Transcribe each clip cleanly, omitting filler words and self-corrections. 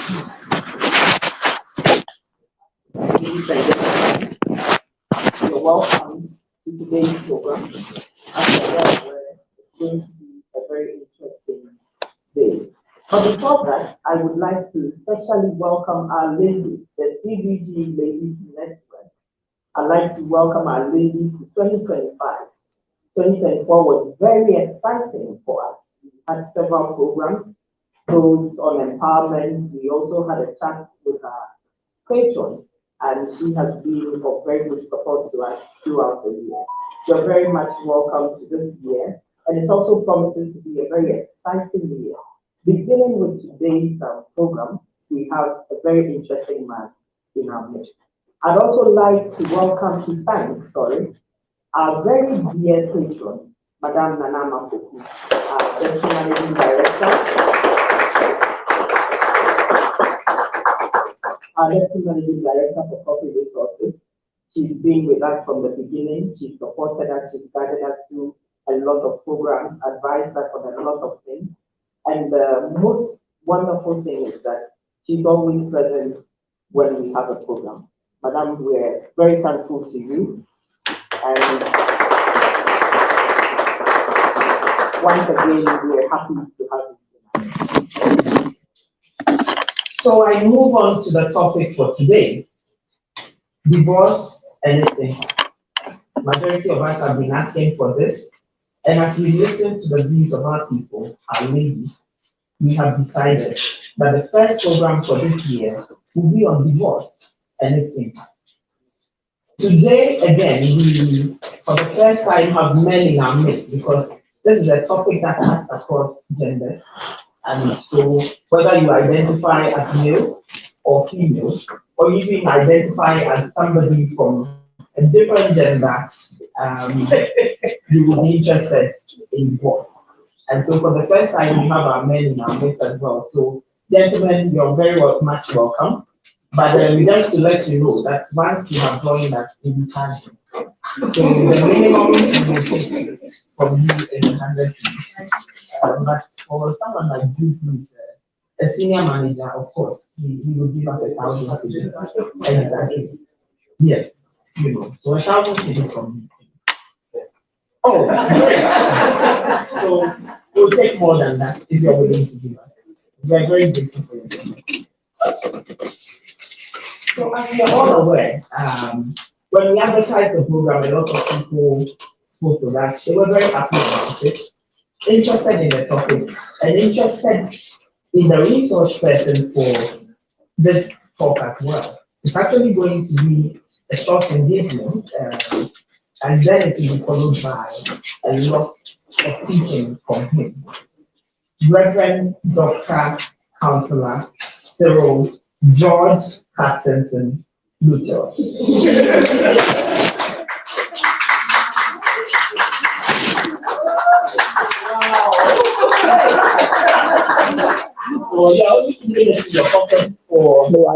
Ladies and gentlemen, you're welcome to today's program. As you're well aware, it's going to be a very interesting day. But before that, I would like to especially welcome our ladies, the CBG Ladies Network. I'd like to welcome our ladies to 2025. 2024 was very exciting for us. We had several programs, those on empowerment. We also had a chat with our patron, and she has been of very good support to us throughout the year. You're very much welcome to this year, and it also promises to be a very exciting year. Beginning with today's program, we have a very interesting man in our midst. I'd also like to thank our very dear patron, Madame Nana Mapoku, our Deputy Managing Director, for Corporate Resources. She's been with us from the beginning. She supported us, she guided us through a lot of programs, advised us on a lot of things. And the most wonderful thing is that she's always present when we have a program. Madam, we're very thankful to you. And once again, we're happy to have you. So I move on to the topic for today, divorce and its impact. Majority of us have been asking for this, and as we listen to the views of our people, our ladies, we have decided that the first program for this year will be on divorce and its impact. Today, again, we, for the first time, have men in our midst because this is a topic that cuts across genders. And so, whether you identify as male or female, or even identify as somebody from a different gender, you will be interested in divorce. And so, for the first time, we have our men in our midst as well. So, gentlemen, you're very much welcome. But we just to let you know that once you have joined us, we'll be charging. So the minimum you will take from you is 100 cedis. But for someone like you who is a senior manager, of course, he will give us 1,000 cedis. Exactly. Yes, you know. So 1,000 cedis from you. Oh, great. So we'll take more than that if you're willing to give us. We are very grateful for your business. So as you're all aware, when we advertised the program, a lot of people spoke to us. They were very happy about it, interested in the topic, and interested in the resource person for this talk as well. It's actually going to be a short engagement, and then it will be followed by a lot of teaching from him. Reverend Dr. Counselor Cyril George Carstensen Luther. Well, you're only keeping it in your pocket for. No, I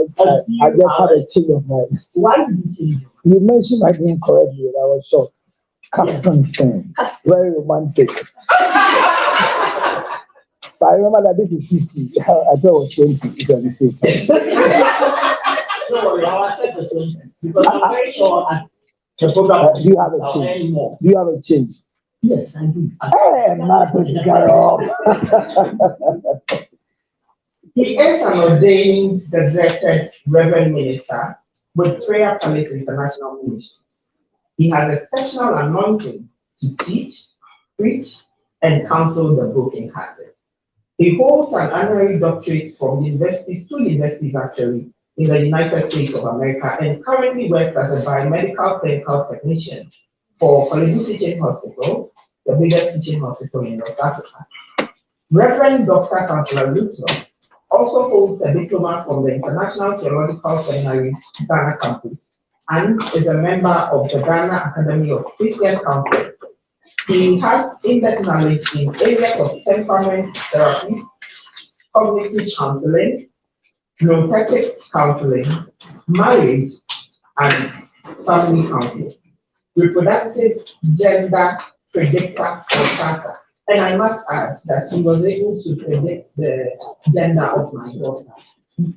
just had a change of mind. Why did you change it? You mentioned my name correctly, and I was shocked. Carstensen. Very romantic. But I remember that this is 50. I thought it was 20. It's a mistake. Don't worry, I'll accept the 20. Because I'm very sure as the program Do you have a change? Do you have a change? Yes, I do. Hey, Marcus Garrow. He is an ordained, gazetted Reverend Minister with Prayer Palace International Ministries. He has a sectional anointing to teach, preach, and counsel the brokenhearted. He holds an honorary doctorate from two universities actually, in the United States of America, and currently works as a biomedical clinical technician for Korle Bu Teaching Hospital, the biggest teaching hospital in West Africa. Reverend Dr. Counselor Luther also holds a diploma from the International Theological Seminary, Ghana campus, and is a member of the Ghana Academy of Christian Counselors. He has in-depth knowledge in areas of temperament therapy, cognitive counseling, neurotic counseling, marriage, and family counseling, reproductive gender predictor consultant. And I must add that he was able to predict the gender of my daughter.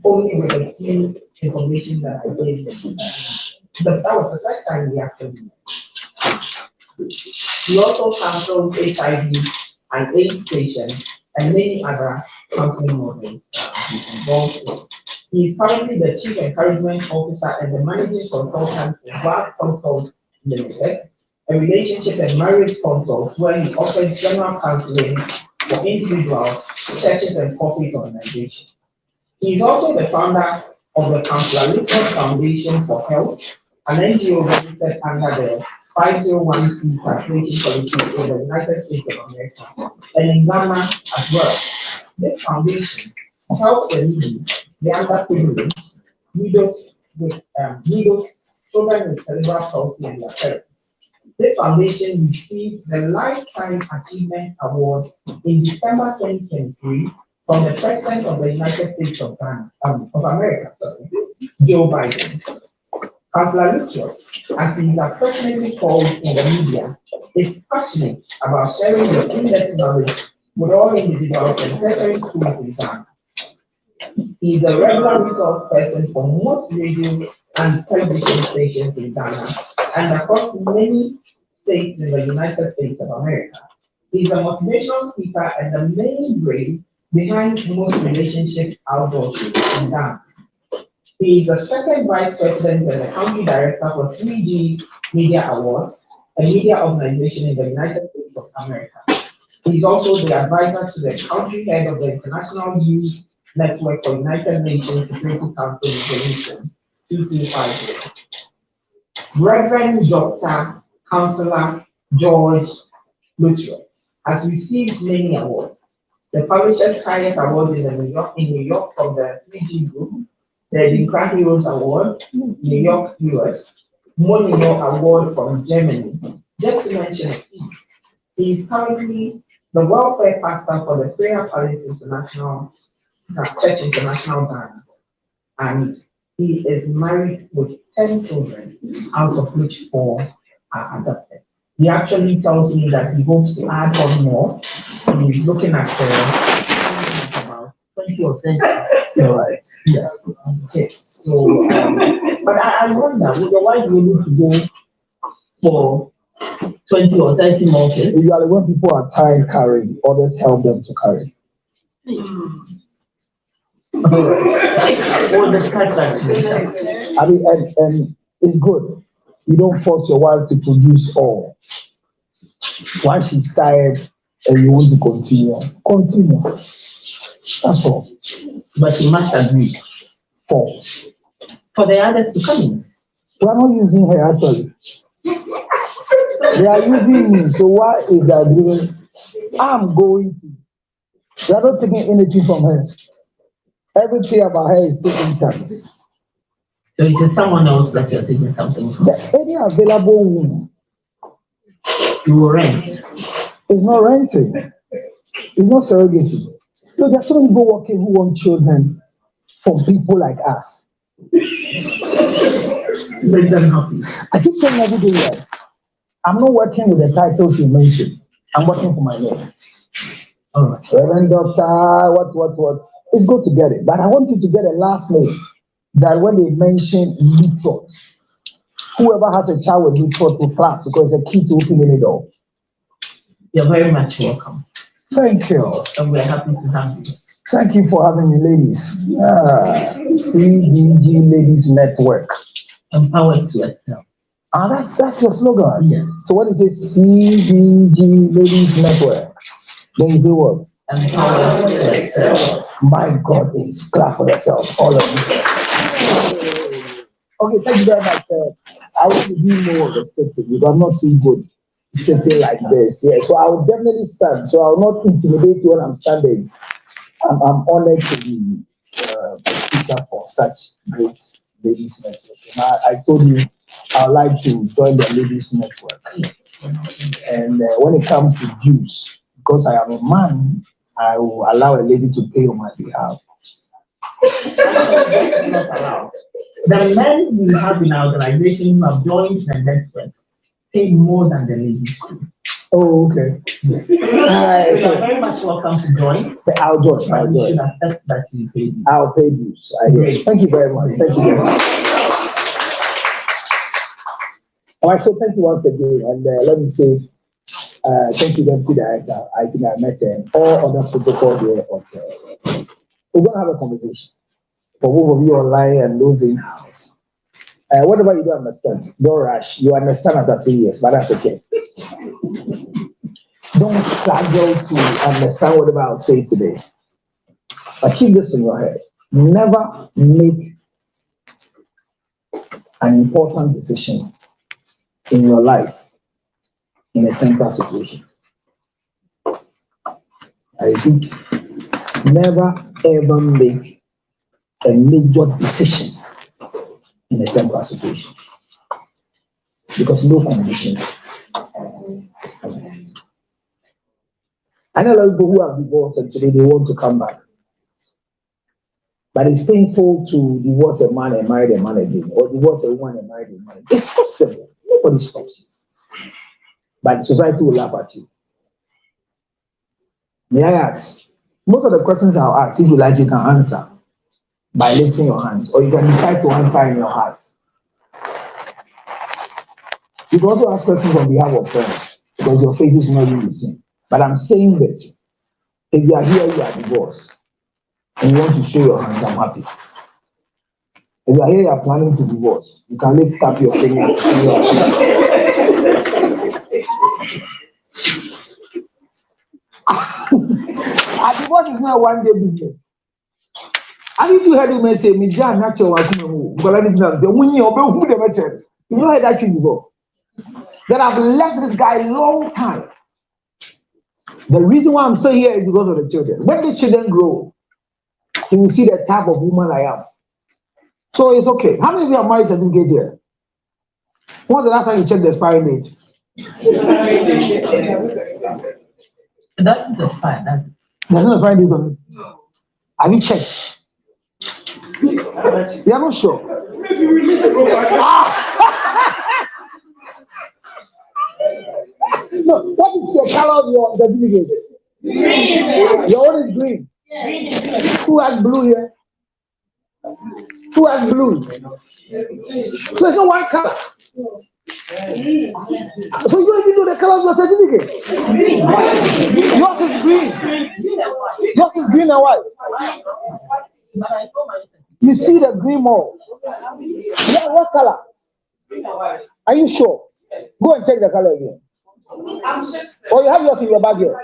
only with a few information that I gave them. But that was the first time we actually met. He also counseled HIV and AIDS patients and many other counseling models he's involved with. He is currently the Chief Encouragement Officer and the Managing Consultant for VAC Consult Limited, a relationship and marriage consult where he offers general counseling for individuals, churches, and corporate organizations. He is also the founder of the Counselor Little Foundation for Health, an NGO registered under the 501c taxation policy in the United States of America and in Ghana as well. This foundation helps the needy, the underprivileged, widows, children with cerebral palsy and their parents. This foundation received the Lifetime Achievement Award in December 2023 from the President of the United States of America, Joe Biden. Counselor Lucius, as he is affectionately called in the media, is passionate about sharing his in-depth knowledge with all individuals and tertiary schools in Ghana. He is a regular resource person for most radio and television stations in Ghana and across many states in the United States of America. He is a motivational speaker and the main brain behind most relationship outreach in Ghana. He is the second vice president and the country director for 3G Media Awards, a media organization in the United States of America. He is also the advisor to the country head of the International Youth Network for United Nations Security Council Resolution 2250. Reverend Dr. Counselor George Lucius has received many awards. The publisher's highest award in New York from the 3G Group, the Dinkra Heroes Award, New York, US, Monino Award from Germany, just to mention a few. He is currently the welfare pastor for the Prayer Palace International Church International Ghana, and he is married with 10 children, out of which 4 are adopted. He actually tells me that he hopes to add on more. He is looking at about 20 or 30. Right. Yes. Okay. So, but I wonder, why do we need to go for 20 or 30 more kids? Usually when people are tired carrying, others help them to carry. Or discuss that. I mean, and it's good. You don't force your wife to produce all. Once she's tired and you want to continue. That's all. But you must agree for the others to come in. We are not using her actually. They are using me. So why is that doing? I'm going to. They are not taking anything from her. Everything about her is taking tax. So it is someone else that you're taking something from. Any available woman. You will rent. It's not renting. It's not surrogacy. No, there are so many people working who want children from people like us. Make them happy. I keep saying every day, right? I'm not working with the titles you mentioned. I'm working for my name. All right. Reverend Doctor, what? It's good to get it. But I want you to get a last name that when they mention Lutrot, whoever has a child with Lutrot will clap because it's a key to open any door. You're very much welcome. Thank you. And we're happy to have you. Thank you for having me, ladies. CDG Ladies Network. Empowered to excel. That's your slogan. Yes. So when you say CDG Ladies Network, then you say what? Empowered to excel. My God, please clap for yourself, all of you. Okay, thank you very much. I want to do more of the sitting because I'm not too good sitting like this. Yeah, so I will definitely stand. So I will not intimidate you when I'm standing. I'm honored to be speaker for such great ladies network. And I told you I would like to join the ladies network. And when it comes to dues, because I am a man, I will allow a lady to pay on my behalf. Not allowed. The men we have in our organization who have joined the network pay more than the ladies do. Oh, okay. Yes. You are very much welcome to join. I'll join. But you should accept that you pay dues. I'll pay dues. I hear. Thank you very much. Thank you very much. All right, so thank you once again, and let me say thank you, Deputy Director. I think I met all other protocol there, but we're gonna have a conversation for both of you online and those in house. Whatever you don't understand, don't rush. You understand after 3 years, but that's okay. Don't struggle to understand whatever I'll say today. But keep this in your head. Never make an important decision in your life in a temporary situation. I repeat, never ever make a major decision in a temporary situation. Because no condition. I know a lot of people who have divorced and today they want to come back. But it's painful to divorce a man and marry a man again, or divorce a woman and marry a man. It's possible. Nobody stops you. But society will laugh at you. May I ask? Most of the questions I'll ask, if you like, you can answer by lifting your hand, or you can decide to answer in your heart. You can also ask questions on behalf of friends, because your faces will not be the same. But I'm saying this. If you are here, you are divorced, and you want to show your hands, I'm happy. If you are here, you are planning to divorce, you can lift up your finger. A divorce is not a one-day business. I need to hear women say, "Me jam natural wakumu." Because I need to know when you obey who the matters. You know that you before. That I've left this guy a long time. The reason why I'm still here is because of the children. When the children grow, you will see the type of woman I am. So it's okay. How many of you have marriage certificate here? When's the last time you checked the expiry date? That's the fine. There's no expiry date on it. Have you checked? You're not sure. No, what is the color of your certificate? Green. Your own is green. Yes. Who has blue here? Who has blue? So it's not one color. So you don't even know the color of your certificate. Yours is green. Yours is green and white. You see the green more. Yeah, what color? Are you sure? Go and check the color again. Or you have yours in your bag here.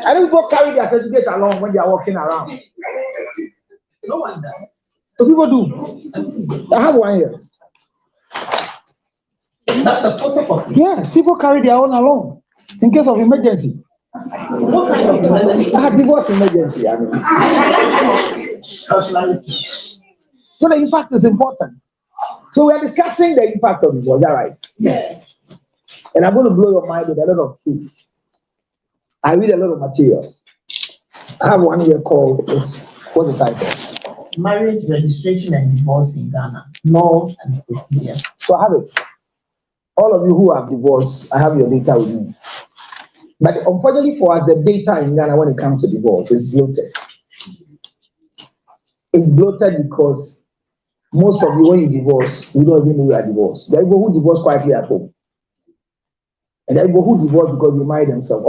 I don't go carry their certificate along when they are walking around. No one does. So people do. I have one here. That's the photocopy. Yes, people carry their own along in case of emergency. What kind of emergency? Divorce emergency. I mean. So the impact is important. So we are discussing the impact of divorce. Is that right? Yes. And I'm going to blow your mind with a lot of truth. I read a lot of materials. I have one here called, what's the title? Marriage Registration and Divorce in Ghana, Law and Procedure. So I have it. All of you who have divorced, I have your data with me. But unfortunately for us, the data in Ghana when it comes to divorce is bloated. It's bloated because most of you, when you divorce, you don't even know you are divorced. There are people who divorce quietly at home. And there are people who divorce because they marry themselves.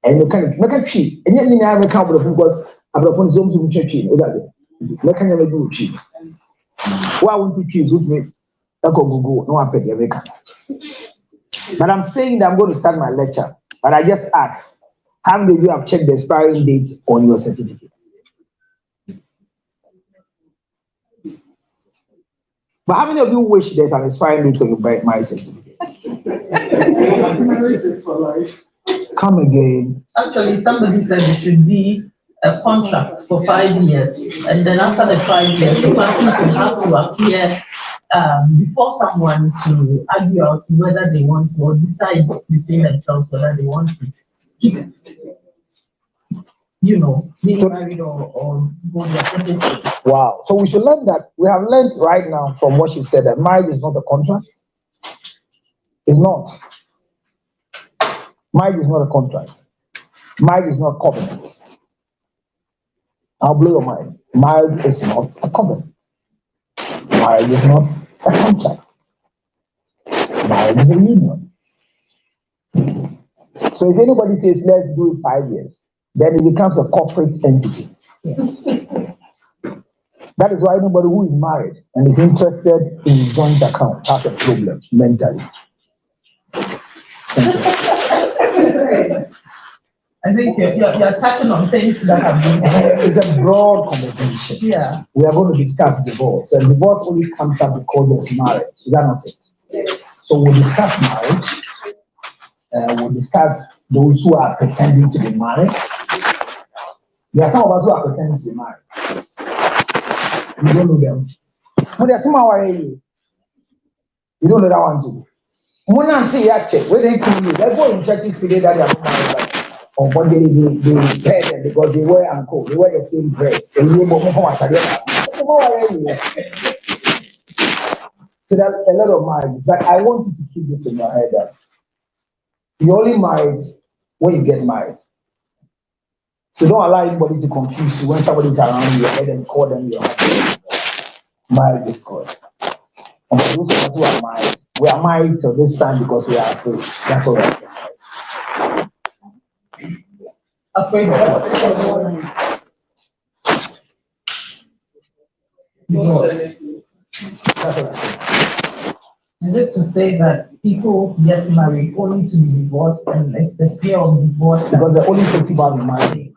And you can't cheat. And yet you never come because Abrafon is home to cheat. What does it? What can you do cheat? Why won't you choose with me? No one paid every kind. But I'm saying that I'm going to start my lecture. But I just asked, how many of you have checked the expiring date on your certificate? But how many of you wish there's an expiring date on your marriage certificate? Marriage is for life. Come again. Actually, somebody said it should be a contract for 5 years, and then after the 5 years, the parties will have to appear before someone to argue out whether they want to or decide between themselves whether they want to keep it. You know, being married or going their separate ways. Wow. So we should learn that. We have learned right now from what she said that marriage is not a contract. It's not. Marriage is not a contract. Marriage is not a covenant. I'll blow your mind. Marriage is not a covenant. Marriage is not a contract. Marriage is a union. So if anybody says, let's do it 5 years, then it becomes a corporate entity. That is why anybody who is married and is interested in joint account has a problem mentally. Thank you. I think you're touching on things that have been. It's a broad conversation. Yeah. We are going to discuss divorce, and divorce only comes up because there's marriage. Is that not it? Yes. So we'll discuss marriage. We'll discuss those who are pretending to be married. There are some of us who are pretending to be married. You don't know them. But there's some already. You don't know that one too. When I say that check, where they come you, they go in churches today that they are not married. Or one day they pay them because they wear ankle, they wear the same dress. And you know, so that's a lot of marriage. But I want you to keep this in your head that you're only married when you get married. So don't allow anybody to confuse you when somebody is around you and then call them your husband. Marriage is God. And for those of us who are married, we are married till this time because we are afraid. That's all right. Afraid of divorce. That's all right. Is it to say that people get married only to be divorced and like the fear of divorce? Because the only thing about marriage,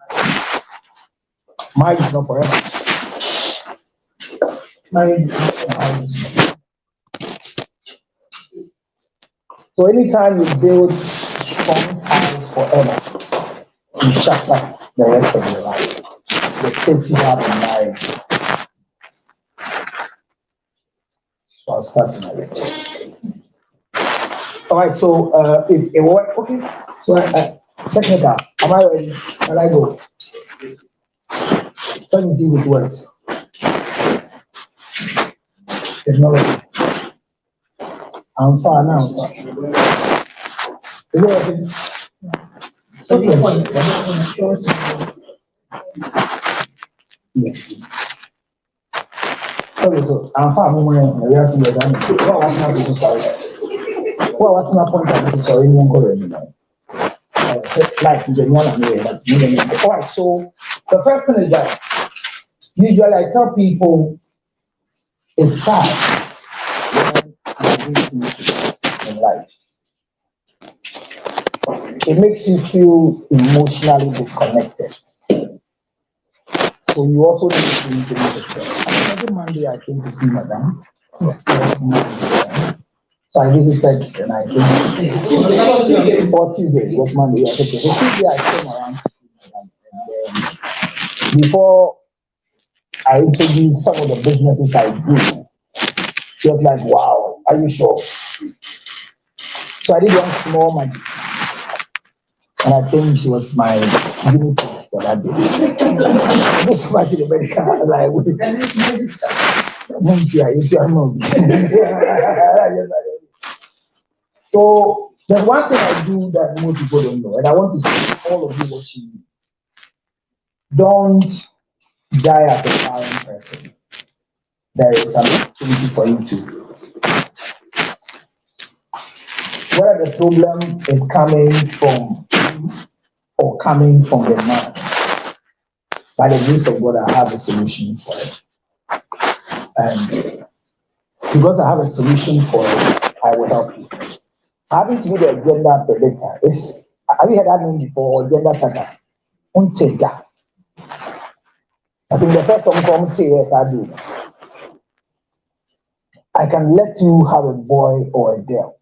marriage is not forever. Marriage. So anytime you build strong ties forever, you shut up the rest of your life. The safety you have in marriage. So I'll start marriage. All right, so if it works, okay. So technical, am I ready? Can I go? Let me see if it works. Technology. I'm sorry now. Is it working? Okay. Yes. Okay, so I'm far more than the rest of the time. What was not so sorry? What was not point of so sorry? You won't go anymore. Like the one I'm here, but you know. All right, so the first thing is that usually I tell people it's sad when you in life. It makes you feel emotionally disconnected. So you also need to introduce yourself. Every Monday I came to see Madam. So I visited and I came or Tuesday, it was Monday. So Tuesday I came around to see Madam. And before I introduced some of the businesses I do, she was like, wow, are you sure? So I did one small magic. And I think she was my guinea pig for that day. This much in America, like, so there's one thing I do that most people don't know, and I want to say to all of you watching me. Don't die as a barren person. There is an opportunity for you to. Whether the problem is coming from or coming from the man, by the grace of God, I have a solution for it. And because I have a solution for it, I will help you. Having to be the agenda predictor is, have you heard that name before? Agenda checker. Untega. I think the first one come say yes, I do. I can let you have a boy or a girl,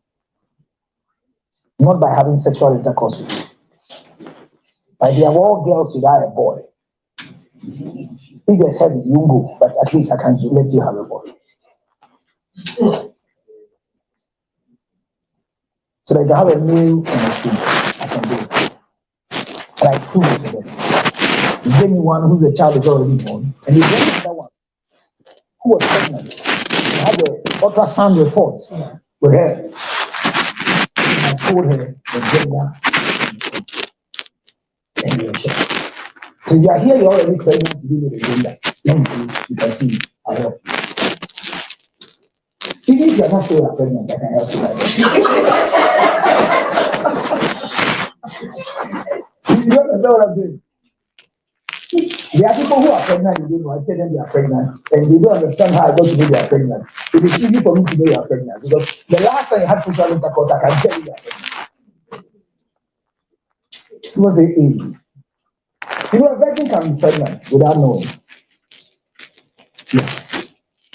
not by having sexual intercourse with you. Like they are all girls without a boy. If they said you go, but at least I can let you have a boy. So that they have a male and a female. I can do it. And I prove it to them. You gave me one whose a child is already born, and you gave me another one who was pregnant. I had the ultrasound report with her. I told her the gender and the gender. So you are here, you're already pregnant to do with the gender. Let me please, you can see, I help you. Even if you are not sure you are pregnant, I can help you like that. You understand what I'm doing? There are people who are pregnant, they don't know. I tell them they are pregnant, and they don't understand how I got to know they are pregnant. It is easy for me to know you are pregnant because the last time you had sexual intercourse, I can tell you are pregnant. People say, hey. You know, a virgin can be pregnant without knowing. Yes,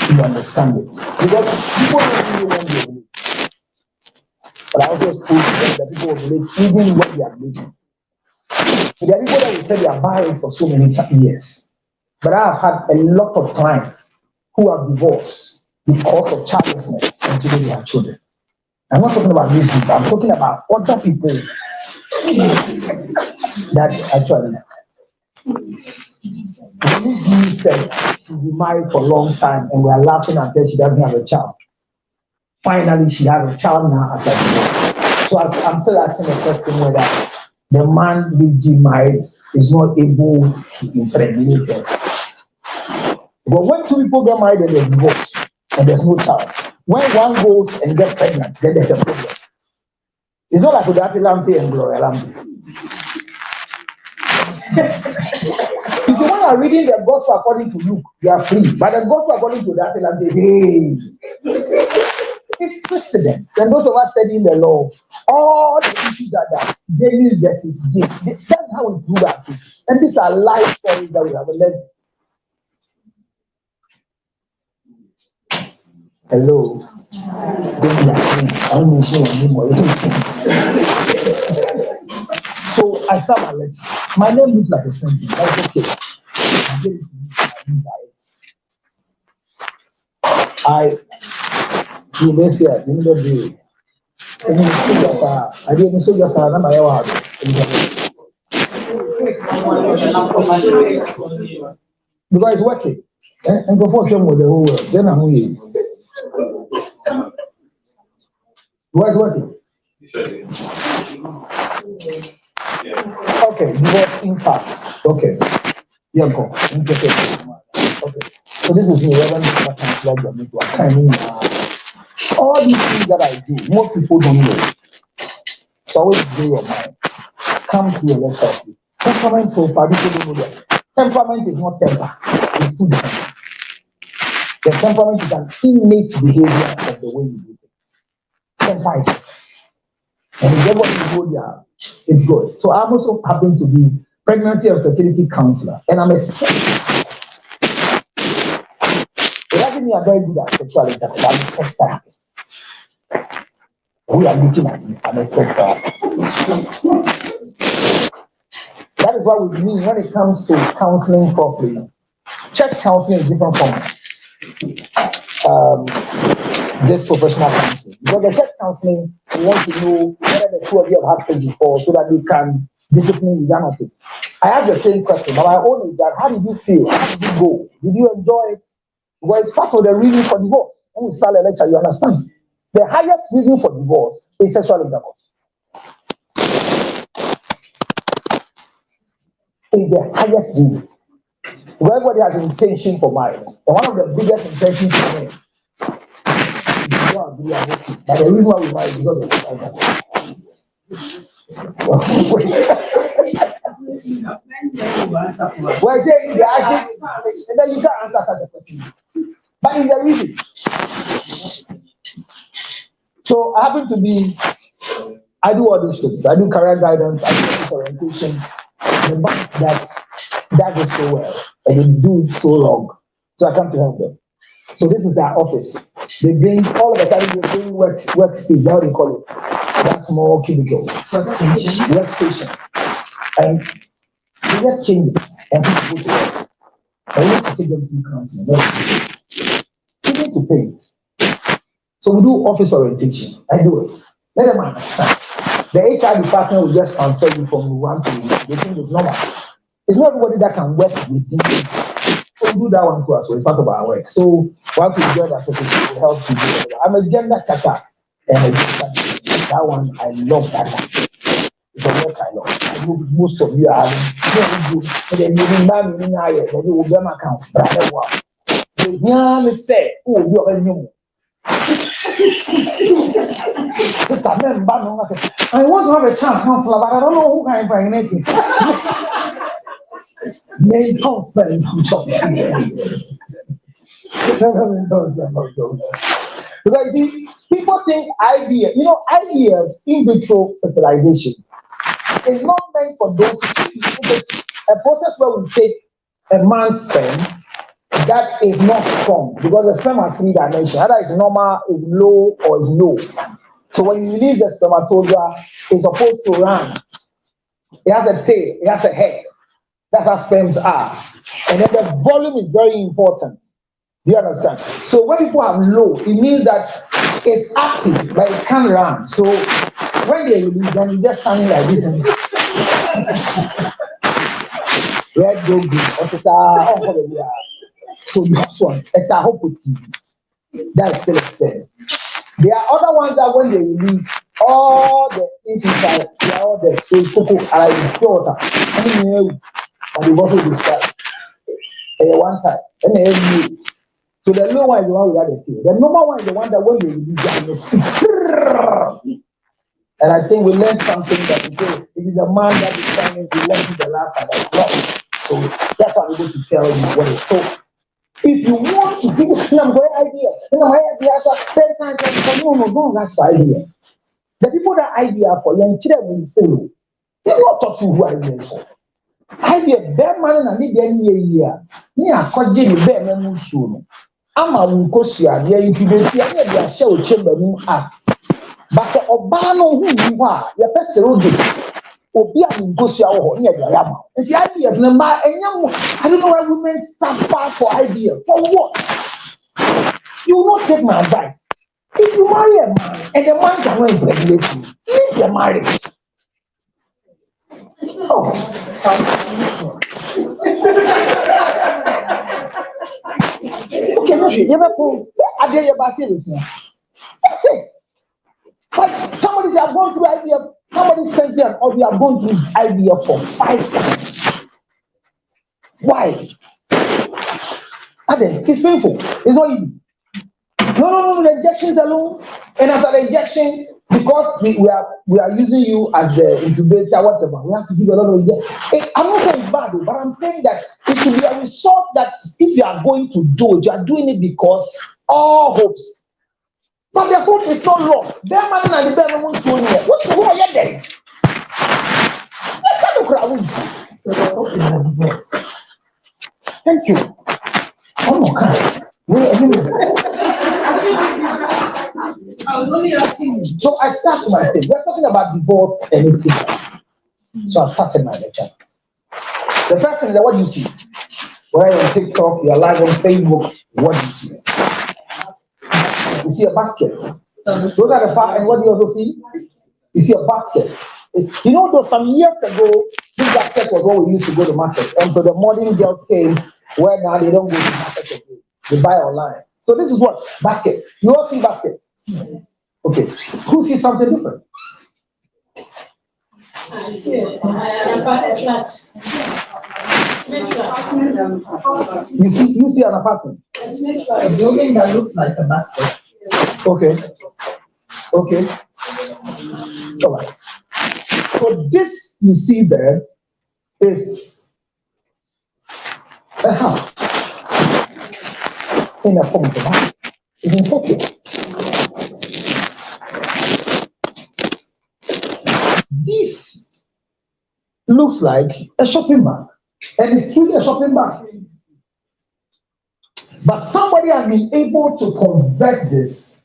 you understand it. Because people don't really when they relate. But I also suppose that people will relate even when they are dating. So there are people that will say they are married for so many years. But I have had a lot of clients who have divorced because of childlessness and today they have children. I'm not talking about these people, I'm talking about other people that actually. When you said she's been married for a long time and we are laughing until she doesn't have a child. Finally, she has a child now after divorce. So I'm still asking the question whether the man who's been married is not able to impregnate her. But when two people get married and there's divorce and there's no child, when one goes and gets pregnant, then there's a problem. It's not like with Lampe and Gloria Lampe. If you want to reading the gospel according to Luke, you are free. But the gospel according to that, hey, it's precedents. And those of us studying the law, all the issues are that Davis versus Jesus. That's how we do that. And these are life stories that we have learned. Hello. So I start my lecture. My name looks like a simple. That's okay. University at the end of the day. I didn't say just another hour. Because it's working. And go for some with the whole world. Then I'm here. Why is working? Okay, divorce impact. Okay. Yeah, go. Okay. So this is the 11th all these things that I do, most people don't know. So always blow your mind. Come to your let's help you. Temperament profile, people don't know that. Temperament is not temper, it's two different things. The temperament is an innate behavior of the way you do things. Temper is. And if everybody go there, it's good. So I'm also happen to be pregnancy and fertility counselor, and I'm a it doesn't mean I'm very good at sexual intercourse. I'm a sex therapist. We are looking at it. I'm a sex therapist. That is what we mean when it comes to counseling properly. Church counseling is different from this professional counseling. Because the church counseling, we want to know whether the two of you have had sex before so that we can discipline you down at it. I have the same question, but my own is that how did you feel? How did you go? Did you enjoy it? Well, it's part of the reason for divorce. When we start a lecture, you understand. The highest reason for divorce is sexual intercourse. It's the highest reason. Everybody has an intention for marriage. And one of the biggest intentions for men is but the reason why we marry is because of sexual intercourse. Well, say and then you can't answer such a question. But it's the reason. So I happen to be, I do all these things. I do career guidance, I do orientation. The bank that goes so well, and they do it so long. So I come to help them. So this is their office. They bring all of the time they bring workspace, how they call it. That small cubicle. Workstation. And they just change it and people go to work. I need to take them through counseling. You need to pay it. So we do office orientation. I do it. Let them understand. The HR department will just transfer you from one to another. They think it's normal. It's not everybody that can work with things. So we do that one too as well. It's part of our work. So once we join the association, we help you do it. I'm a gender chatter and a gender That one, I love that one. It's a work I love. I know most of you are having good. And then you remember me now, then you will get my account. Brother, wow. The young say, oh, you are new. Sister, man, I want to have a child counselor, but I don't know who can impregnate him. Main spelling because you see, people think IVF, IVF, in vitro fertilization, is not meant for those. It's a process where we take a man's sperm that is not strong because the sperm has 3 dimensions. Either it's normal, is low, or is low. So when you release the spermatozoa, it's supposed to run. It has a tail, it has a head. That's how sperms are. And then the volume is very important. Do you understand? So when people have low, it means that it's active, but it can't run. So when they release, then you just standing like this and red, go green. So this one, it's a hope with TV. That's still a sperm. There are other ones that when they release, all the inside, they are all there. So it's cocoa, and water. I mean, and the bottle is fat. One time, and then so the low one is the one we had the tail. The normal one is the one that when you release, and I think we learned something that it is a man that is trying to learn the last time as well. So that's what I'm going to tell you what it is. So if you want to give them great idea, my idea is 10 times, no, that's the idea. The people that idea for young children will say, they will talk to who idea is for. IVF, bear man and need any year. Near Kodji, bear man soon. Ama Mukosia, the incubation, the show chamber us. But the Obano who you are, your best road, Obia Mukosia or near the Yama. And the IVF, and young, I don't know why women suffer for IVF. For what? You will not take my advice. If you marry a man and the man cannot impregnate you, leave the marriage. Oh. Okay, no, you never pull. I dare you about it. That's it. But somebody said, I'm going through IVF. Somebody sent me an audio, I'm going through IVF for 5 times. Why? Adam, it's painful. It's not easy. No, the injections alone. And after the injection, because we are using you as the incubator, whatever, we have to give a lot of injection. I'm not saying it's bad, but I'm saying that it should be a result that if you are going to do it, you are doing it because all hopes. But the hope is not lost. Their man and the bear won't go anywhere. Who are you there? What kind of crowd? Thank you. Oh my God. So I start my thing. We're talking about divorce and everything. So I started my lecture. The first thing is that what do you see? Where you're on TikTok, you're live on Facebook, what do you see? You see a basket. Those are the part, and what do you also see? You see a basket. You know, though some years ago, this basket was what we used to go to market. And so the modern girls came where now they don't go to market again. They buy online. So this is what? Basket. You all see basket. Okay. Who sees something different? I see it. Flat. You see an apartment. A building that looks like a basket. Okay. All right. So this you see there is a house in a form of a basket. It's in Tokyo. This looks like a shopping bag, and it's truly a shopping bag. But somebody has been able to convert this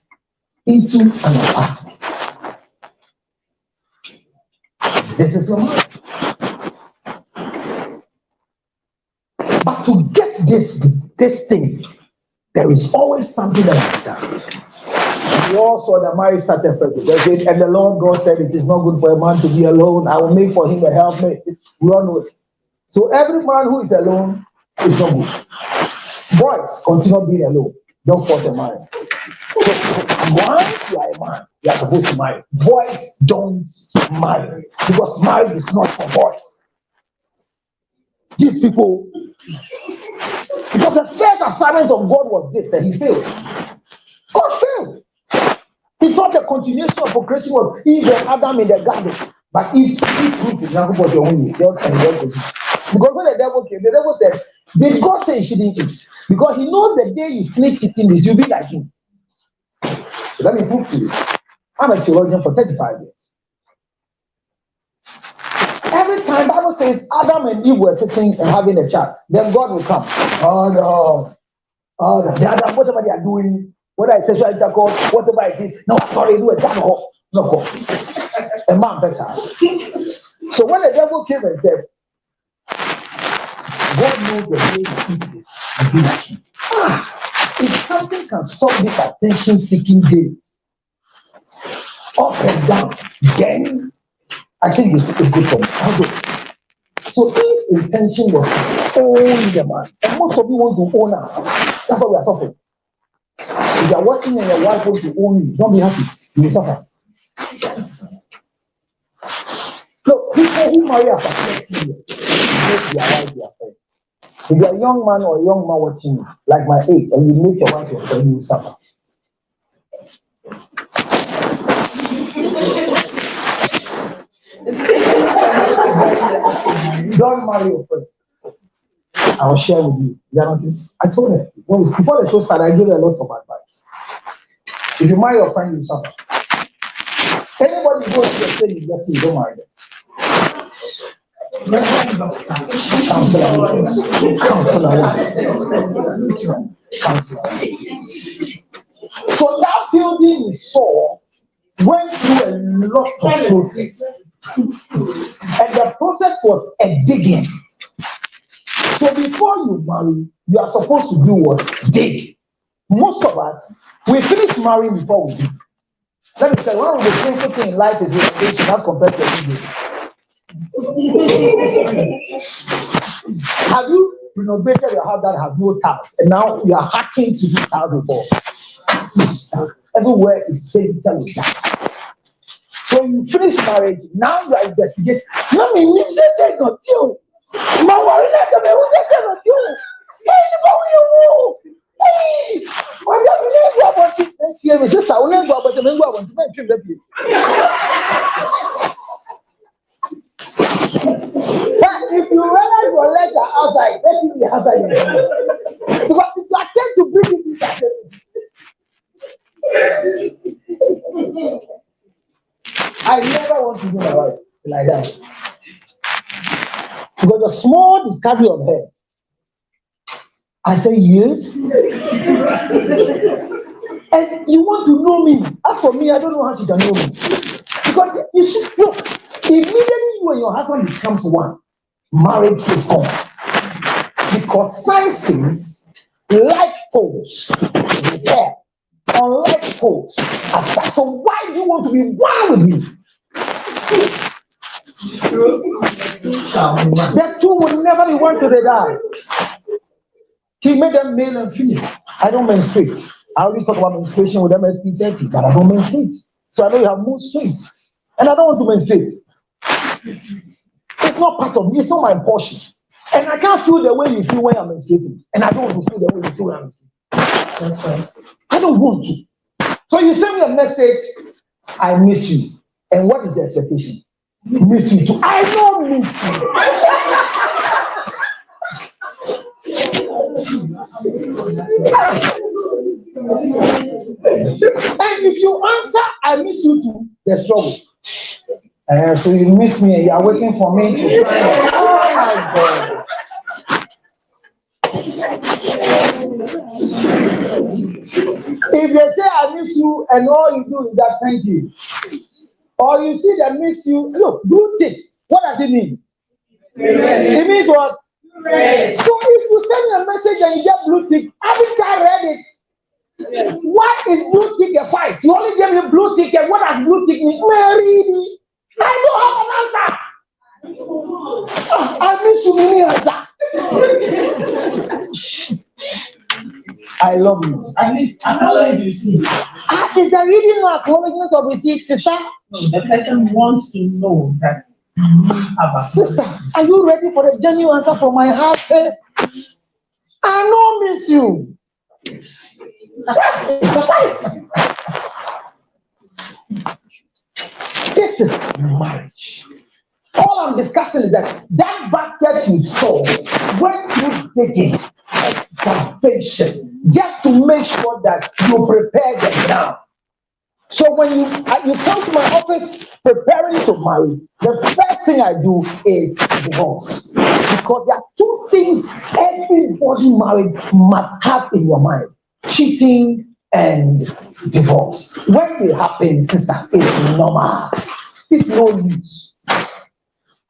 into an apartment. This is your mind. But to get this thing, there is always something that is done. We all saw that marriage started first. And the Lord God said, it is not good for a man to be alone. I will make for him a helpmate. We all know it. So every man who is alone is not good. Boys, continue being alone. Don't force a marriage. Once you are a man, you are supposed to marry. Boys don't marry because marriage is not for boys. These people, because the first assignment of God was this, and he failed. God failed. He thought the continuation of procreation was Eve and Adam in the garden, but Eve proved it. Now, your own way. Because when the devil came, the devil said, "Did God say you shouldn't eat?" Because he knows the day you finish eating this, you'll be like him. So let me prove to you. I'm a theologian for 35 years. Every time Bible says Adam and Eve were sitting and having a chat, then God will come. Oh no. Oh no. The Adam, whatever they are doing, whether it's sexual intercourse, whatever it is, no, sorry, do it. No. A man better. So when the devil came and said, God knows the way you eat this, you be like him. If something can stop this attention-seeking game up and down, then I think it's good for me. So if intention was to own the man, and most of you want to own us, that's why we are suffering. If you are working and your wife wants to own you, don't be happy, you will suffer. Look, people who marry after 30 years, make their wife their friend. If you're a young man or a young man watching you, like my age, and you make your wife your friend, you will suffer. Don't marry your friend. I'll share with you. I told her, before the show started, I gave her lots of advice. If you marry your friend, you suffer. Anybody who goes to the same university, you don't marry them. Counselor. So that building you saw went through a lot of process. And the process was a digging. So before you marry, you are supposed to do what? Dig. Most of us, we finish marrying before we dig. Let me tell you, one of the painful things in life is renovation as compared to digging. Have you renovated your house that has no tiles, and now you are hacking to do tiles before? Everywhere is painted with that. So you finish marriage, now you are investigating. No, me, you say not you. My worry not me, who say not you. Hey, you. Hey, why don't you go about it? Here, my sister, I will go about it. I want to make you. But if you realize your legs are outside, let it be outside your house. Because if you attempt to bring it inside, I never want to do my wife like that. Because a small discovery of her, I say yes. And you want to know me. As for me, I don't know how she can know me. Because you should look, immediately you and your husband becomes one, marriage is on. Because science says like poles repair, unlike poles attach. So why do you want to be one with me? The two will never be one till they die. He made them male and female. I don't menstruate. I always talk about menstruation with MSP30, but I don't menstruate. So I know you have mood swings. And I don't want to menstruate. It's not part of me, it's not my portion. And I can't feel the way you feel when I'm menstruating. And I don't want to feel the way you feel when I'm menstruating. That's right. I don't want to. So you send me a message, I miss you. And what is the expectation? Miss you too. I don't miss you. And if you answer, I miss you too, the struggle. So you miss me and you are waiting for me to sign up. Oh my God. If they say I miss you and all you do is that thank you, or you see that miss you, look, blue tick. What does it mean? It means what? So if you send me a message and you get blue tick, haven't I read it? Yes. Why is blue tick a fight? You only gave me blue tick, and what does blue tick mean? Mary, I don't have an answer. I miss you, answer. I love you. At least acknowledge receipt. Is there really no acknowledgement of receipt, sister? No, the person wants to know that you have a Sister, are you ready for a genuine answer from my heart? I know miss you. This is marriage. All I'm discussing is that basket you saw, when you take it, excavation, just to make sure that you prepare the ground. So when you come to my office preparing to marry, the first thing I do is divorce. Because there are two things everybody married must have in your mind: cheating and divorce. When they happen, sister, it's normal. It's no use.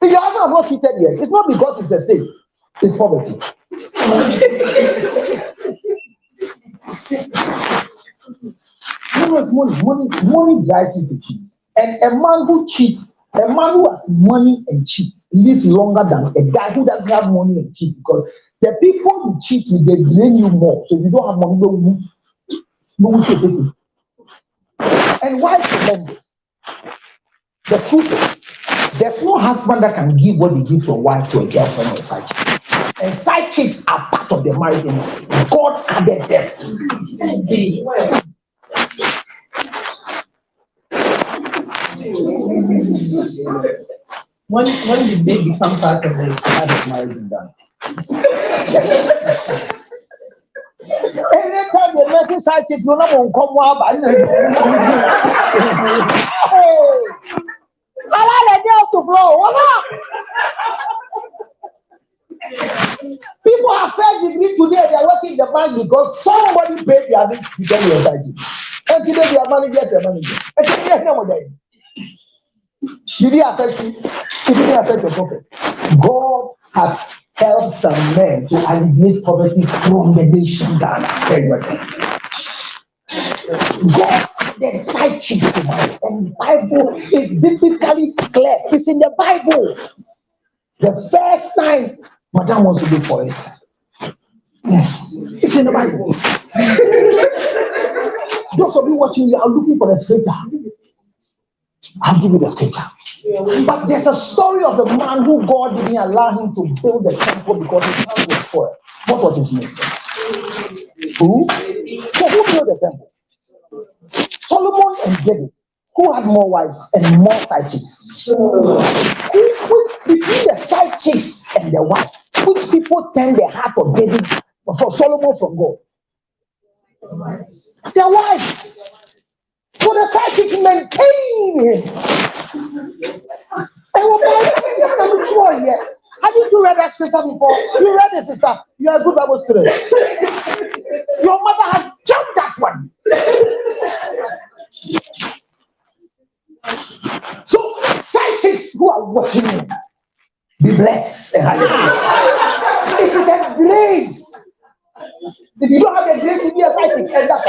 If your husband have not cheated yet, it's not because it's a sin, it's poverty. Money drives you to cheat. And a man who cheats, a man who has money and cheats, lives longer than a guy who doesn't have money and cheats. Because the people who cheat with, they drain you more. So if you don't have money, no one should take it. And why remember this? The truth is, there's no husband that can give what they give to a wife, to a girlfriend, or a side chick. And side chicks are part of the marriage, and God added them. When did they become part of the Marriage is done. Anytime the message side chick, you're not going to come up. I like the girls to blow. What's up? People have first degree today, they are working in the bank because somebody paid their bills to become your side chick. And today they are managers and managers. And today they are not there. Did it affect you? It didn't affect your pocket. God has helped some men to alleviate poverty from the nation Ghana. God, the side chick to marry, and the Bible is biblically clear. It's in the Bible. The first time Madam wants to go for it. Yes, it's in the Bible. Those of you watching, you are looking for the scripture. I'll give you the scripture. But there's a story of a man who God didn't allow him to build the temple because his house was spoiled. What was his name? Who? So who built the temple? Solomon and David. Who had more wives and more side chicks? Between the side chicks and the wife, which people turn the heart of David for Solomon from God? Their wives. So the side chicks maintain him. Have you two read that scripture before? You read it, sister. You are a good Bible student. Your mother has jumped that one. So, side chicks who are watching me, be blessed and hallelujah. It is a grace. If you don't have the grace to be a side chick, end up.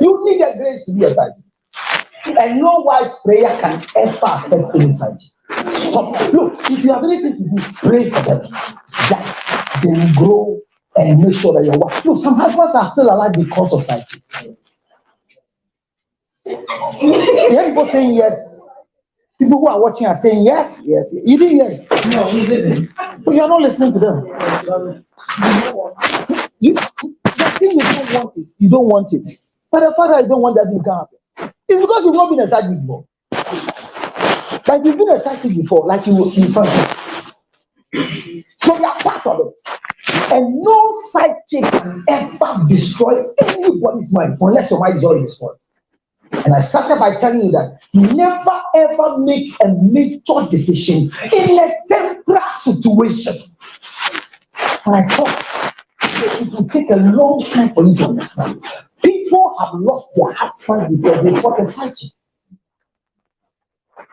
You need the grace to be a side chick. And no wise prayer can ever affect any side chick. Stop. Look, if you have anything to do, pray for them that they will grow and make sure that your wife. Look, some husbands are still alive because of side chicks. You hear people saying yes. People who are watching are saying yes, yes. You didn't hear it. No, he didn't. But you're not listening to them. The thing you don't want is you don't want it. But the father you don't want that to happen. It's because you've not been a side chick before. Like you've been a side chick before, like you something. So they are part of it. And no side chick can ever destroy anybody's mind unless your mind is already destroyed. And I started by telling you that never ever make a major decision in a temporary situation. When I talk, it will take a long time for you to understand. People have lost their husbands because they fought a side chick.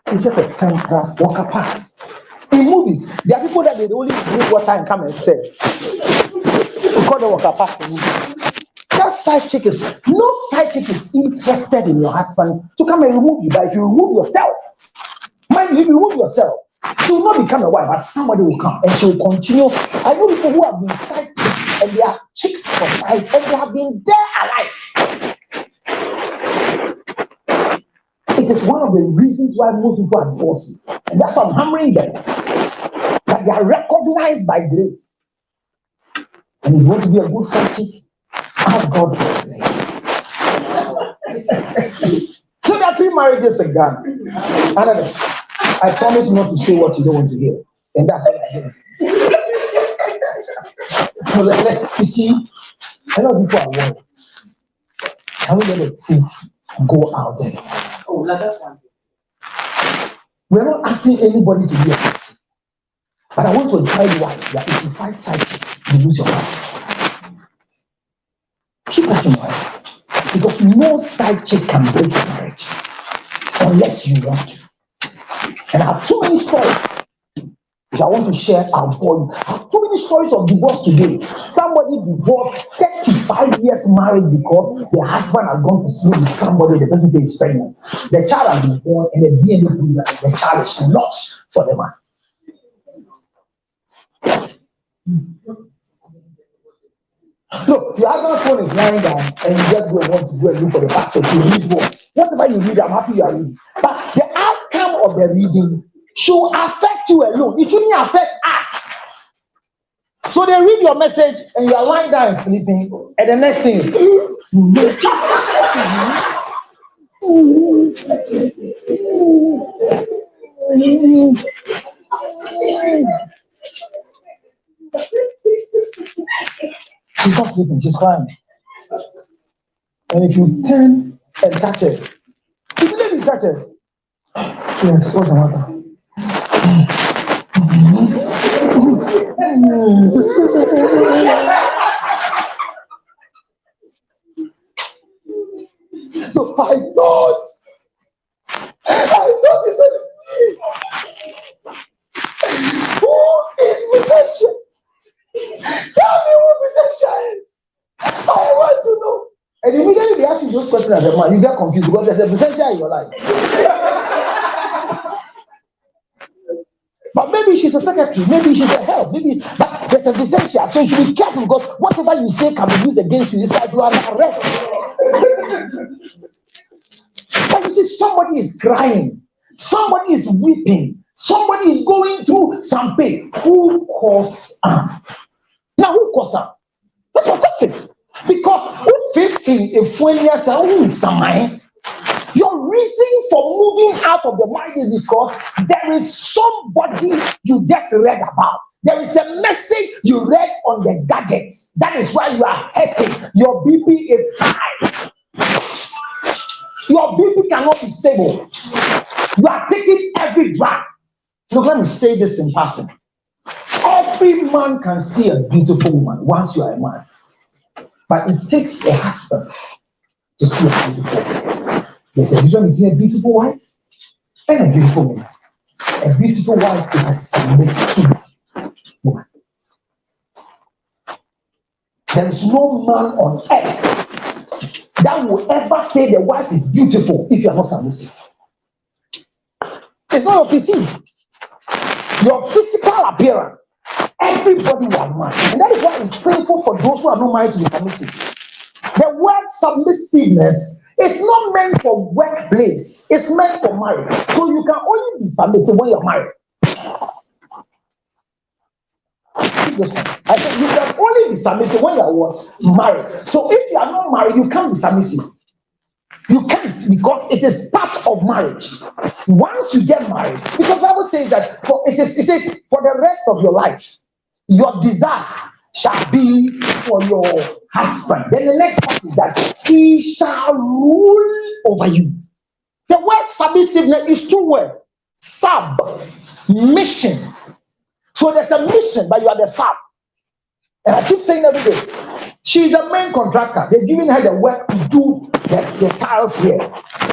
It's just a temporary walker pass. In movies, there are people that they only drink water and come and sell. We call the walker pass in movies. That side chick is, no side chick is interested in your husband to come and remove you. But if you remove yourself, mind you, if you remove yourself, she will not become a wife, but somebody will come and she will continue. I know people who have been side chicks and their chicks for 5, and they have been there alive. It is one of the reasons why most people are divorcing. And that's why I'm hammering them. That they are recognized by grace. And if you want to be a good friendship, ask God for grace. So there are 3 marriages in Ghana. And I promise not to say what you don't want to hear. And that's what I do. So you see, a lot of people are worried. Can we let the truth go out there? Oh, that's one. We're not asking anybody to be a Christian. But I want to tell you why. That if you fight sidekicks, you lose your life. Keep that in mind. Because no side chick can break your marriage unless you want to. And I have too many stories. If I want to share, I'll bore you. I have too many stories of divorce today. Somebody divorced 35 years married because the husband had gone to sleep with somebody. The person says he's pregnant. The child has been born, and the DNA proves that the child is not for the man. Look, your husband's phone is lying down, and you just go and want to go and look for the pastor to read what. Whatever you read, I'm happy you are reading. But the outcome of the reading should affect you alone. It shouldn't affect us. So they read your message, and you are lying down and sleeping, and the next thing, she's not sleeping, she's crying. And if you turn and touch her, immediately touch her. Yes, what's the matter? So I thought he said, who is Mr. Tell me who Mr. is. I want to know. And immediately they ask you those questions as a man, you get confused because there's a messenger in your life. But maybe she's a secretary, maybe she's a help, maybe, but there's a essential, so you should be careful because whatever you say can be used against you. It's like you are under arrest. But you see, somebody is crying, somebody is weeping, somebody is going through some pain. Who caused harm? Now, who caused harm? That's my question. Because who 50 in 20 years who is somewhere? Your reason for moving out of the marriage is because there is somebody you just read about. There is a message you read on the gadgets. That is why you are hurting. Your BP is high. Your BP cannot be stable. You are taking every drug. So let me say this in passing. Every man can see a beautiful woman once you are a man. But it takes a husband to see a beautiful woman. There's a difference between a beautiful wife and a beautiful woman. A beautiful wife is a submissive woman. There is no man on earth that will ever say the wife is beautiful if you are not submissive. It's not your physique, your physical appearance. Everybody will admire. And that is why it's painful for those who are not married to be submissive. The word submissiveness is not meant for workplace, it's meant for marriage. So you can only be submissive when you're married. I said you can only be submissive when you're what? Married. So if you are not married, you can't be submissive. You can't, because it is part of marriage. Once you get married, because the Bible says that it says for the rest of your life, your desire shall be for your husband. Then the next part is that he shall rule over you. The word submissiveness is two words: sub, mission. So there's a mission, but you are the sub. And I keep saying every day, she's a main contractor. They're giving her the work to do the tiles here.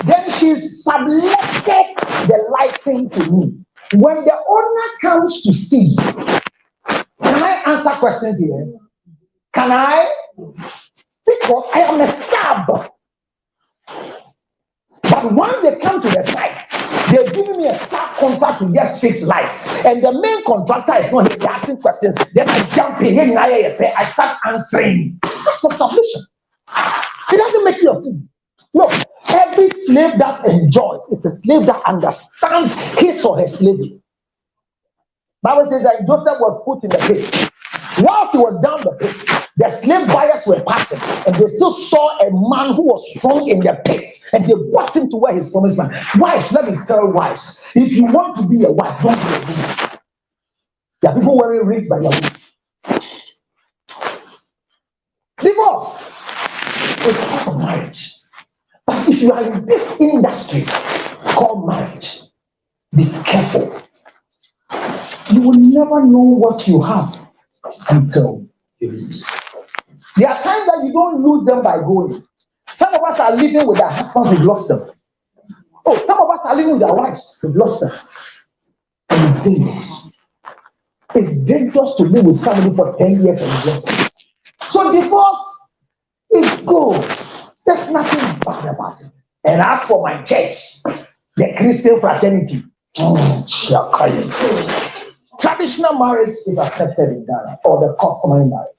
Then she's subletted the lighting to me. When the owner comes to see, can I answer questions here? Can I? Because I am a sub. But once they come to the site, They're giving me a subcontract to just fix lights, and the main contractor is not here. They're asking questions. Then I jump in. I start answering. That's not submission. It doesn't make you a fool. No, every slave that enjoys is a slave that understands his or her slavery. Bible says that Joseph was put in the pit. Whilst he was down the pit, the slave buyers were passing, and they still saw a man who was strong in the pit, and they brought him to where his promised land. Wives, let me tell wives, if you want to be a wife, don't be a woman. There are people wearing rings by their women. Divorce is part of marriage. But if you are in this industry called marriage, be careful. You will never know what you have until you lose. There are times that you don't lose them by going. Some of us are living with our husbands, we've lost them. Oh, some of us are living with our wives, we've lost them. And it's dangerous. It's dangerous to live with somebody for 10 years and you've lost them. So divorce is good. There's nothing bad about it. And as for my church, the Christian fraternity, traditional marriage is accepted in Ghana, or the customary marriage.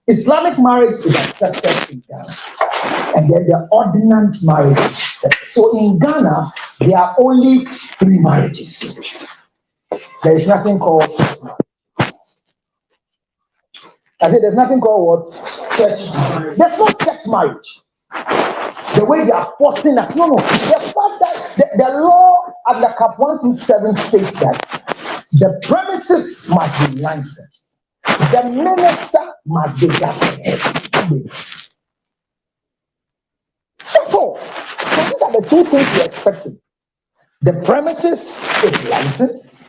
Islamic marriage is accepted in Ghana. And then the ordinance marriage is accepted. So in Ghana, there are only 3 marriages. There is nothing called I said there's nothing called what? Church. There's no church marriage. The way they are forcing us. No. The fact that the law at the Cap 127 states that the premises must be licensed. The minister must be gazetted. That's all. So these are the 2 things we're expecting. The premises is licensed.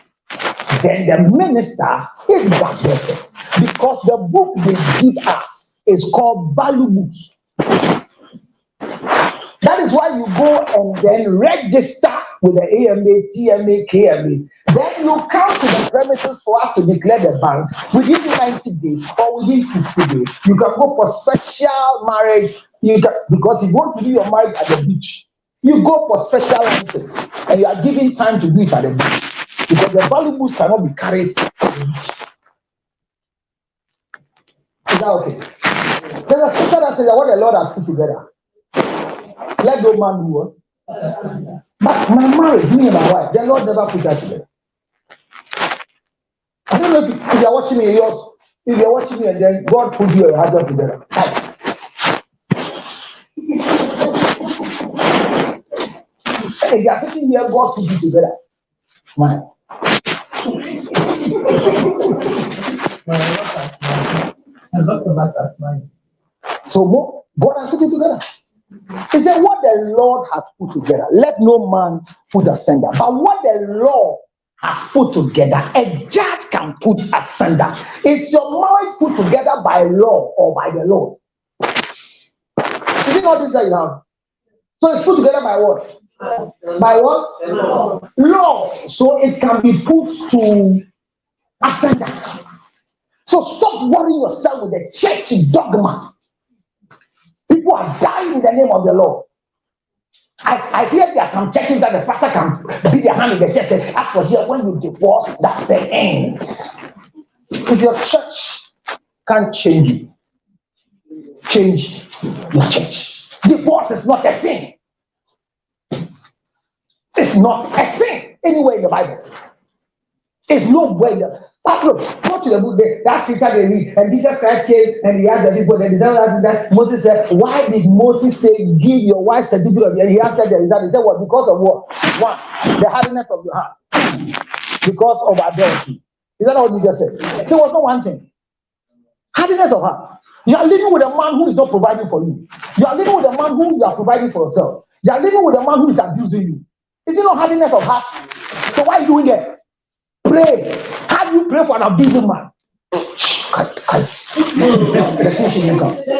Then the minister is gazetted. Because the book they give us is called value books. That is why you go and then register with the AMA, TMA, KMA. Then you come to the premises for us to declare the banks within 90 days or within 60 days. You can go for special marriage. Because you want to do your marriage at the beach. You go for special license and you are given time to do it at the beach. Because the value books cannot be carried at the beach. Is that okay? There's a scripture that says that what the Lord has put together, let no man do what? But my marriage, me and my wife, the Lord never put that together. I don't know if you're watching me, if you're watching me and then God put you and your husband together. If you are sitting here, God put you together. Smile. So God has put it together. He said, what the Lord has put together, let no man put asunder. But what the law has put together, a judge can put asunder. Is your marriage put together by law or by the Lord? Is it not this that you have? So it's put together by what? By what? Law. So it can be put to asunder. So stop worrying yourself with the church dogma. People are dying in the name of the Lord. I hear there are some churches that the pastor can beat their hand in the chest and say, as for here, when you divorce, that's the end. If your church can't change you, change your church. Divorce is not a sin. It's not a sin anywhere in the Bible. It's nowhere in the But look, go to the book there. That scripture they read, and Jesus Christ came and he asked the people, that Moses said, why did Moses say, give your wife certificate of and he answered the result. He said, what? Because of what? One, the hardness of your heart. Because of adultery. Is that what Jesus said? So it was not one thing. Hardness of heart. You are living with a man who is not providing for you. You are living with a man who you are providing for yourself. You are living with a man who is abusing you. Is it not hardness of heart? So why are you doing that? Pray. How do you pray for an abusing man? The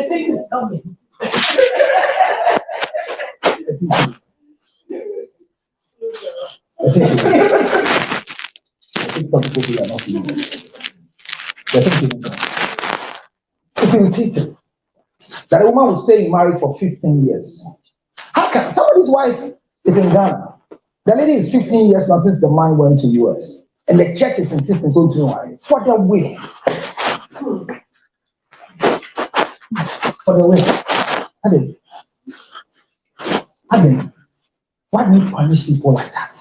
thing is coming. It's irritating that a woman will stay in marriage for 15 years. How can somebody's wife is in Ghana The lady is 15 years now since the man went to US. And the church is insisting so to know for the way. For the way. I mean, why do you punish people like that?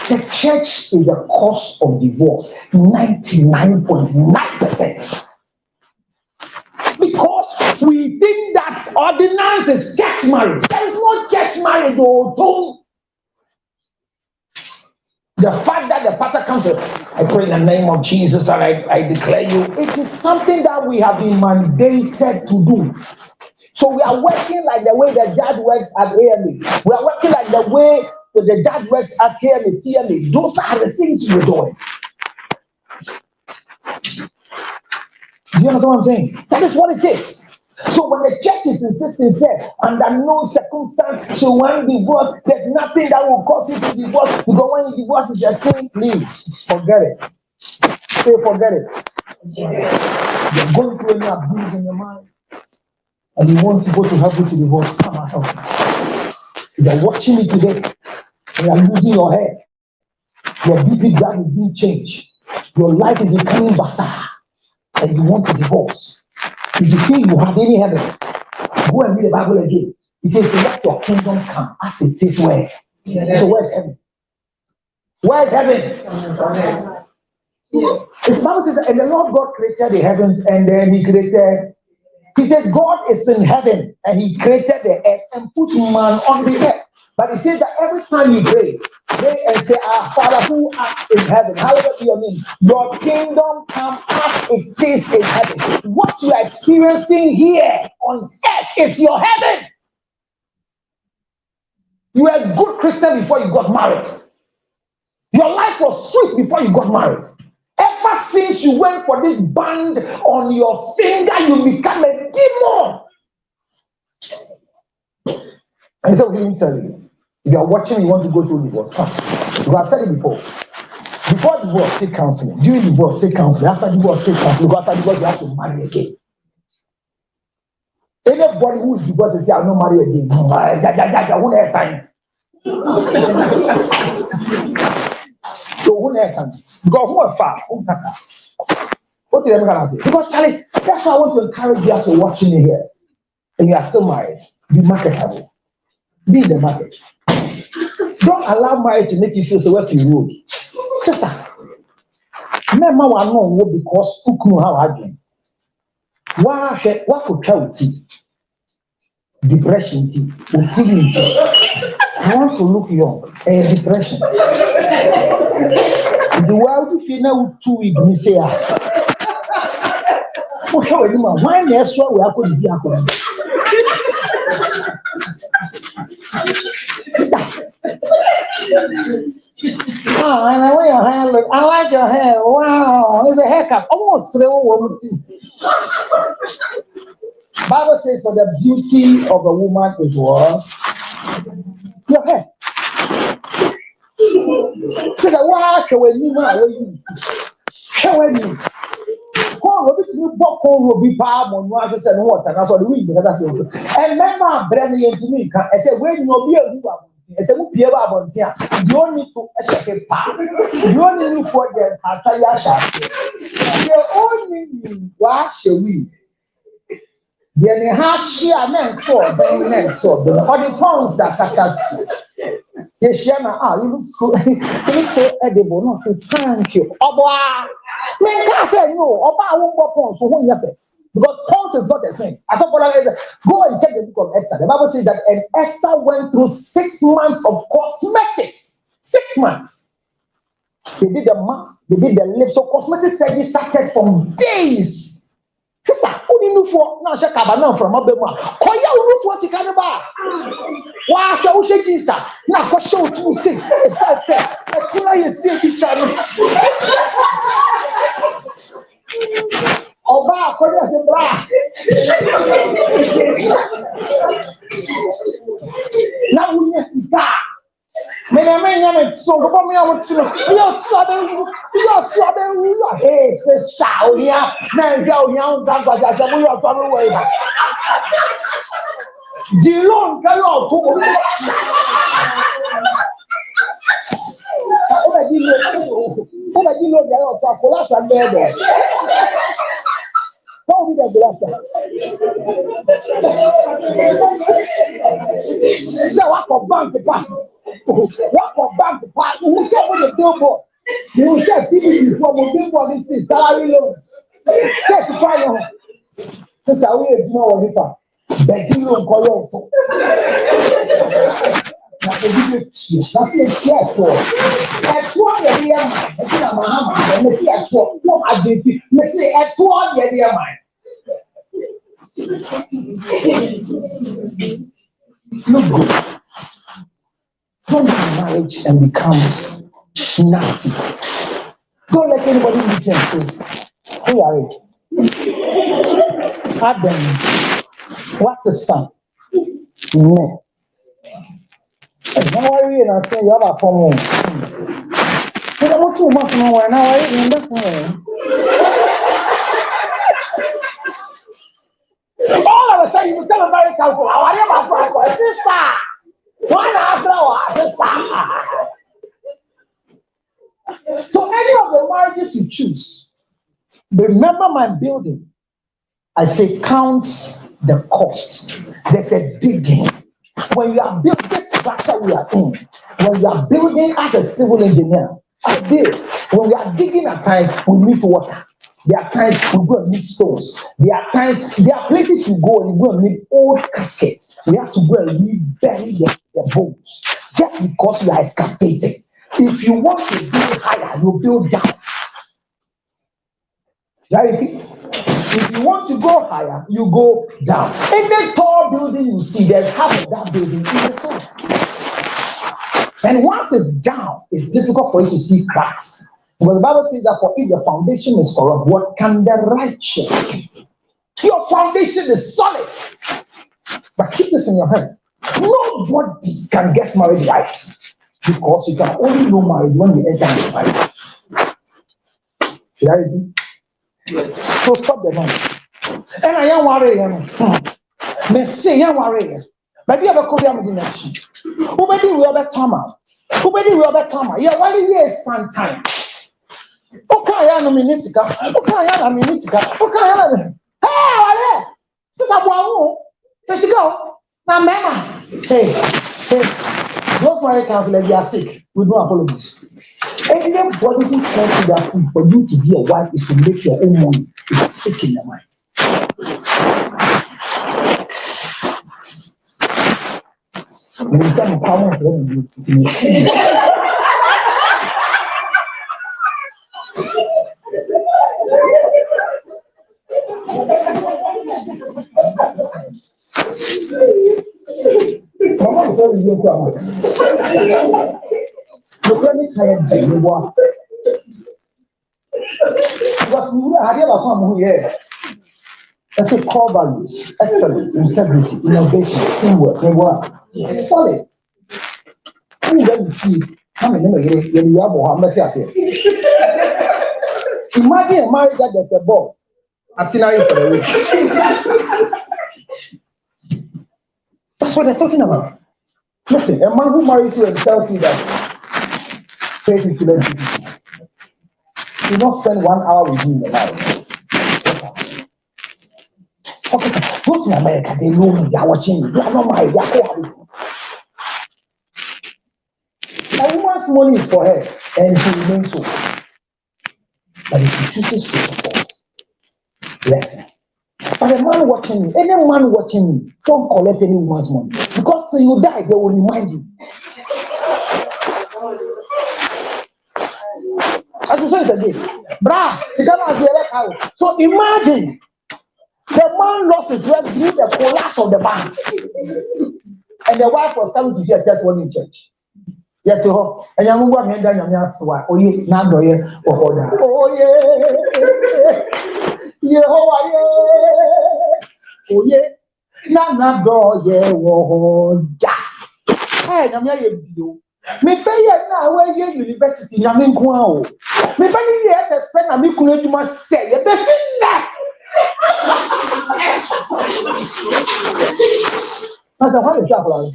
The church is the cause of divorce, 99.9%. Because we think that ordinance is church marriage. There is no church marriage, oh, the fact that the pastor comes to, I pray in the name of Jesus and I declare you, it is something that we have been mandated to do. So we are working like the way the judge works at AMA. We are working like the way the judge works at KMA, TMA. Those are the things we're doing. Do you understand what I'm saying? That is what it is. So when the church is insisting, say, under no circumstance shall one divorce, there's nothing that will cause you to divorce. Because when you divorce, it's just saying, please, forget it. Say, forget it. You're going through any abuse in your mind, and you want people to help you to divorce. Come and help me. You're watching me today, and you're losing your head. Your BP graph is being changed. Your life is becoming bizarre, and you want to divorce. If you think you have any heaven, go and read the Bible again. It says, let your kingdom come as it is where. So where's heaven? Where's heaven? The Bible says that, and the Lord God created the heavens, and then he says, God is in heaven, and he created the earth and put man on the earth. But he says that every time you pray and say, our Father who art in heaven, hallowed be your name. Your kingdom come as it is in heaven. What you are experiencing here on earth is your heaven. You were a good Christian before you got married. Your life was sweet before you got married. Ever since you went for this band on your finger, you become a demon. And so let me tell you, if you are watching, you want to go through divorce, come. Because I've said it before. Before divorce, take counseling. During divorce, take counseling. After divorce, take counseling. Because after divorce, you have to marry again. Anybody who is divorced and say, I'll not marry again. I won't have time. So won't have time. Because who are far? What did I say? Because Charlie, that's why I want to encourage you as you're watching me here. And you are still married. Be marketable. Be in the market. Don't allow marriage to make you feel so well you road. Sister, remember one no because who know how I do. What could tell tea? Depression tea, I want to look young. Depression. The world if you know 2 weeks, you say why next one we are going to be and I want your hair. Look, I like your hair. Wow, it's a haircut. Almost Bible says for the beauty of a woman is what? Your hair. Says I want you when you are you. Will be palm on water and water, and that's what the wind because that's what. And remember, Brennan to me, I said, when you be a woman, I said, who be about here? You don't need to check a palm. You only need for them, I'll tell you, they only wash away. Then they have sheer men so, then so, or the pounds that I can see. Yes, you look so edible. No, say thank you. Oba, when I say no, Oba won't go pounds for 1 year. Because pounds is not the same. I thought go and check the book of Esther. The Bible says that and Esther went through 6 months of cosmetics. 6 months. They did the mouth, they did the lips. So cosmetics service started from days. Sister, who didn't for now? Check out now from Abema. Koya who for the cannibal. Wow, so she Jesus. Now, what show to say? It's I said, I couldn't you see this channel. Oba, Koya say bra. Now we need cigar. Men so go me out to you hey say shout here now go that we are travel way Jilon can the other collapse and there. How did the glass? So what for bank the pass? What for bank the pass? Who said when the billboard? You said CBC from the billboard this is salary loan. Say to buy your home. This is how we do our paper. Begging you call your phone. That's it. Yes, for. At 12 years, it's not my hand. Let's see at 12. No, I did. Let's say at 12 years, look good. Don't be marriage and become nasty. Don't let anybody meet you and say, who are you? Adam, what's the son? No. Don't worry, and I say you have a phone. You don't want too much more now. I ain't that phone. All of a sudden, you become a very council. I am a sister. Why not sister? So, any of the marriages you choose, remember my building. I say, count the cost. There's a digging. When you are building this structure we are in, when you are building as a civil engineer, I did. When we are digging at times, we need water. There are times we go and meet stones. There are places you go and you go and meet old caskets. We have to go and rebury the bones just because we are excavating. If you want to build higher, you build down. I repeat. If you want to go higher, you go down. Any tall building you see, there's half of that building in the soil. And once it's down, it's difficult for you to see cracks. Because the Bible says that for if the foundation is corrupt, what can the righteous do? Your foundation is solid. But keep this in your head. Nobody can get married right. Because you can only know marriage when you enter the marriage. Should I repeat? Yes. So stop the noise. And I am worried. Me say I'm worried. Maybe I have a Korean medication. Who maybe we have a tama? Who maybe we have a tama? Yeah, why do you have some time? Okay, I am a minister. Okay, I am a minister. Okay, I am. Hey, this is a wow. Let's go. Now, Mama. Hey. Those married counselors, they are sick. We no apologies. Anybody who tries to their food for you to be a wife is to make your own money. It's sick in their mind. When you say I'm power of you, because we would have some here. That's a core values, excellence, integrity, innovation, teamwork, it's solid. Who then you feel? How many you have Mohammed? Imagine a marriage that there's a ball. Itinerary for the week. That's what they're talking about. Listen, a man who marries you and tells you that faith is to you not spend 1 hour with you in the marriage. Okay, those in America, they know me, they are watching me, they are not married, they are cohabiting. A woman's money is for her, and she remains so. But if she chooses to support, blessing. But a man watching me, any man watching me, don't collect any woman's money. Because till you die, they will remind you. As you say it again, so imagine the man lost his leg through the collapse of the bank, and the wife was coming to hear testimony in church. Yet, and young woman, and then you swear, oh, yeah, now, oh, yeah, oh, yeah, oh, yeah, now, yeah, oh, yeah. Hey, I'm here. Me pay now where you university yamin kwa me pay you spend na me kunu to say you be sin that. That's how you travel.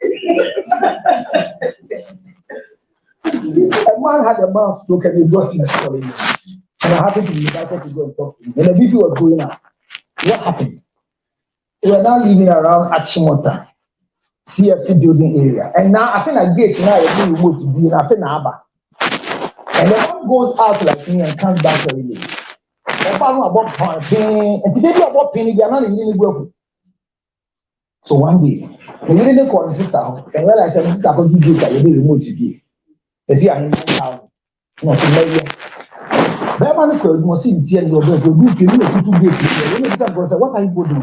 A man had a mouth stroke and he got his story. And I happened to be invited to go and talk to him. And the video was going on. What happened? We were now living around Achimota, CFC building area. And now I think I get now a new remote to be in Afenaba. And the one goes out like me and comes back very late. The problem about pain, and today about pain, they are not really good. So one day, the lady called the sister, and when I said, Sister, how do you get a remote to be? They say, I'm in town. No, so maybe. That man could must see the tears of the group, you know, to get it. You know, what are you going to do?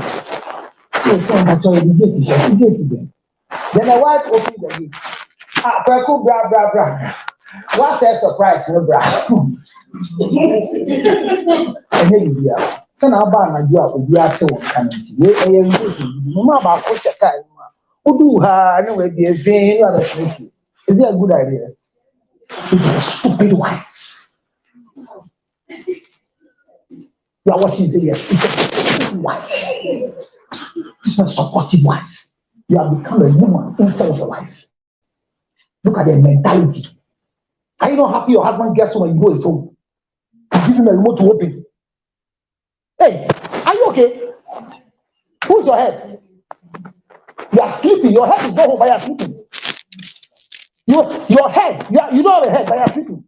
So, some actually get it them. Then the wife opened the gate. Ah, Kwaku, bra, bra, bra. What's that surprise, no, bra? And then you are. Send our ban and you are with your soul. And no matter about what you can. Who do her anyway? Be a vain or a sneaky. Is it a good idea? It's a stupid wife. You are watching the yes. It's a stupid wife. It's a supportive wife. You have become a woman instead of a wife. Look at their mentality. Are you not happy your husband gets home and you go his home? You give him a remote to open. Hey, are you okay? Who's your head? You are sleeping. Your head is not home, but you are sleeping. Your head, you don't have a head, but you are sleeping.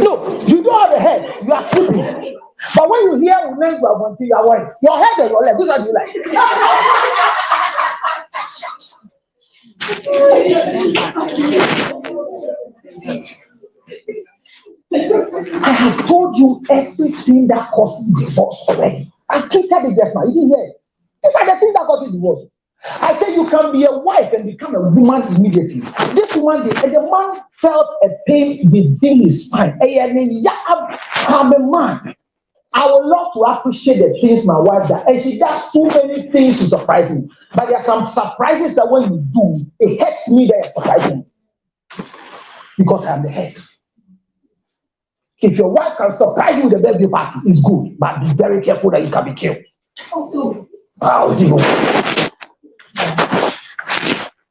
No, you don't have a head, you are sleeping. But when you hear women go until you are white, your head and your leg, which one do you like? I have told you everything that causes divorce already. I treated it just now. You didn't hear it. These are the things that causes divorce. I said you can be a wife and become a woman immediately. This one day, and the man felt a pain within his spine. I'm a man. I would love to appreciate the things my wife does, and she does too many things to surprise me. But there are some surprises that when you do, it hurts me that you're surprising me. Because I'm the head. If your wife can surprise you with a birthday party, it's good, but be very careful that you can be killed.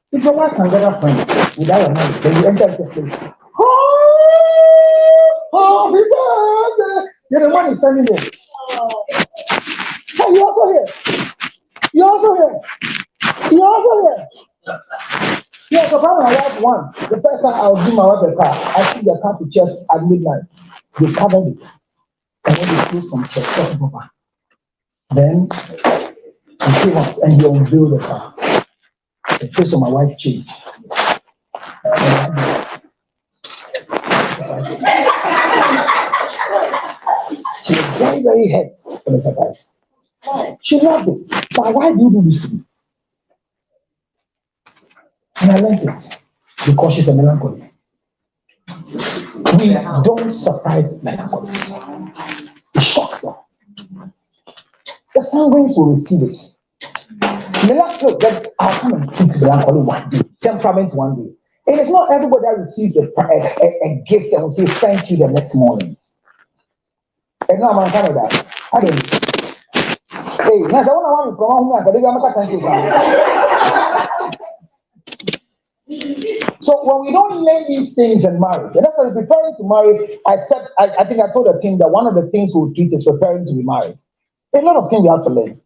If your wife can gather friends without a money, then you enter the place. Oh, happy birthday! You're the one is standing there. Oh, you're also here. You're also here. You're also here. Yeah, so when my wife once, the first time I was giving my wife a car, I took the car to church at midnight. They covered it. And when they closed from church, then I came out and they unveiled the car. The face of my wife changed. She was very, very hurt for the surprise. She loved it. But why do you do this to me? And I learned it because she's a melancholy. We don't surprise melancholy. It shocks them. The sanguines will receive it. Melancholy, that I'll come and treat melancholy one day, temperament one day. It is not everybody that receives a gift and will say thank you the next morning. And now I'm kind of that. I didn't. Hey, now I want to promote me, but they got thank you. So when we don't learn these things in marriage, and that's why preparing to marry, I think I told the team that one of the things we'll treat is preparing to be married. A lot of things we have to learn.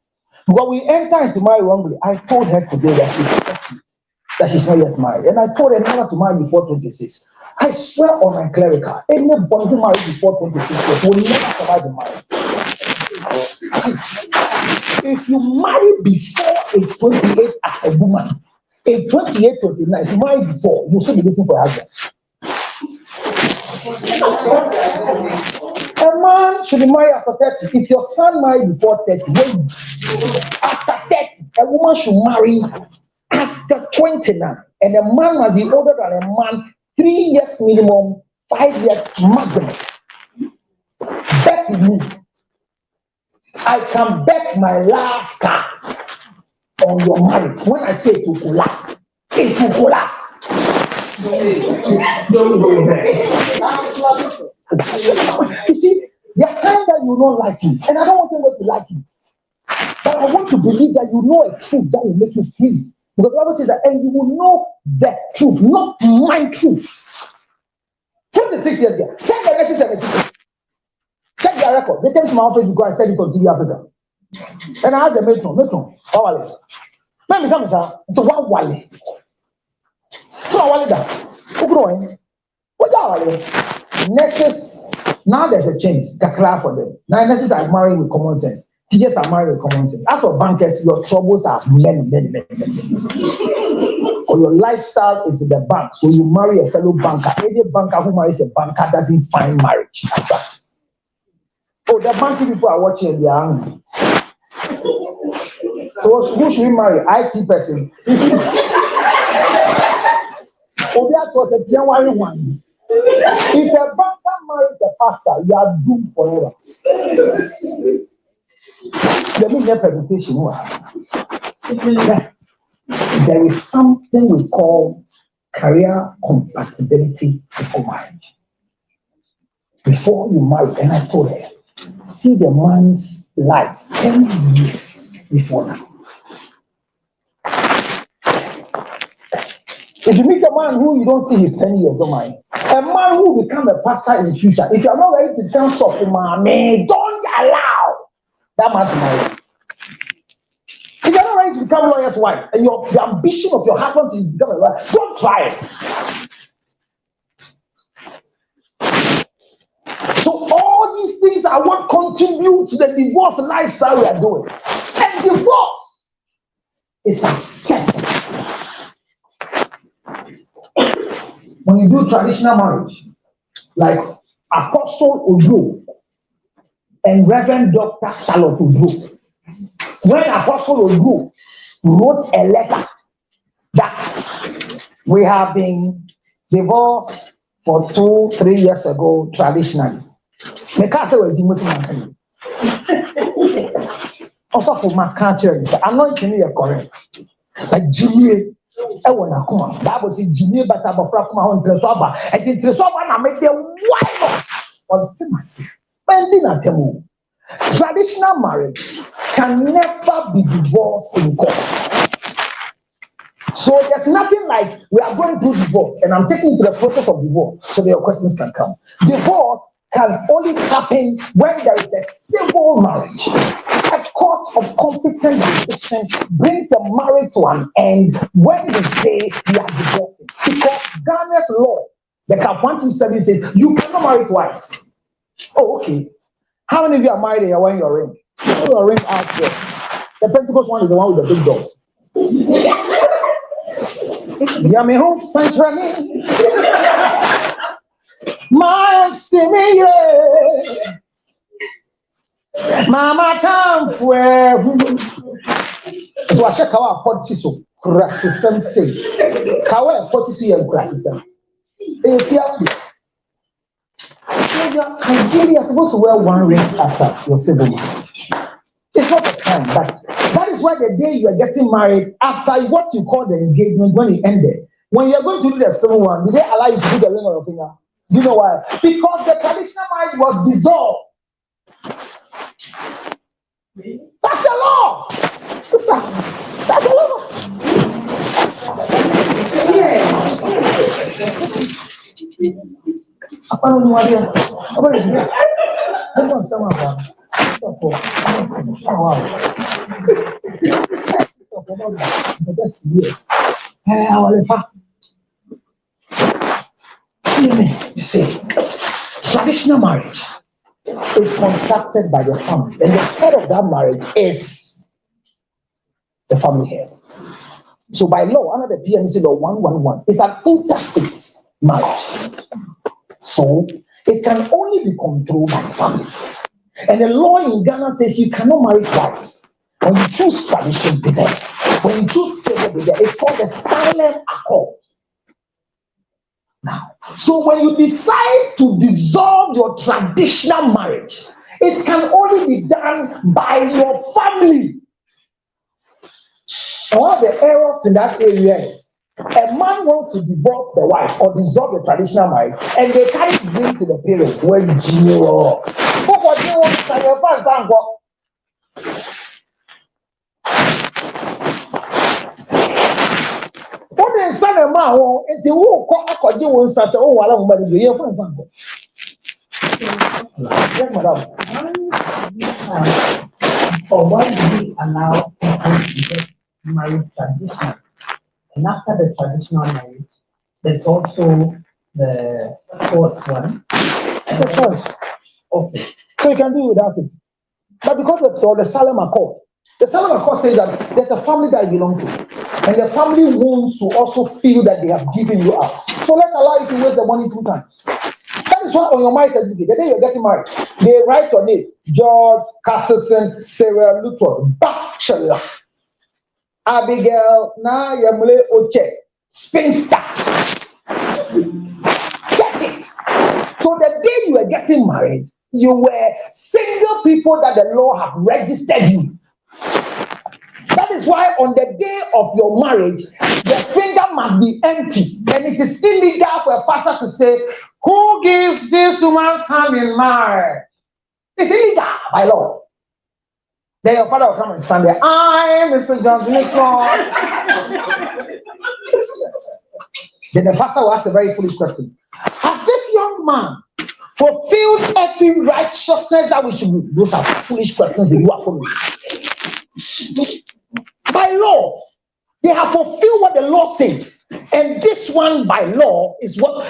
When we enter into marriage wrongly, I told her today that she's not yet married. And I told her never to marry before 26. I swear on my clerical, anybody who married before 26 years will never survive in marriage. If you marry before age 28 as a woman, age 28, 29, if you marry before, you'll still be looking for a husband. A man should be married after 30. If your son married before 30, after 30, a woman should marry after 29. And a man must be older than a man 3 years minimum, 5 years maximum. Bet with me. I can bet my last car on your marriage. When I say it will collapse, it will collapse. You see, there are times that you don't like him, and I don't want anybody to like him. But I want to believe that you know a truth that will make you free. Because the Bible says that, and you will know the truth, not my truth. 26 years here. Check the next 70 years. Check their record. They came to my office to go and send it on TV Africa. And I asked the matron, how are you? Let me say, so what wale? So wale that? What are you? Nurses, now there's a change. Kakra for them. Now nurses are marrying with common sense. Teachers are marrying with common sense. As for bankers, your troubles are many. Or your lifestyle is in the bank. So you marry a fellow banker. Any banker who marries a banker doesn't find marriage. Oh, the banking people are watching, they are angry. So who should we marry? IT person. Obia was a January one. If a banker marries a pastor, you are doomed forever. Let me get presentation. There is something we call career compatibility before marriage. Before you marry, and I told her, see the man's life 10 years before now. If you meet a man who you don't see his 10 years, don't mind. A man who will become a pastor in the future, if you are not ready to become soft, man, don't allow that man to marry. If you're not ready to become a lawyer's wife, and the ambition of your husband is to become a lawyer, don't try it. So all these things are what contribute to the divorce lifestyle we are doing. And divorce is accepted. When you do traditional marriage, like Apostle Ojo and Reverend Dr. Charlotte Ojo, when Apostle Ojo wrote a letter that we have been divorced for 2-3 years ago traditionally. Me can't say what the Muslim also for my country, anointing is correct. Like Jimmy, I want to come. That was in Jimmy, but I'm a proper on Tresaba. I think Tresaba na make them wild on Timothy. Bending at them. Traditional marriage can never be divorced in court. So there's nothing like we are going through divorce and I'm taking you to the process of divorce so that your questions can come. Divorce can only happen when there is a civil marriage. A court of competent jurisdiction brings a marriage to an end when they say we are divorcing. Because Ghana's law, the Cap 127 says you cannot marry twice. Oh, okay. How many of you are married and you're wearing your ring? Your ring out there. The Pentecost one is the one with the big dogs. Yummy home sanctuary. My stimmy, Mama time for so I check our policy so crasism say. Kawa policy and crasism. Nigeria is supposed to wear one ring after your civil marriage. It's not the time, but that is why the day you are getting married, after what you call the engagement, when it ended, when you are going to do the civil one, did they allow you to do the ring on your finger? You know why? Because the traditional marriage was dissolved. That's the law. Sister, that's the law. I don't know idea. What is it? I don't someone about. That's serious. You see, traditional marriage is contracted by the family, and the head of that marriage is the family head. So by law, under the PNC law 111, it's an interstate marriage. So it can only be controlled by the family. And the law in Ghana says you cannot marry twice. When you choose tradition, be there. When you choose civil, be there. It's called a silent accord. Now, so when you decide to dissolve your traditional marriage, it can only be done by your family. One of the errors in that area is a man wants to divorce the wife or dissolve the traditional marriage, and they carry to bring to the parents when you What is son and ma? It's the who call you one such. Oh, I don't know. You for example. Yes, madam. Or why do we allow people to get married traditionally? And after the traditional marriage, there's also the fourth one. It's a choice. Okay. So you can do without it. But because of the Salem Accord says that there's a family that you belong to. And the family wants to also feel that they have given you out. So let's allow you to waste the money 2 times. That is why on your marriage certificate, the day you're getting married, they write your name, George Castleson, Sarah Luton, Bachelor. Abigail, na Yamule Oche, spinster. Check it. So the day you were getting married, you were single people that the law have registered you. That is why on the day of your marriage, the finger must be empty. And it is illegal for a pastor to say, who gives this woman's hand in marriage? It's illegal by law. Then your father will come and stand there. I am Mr. John Nicholas. Then the pastor will ask a very foolish question. Has this young man fulfilled every righteousness that we should do? Those are foolish questions that you are for me. By law, they have fulfilled what the law says. And this one by law is what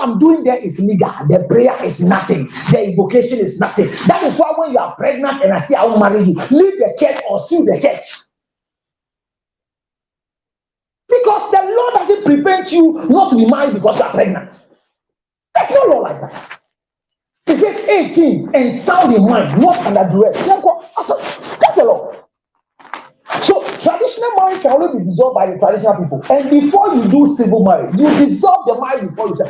I'm doing there is legal. The prayer is nothing. The invocation is nothing. That is why when you are pregnant and I say I will marry you, leave the church or sue the church. Because the law doesn't prevent you not to be married because you are pregnant. There's no law like that. It says 18 and sound in mind, not under duress. That's the law. So traditional marriage can only be dissolved by the traditional people. And before you do civil marriage, you dissolve the marriage before you say,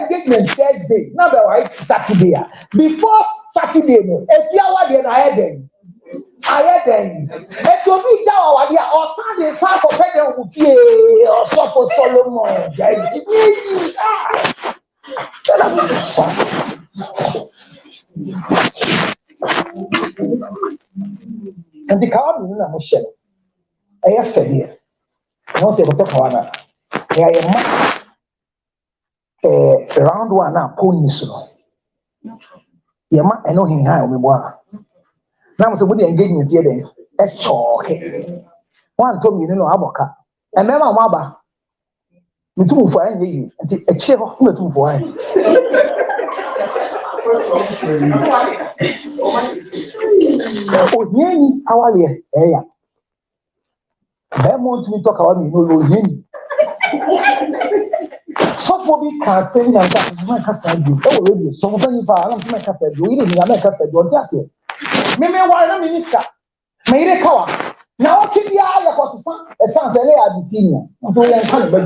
engagement Thursday, now the right Saturday. Before Saturday, if you are there, I had them. If you meet down or Sunday, South of Pedro, or so for Solomon. And the car is not much. I have said here. I want to say, what Kawana? I am round one now, pony so. Yama, I know him high on me. Now, so with the engagement here, then, a chalk. One told me, you know, Aboka. And Mamma Maba, me too for any, a chair of me too for any. Onyeni awale eya Bemont mi talk about me no onyeni so for be can say na ka kasa bi e wo radio so for you fa am me kasa bi o ile ni na kasa bi o ti ase me wa na minister me ire kawa na o ki bia ya ko sesa e san se le abisi ni so yan kan be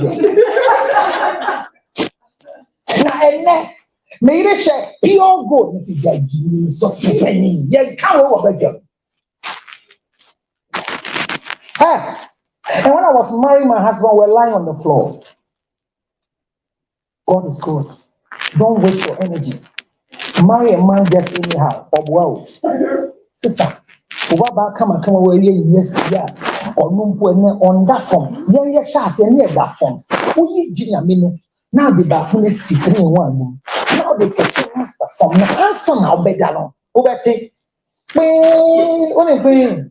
na ene me ire share pure gold Mr. Jaji so penny ye kan we better. And when I was marrying my husband, we were lying on the floor. God is good. Don't waste your energy. Marry a man just anyhow. Wow. Sister, come away yes, yeah. Or on that form. Yeah, shas and near that form. We Gina Mino. Now the bathroom is sitting in one room. Now they can master from now. Answer now better on. Obete. Only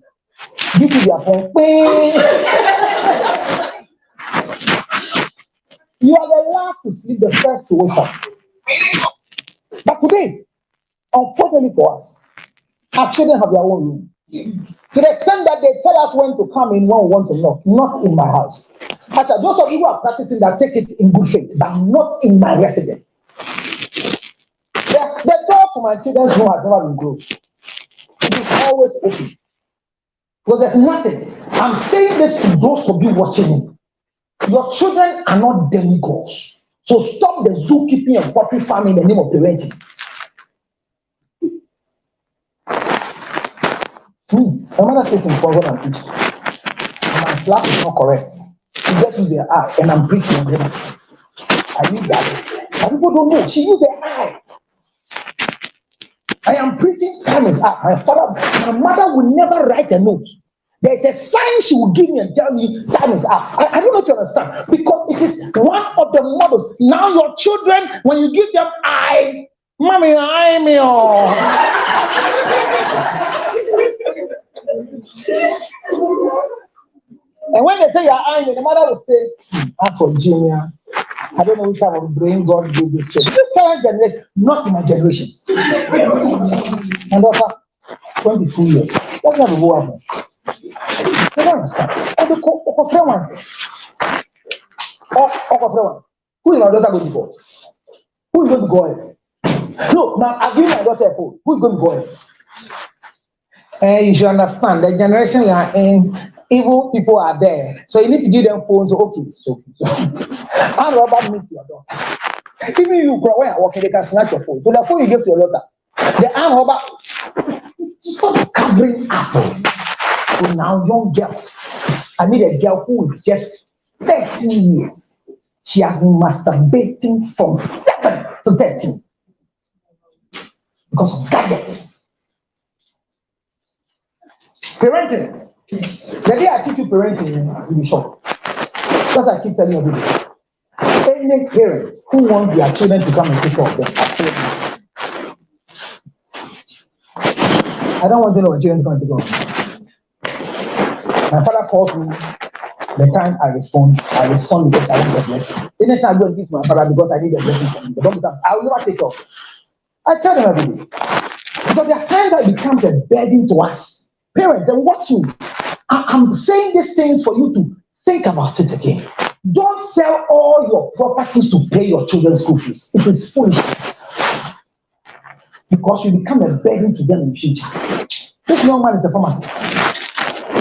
give you your phone. You are the last to sleep, the first to wake up. But today, unfortunately for us, our children have their own room. To the extent that they tell us when to come in, when we want to knock, not in my house. But those of you who are practicing that, take it in good faith, but not in my residence. The door to my children's room has never been closed. It is always open. Because there's nothing. I'm saying this to those of you watching me. Your children are not demigods. So stop the zookeeping and poultry farming in the name of parenting. My mother says in front of I'm preaching. My flap is not correct. She just use her eye and I'm preaching. I need that. But people don't know. She used her eye. I am preaching, time is up. My mother will never write a note. There's a sign she will give me and tell me time is up. I don't know if you understand. Because it is one of the models. Now your children, when you give them mommy, me, oh. And when they say you're eyeing, the mother will say, as for Junior, I don't know which type of brain God gave this children. This current generation, not in my generation. And after 22 years, that's not what happened. I don't understand. Who is my daughter going to go? Who is going to go ahead? No, now I've given my daughter a phone. Who is going to go ahead? And you should understand the generation you are in, evil people are there. So you need to give them phones. Okay, so I'm about meet your daughter. Even you when you're walking, they can snatch your phone. So the phone you give to your daughter, the arm robber, stop covering up. So now young girls. I meet a girl who is just 13 years. She has been masturbating from 7 to 13 because of gadgets. Parenting. The day I teach you parenting, you'll be shocked. That's what I keep telling everybody. Any parents who want their children to come and take care of them, I don't want to know what children come and take care of them. My father calls me. The time I respond because I want a blessing. Anytime I go and give to my father because I need a blessing from him, I will never take care of it. I tell them every day. Because there are times that it becomes a burden to us. Parents, and watch you. I'm saying these things for you to think about it again. Don't sell all your properties to pay your children's school fees. It is foolishness. Because you become a burden to them in the future. This young man is a pharmacist.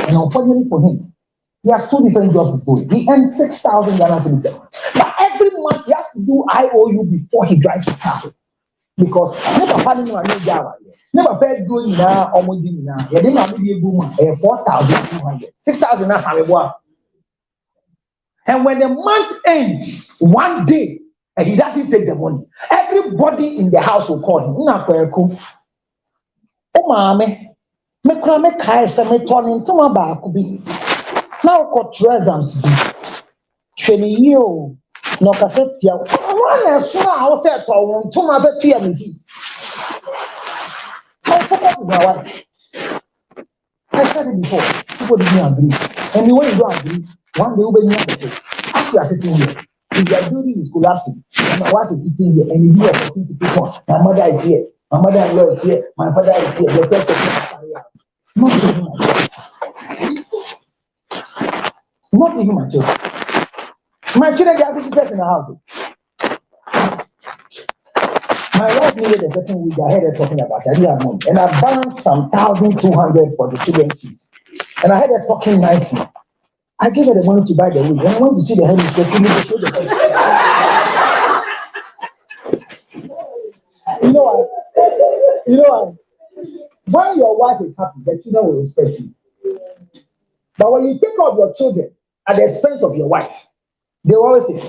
And unfortunately for him, he has 2 different jobs he's doing. He earns 6,000 Ghana cedis. But every month he has to do IOU before he drives his car. Because never finding a new job. Never paid doing now or more now. You didn't have to be a woman. 4,200. 6,000 now. And when the month ends, one day, and he doesn't take the money, everybody in the house will call him. Oh, mommy, me cry me kai se me turn into my back be. Now got treasures be. Sheni yo no cassette ya. One so I was said to my betty and this. How focus is my wife. I said it before. People didn't agree. And when you don't agree, one day you'll be near the place. As you are sitting here, if your building is collapsing, and my wife is sitting here, and you are talking to people, my mother is here, my mother-in-law is here, my father is here, the person is here. Not even my children. Not even my children. My children, they are visitors in the house. My wife needed a certain week. I heard her talking about it. I didn't have money. And I balanced some 1,200 for the children's fees. And I heard her talking nicely. I gave her the money to buy the wig. And I went to see the head of the You know what? When your wife is happy, the children will respect you. But when you take care of your children at the expense of your wife, they will always say,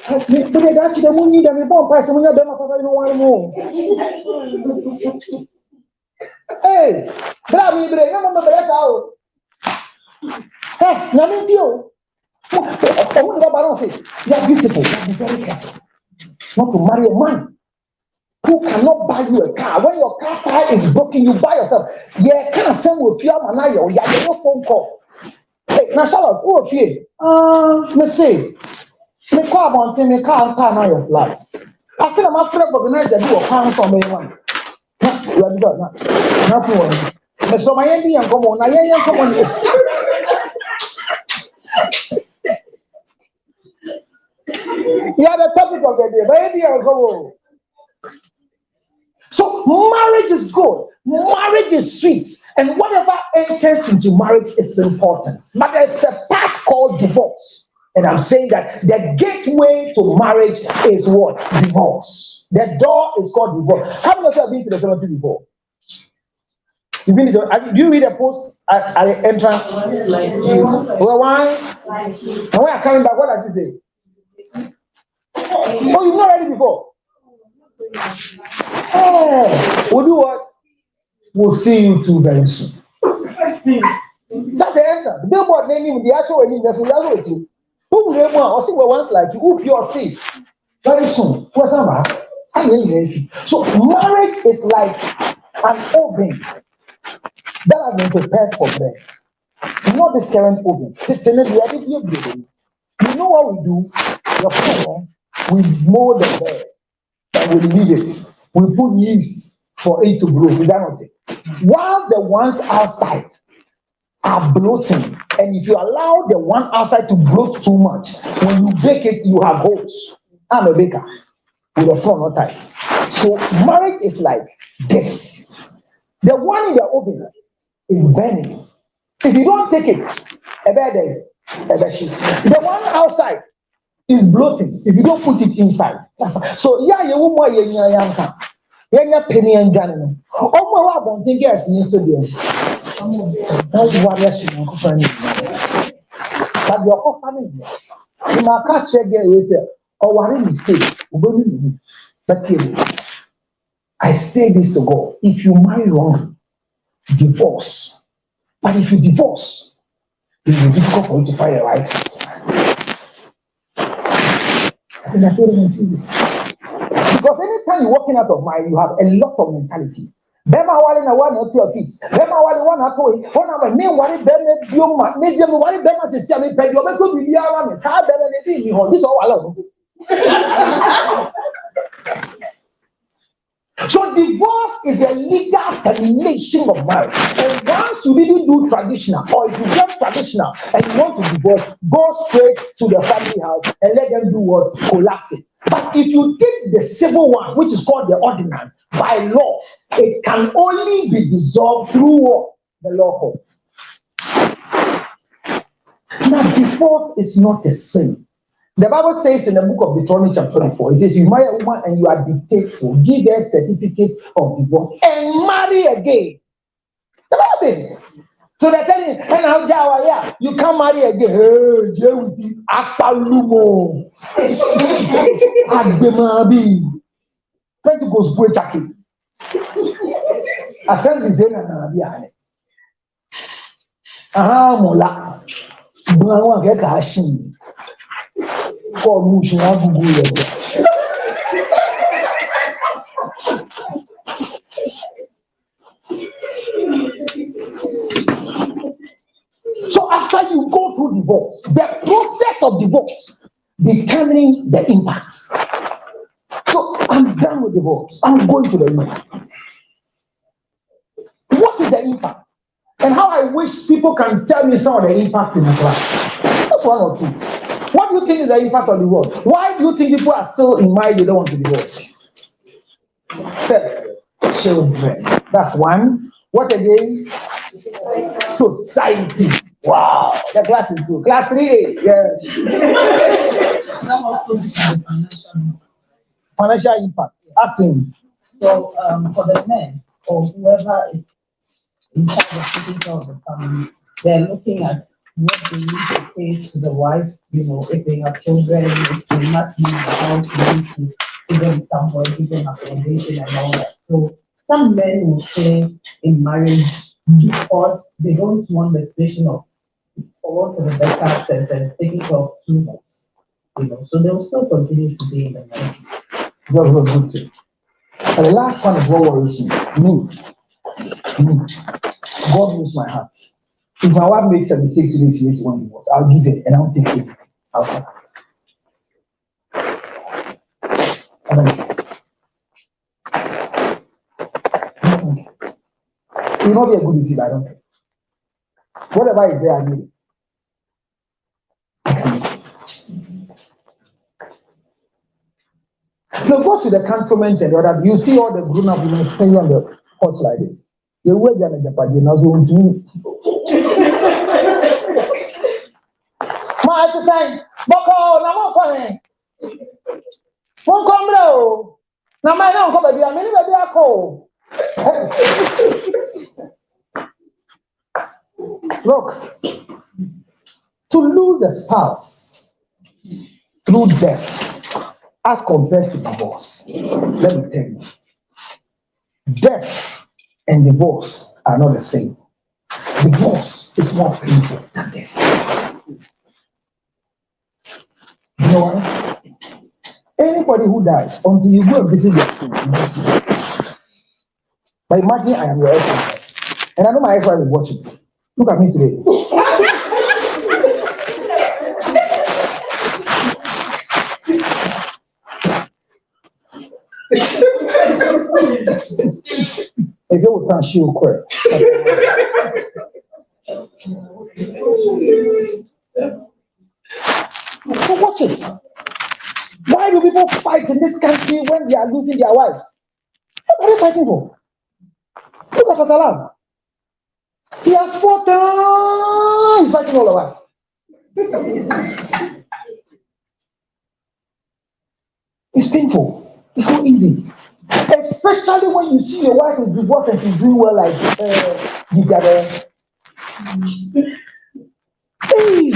hey, you are beautiful. Be very careful not to marry a man who cannot buy you a car. When your car tire is broken, you buy yourself. Yeah, can't send with you and you have no phone call. Hey, now Charlotte, who of you? Me say, me call about me car now your flight. I feel I'm afraid of organize the do a pound for me one. You are done now. Nothing. So my end and come on. I come on. You are the topic of the day. Baby, I'll go. So marriage is good. Marriage is sweet. And whatever enters into marriage is important. But there's a part called divorce. And I'm saying that the gateway to marriage is what? Divorce. The door is called divorce. How many of you have been to the cemetery before? You've been to, do you read a post at the entrance? Well, once. And when you're coming back, what does it say? Oh, you've not read it before. Hey, we'll do what? We'll see you too very soon. That's the answer. The billboard name, the actual name, that's what I do. Who will or see once like you, who pure safe. Very soon. What's up? So marriage is like an oven that has been prepared for bread. Not this current oven. You know what we do? We mold the bread and we leave it. We put yeast for it to grow. Is that not it? While the ones outside are bloating, and if you allow the one outside to bloat too much, when you bake it, you have holes. I'm a baker with a front not tight. So marriage is like this. The one in the oven is burning. If you don't take it, the one outside is bloating. If you don't put it inside. So yeah, you won't want your penny and gun. Oh, my God, think yes, that's what I should but your whole family, you might catch again with it, or what a mistake. But I say this to God: if you marry wrong, divorce. But if you divorce, it will be difficult for you to find a right. Because anytime you're walking out of mind, you have a lot of mentality. Bema wale na one or two of it. Bema wale one or two. One of my name wale bema bioma. Maybe wale bema se see me pay. You make go be biara me. Sa bema ne bi ni ho. This all wale. So divorce is the legal termination of marriage. And once you didn't do traditional, or if you get traditional and you want to divorce, go straight to the family house and let them do what? Collapse it. But if you did the civil one, which is called the ordinance, by law, it can only be dissolved through what? The law court. Now, divorce is not a sin. The Bible says in the book of Deuteronomy chapter 24, it says, you marry a woman and you are distasteful, give her a certificate of divorce and marry again. The Bible says it. So they're telling you, and how yeah, you can't marry again. Hey, Jewiti, Akalumo, Agbemabi, Pentecost Boy Jackie. Assembly Zena Nabiane. Aha, Mola, Buawa Gekashi. God, Mushin, Abu. So after you go through divorce, the process of divorce determining the impact. So I'm done with divorce. I'm going to the impact. What is the impact? And how I wish people can tell me some of the impact in the class. That's one or two. What do you think is the impact of divorce? Why do you think people are still in marriage they don't want to divorce? Children. That's one. What again? Society. Wow, the class is good. Class 3A, yeah. Financial impact. Ask him. So for the men or whoever is in charge of taking care of the family, they're looking at what they need to pay to the wife, if they have children, if they must leave the house, they need to give them somewhere, give them accommodation and all that. So some men will stay in marriage because they don't want the situation of for the better sense and taking care of two homes, so they'll still continue to be in the marriage. That's what good thing. And the last one is what worries me. God knows my heart. If my wife makes a mistake today, she makes one divorce, I'll give it and I'll take it outside. It will not be a good decision, I don't think. Whatever is there, I need it. Now go to the cantonment and the other, you see all the grown-up women standing on the porch like this. They wear their Japan, my to say, Boko, no more. Won't come low. Now, my don't come, baby. I mean, baby, I call. Look, to lose a spouse through death as compared to divorce, let me tell you, death and divorce are not the same. Divorce is more painful than death. You know what? Anybody who dies, until you go and visit their tomb, you don't see them. But imagine I am your ex-wife, and I know my ex-wife is watching. Look at me today. If you would she will quit. So watch it. Why do people fight in this country when they are losing their wives? What are they fighting for? Look at Pastor Lam. He has fought times fighting all of us. It's painful. It's not easy. Especially when you see your wife is divorced and she's doing well, like you got a. Hey!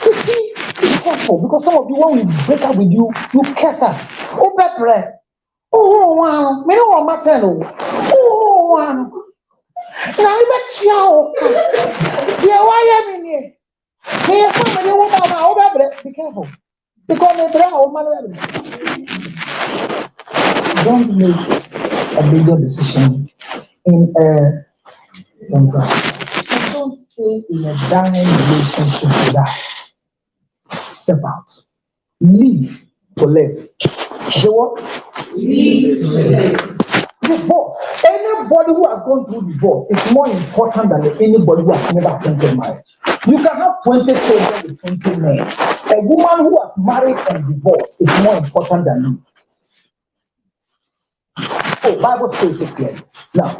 You see, it's painful because some of you, when we break up with you, you curse us. Oh, better. Oh, wow. Me no matter. Oh, wow. Now, you bet you. Yeah, why am I here? Hey, somebody who be careful. Because they don't make a bigger decision in a temper. Don't stay in a dying relationship to die. Step out. Leave to live. Say what? Leave to live. Divorce. Anybody who has gone through divorce is more important than anybody who has never attempted marriage. You can have 20 children with 20 men. A woman who has married and divorced is more important than you. Oh, Bible says it clearly. Now,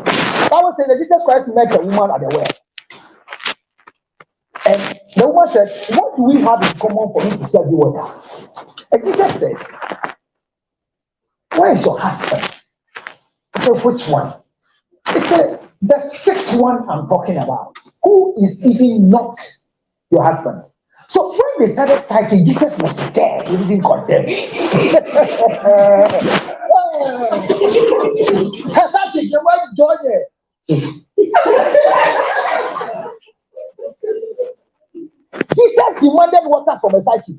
Bible says that Jesus Christ met a woman at the well. And the woman said, what do we have in common for me to serve you water? And Jesus said, where is your husband? I said, which one? He said, the sixth one I'm talking about, who is even not your husband. So when they started fighting, Jesus was there. He didn't condemn. Jesus demanded water from a psychic.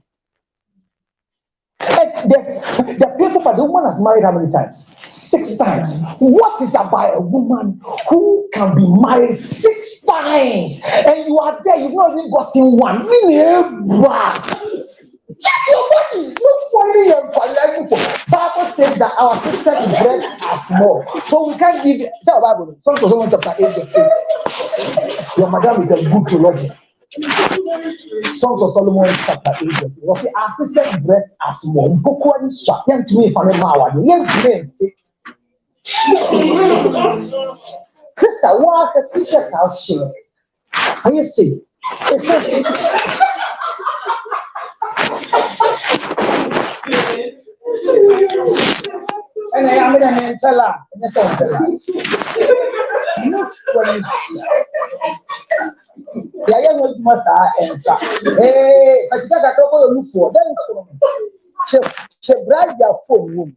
The people, but the woman has married how many times? 6 times. What is about a woman who can be married 6 times and you are there, you've not even gotten one? Check your body. Look for your Bible says that our sister's breasts are small, so we can't give it. Say Bible. Psalm 1 chapter 8, verse 8. Your madam is a good theologian. Songs of Solomon chapter 8 verse 8. Our sister's breasts are small. Sister, what a t-shirt out here. How you see? It's not and I am in a teller. Yeah, yeah, what must I enter? Hey, I said I don't go look for. Then she bride their phone room.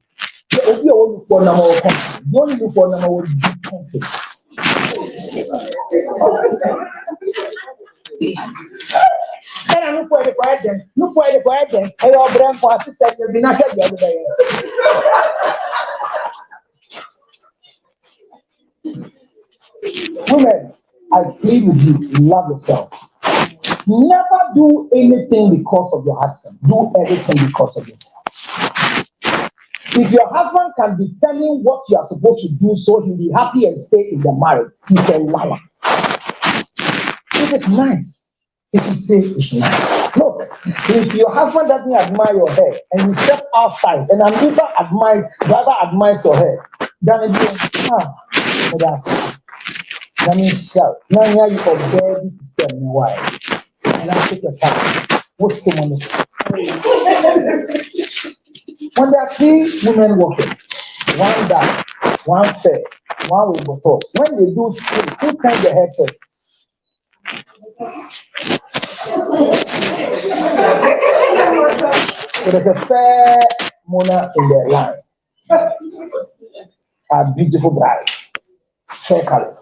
If you look for number one, don't look for number one. And I look for the question. Look for the question. Hey, your brain for assistant will be not the other day. Women, I plead with you, love yourself. Never do anything because of your husband. Do everything because of yourself. If your husband can determine what you are supposed to do so he'll be happy and stay in the marriage, he's a liar. It is nice if you say it's nice. Look, if your husband doesn't admire your hair and you step outside and Anita admires your hair, then it means, that's. Let me shout. Now you are ready to sell me why. And I take your time. What's the money? When there are 3 women working, one down, one fair, one with both. When they do sleep, who turns the head first? So there's a fair mona in their line. A beautiful bride. Fair color.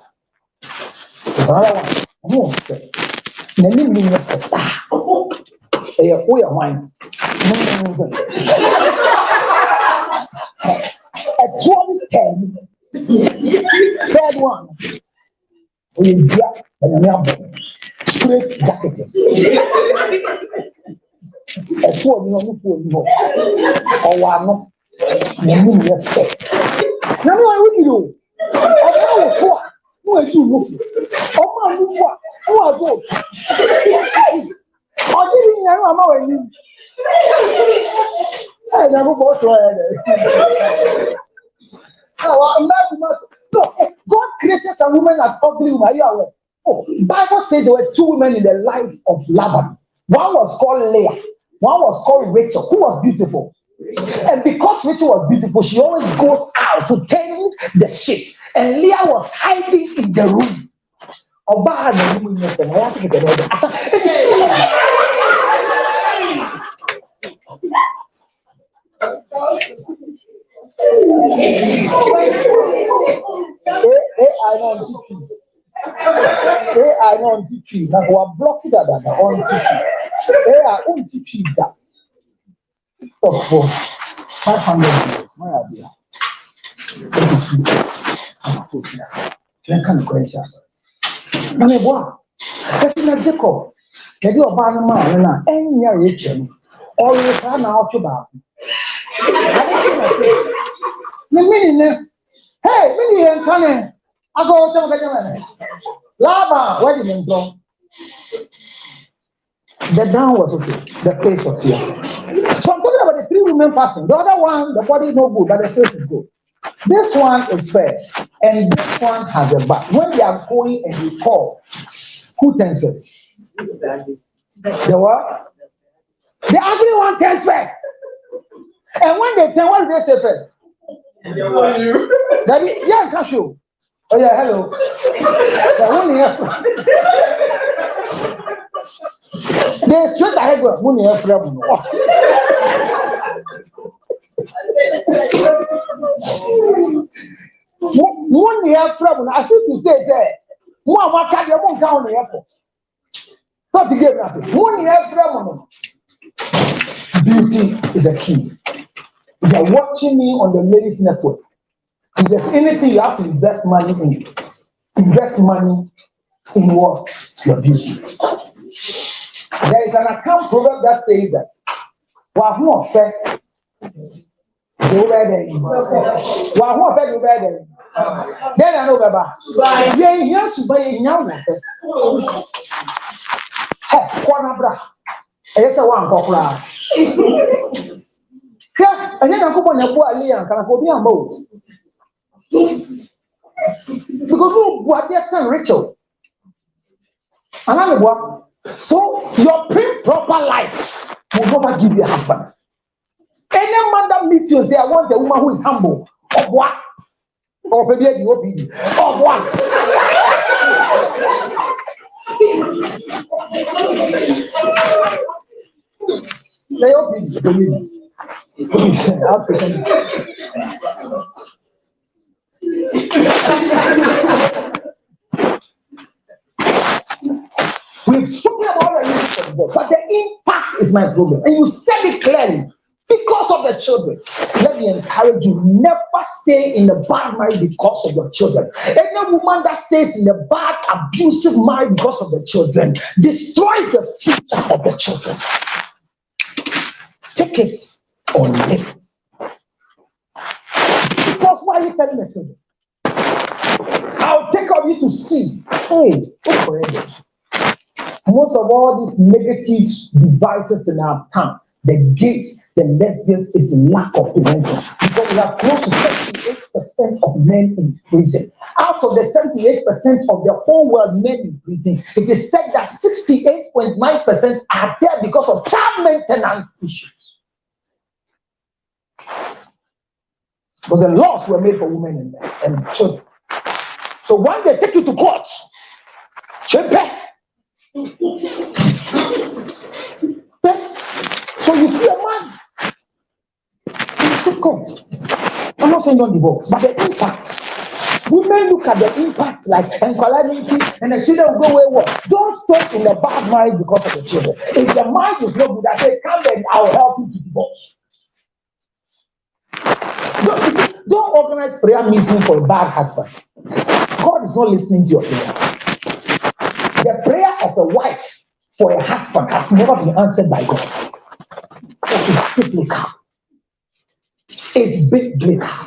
There's another one. Oh, okay. Nani mi na pesa. Oh yeah, wine. A 2010. Third one. We get straight jacket. A 4 million for or one. Nani mi na pesa. Nani wa wiki do. Ọmọ wò fún wa, wọ́n èsì ìwò fún. Ọmọ àmú fún wa, wọ́n àjọ òfin. Ọdún yìí yẹn wà máa wà ní. Ẹ ẹ̀ nàbó bọ́ sọ ẹ̀ rẹ̀. No, God created some women as ugly women. Are you aware? Oh, Bible says there were 2 women in the life of Laban. One was called Leah. One was called Rachel, who was beautiful. And because Rachel was beautiful, she always goes out to tend the sheep. And Leah was hiding in the room. For 500 years, my idea. Can correct us. Name what? That's not Jacob. Can you abandon man and your Rachel? Or you can out about. Hey, Minnie and Connie. I go to the Lava, where did you go? The down was okay, the face was here. So I'm talking about the 3 women passing. The other one, the body is no good, but the face is good. This one is fair, and this one has a back. When they are going and you call, who turns first? The what? The ugly one turns first. And when they turn, what do they say first? Daddy, yeah, can show. Oh yeah, hello. The one here. They straight ahead go, money have problem. Money have problem. I see to say, more what can you won't count the airport. Thought to give us money have problem. Beauty is a key. If you are watching me on the Ladies Network, if there's anything you have to invest money in, invest money in what? Your beauty. There is an account proverb that says that who affect the wedding. Who affect the wedding. Then I know Baba. Yeah, yes, but young. Quanabra. Yes, I want Pokra. Yeah, and then I go on a boy, and can I go be a boat? Because what their son Rachel. And I'm a boy. So your proper life will never give you a husband. Any man that meets you and say, I want a woman who is humble, or what? Or maybe you obedient, or what? They obedient. We've spoken about the use of God, but the impact is my problem. And you said it clearly. Because of the children. Let me encourage you, never stay in a bad marriage because of your children. Any woman that stays in a bad, abusive marriage because of the children destroys the future of the children. Take it or leave it. Because why are you telling the children? I'll take of you to see. Hey, what's for it? Most of all these negative devices in our town, the gays, the lesbians, is lack of prevention. Because we have close to 78% of men in prison. Out of the 78% of the whole world men in prison, it is said that 68.9% are there because of child maintenance issues. But the laws were made for women and children. So when they take you to court, yes. So you see a man in the court. I'm not saying don't divorce, but the impact Women look at the impact, like and calamity, and the children go wayward. Don't stay in a bad marriage because of the children. If the marriage is not good, I say, come and I'll help you to divorce. Don't organize prayer meeting for a bad husband. God is not listening to your prayer. The prayer of a wife for a husband has never been answered by God. It's biblical. It's biblical.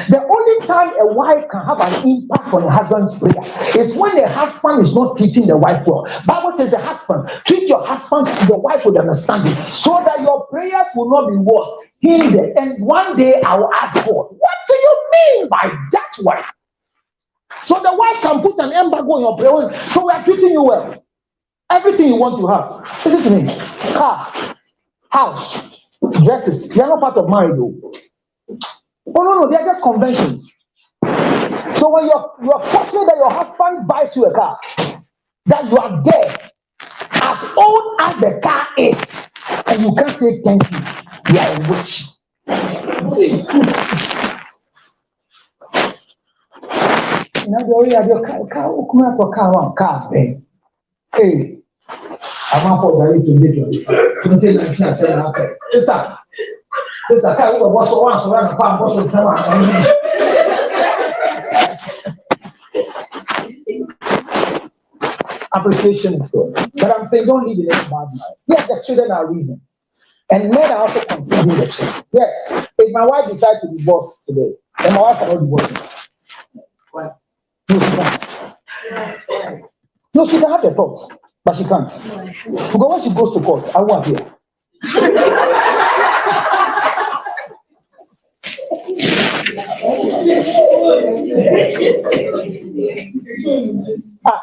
The only time a wife can have an impact on a husband's prayer is when the husband is not treating the wife well. Bible says the husband, treat your husband, your wife with understanding, so that your prayers will not be what? Hindered. And one day I will ask God, what do you mean by that wife? So the wife can put an embargo on your prayer. So we are treating you well. Everything you want to have. Listen to me. Car, house, dresses. They are not part of marriage though. Oh no, they are just conventions. So when you're fortunate that your husband buys you a car, that you are there, as old as the car is, and you can't say thank you, you are a witch. Now the way your car, car, hey, I'm not for the to make your 2019. I said, Sister, appreciation is good. But I'm saying don't live in any bad mind. Yes, the children are reasons. And men are also considering the children. Yes, if my wife decides to divorce today, then my wife cannot divorce me. Why? No, she can't. No, she can have the thoughts, but she can't. Because when she goes to court, I won't hear.